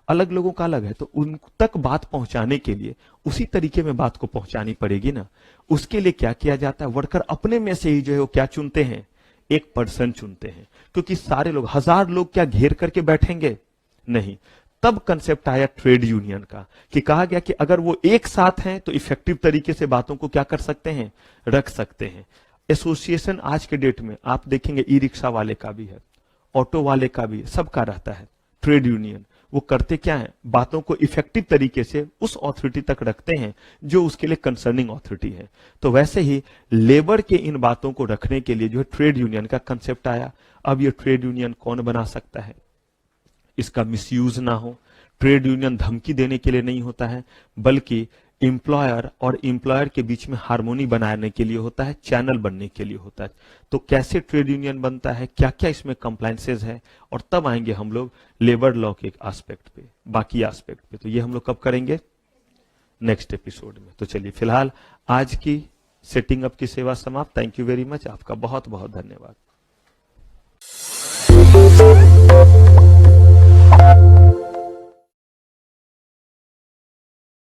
अलग लोगों का अलग है। तो उन तक बात पहुंचाने के लिए उसी तरीके में बात को पहुंचानी पड़ेगी ना। उसके लिए क्या किया जाता है? वर्कर अपने में से ही जो है वो क्या चुनते हैं? एक पर्सन चुनते हैं, क्योंकि सारे लोग 1000 लोग क्या घेर करके बैठेंगे? नहीं। तब कंसेप्ट आया ट्रेड यूनियन का, कि कहा गया कि अगर वो एक साथ हैं तो इफेक्टिव तरीके से बातों को क्या कर सकते हैं? रख सकते हैं। एसोसिएशन आज के डेट में आप देखेंगे ई रिक्शा वाले का भी है, ऑटो वाले का भी है, सबका रहता है ट्रेड यूनियन। वो करते क्या है? बातों को इफेक्टिव तरीके से उस अथॉरिटी तक रखते हैं जो उसके लिए कंसर्निंग अथॉरिटी है। तो वैसे ही लेबर के इन बातों को रखने के लिए जो है ट्रेड यूनियन का कंसेप्ट आया। अब ये ट्रेड यूनियन कौन बना सकता है? इसका मिसयूज ना हो। ट्रेड यूनियन धमकी देने के लिए नहीं होता है, बल्कि एम्प्लॉयर और एम्प्लॉयर के बीच में हार्मोनी बनाने के लिए होता है, चैनल बनने के लिए होता है। तो कैसे ट्रेड यूनियन बनता है, क्या क्या इसमें कंप्लायंसेस है, और तब आएंगे हम लोग लेबर लॉ के एक एस्पेक्ट पे, बाकी एस्पेक्ट पे। तो ये हम लोग कब करेंगे? नेक्स्ट एपिसोड में। तो चलिए फिलहाल आज की सेटिंग अप की सेवा समाप्त। थैंक यू वेरी मच, आपका बहुत बहुत धन्यवाद।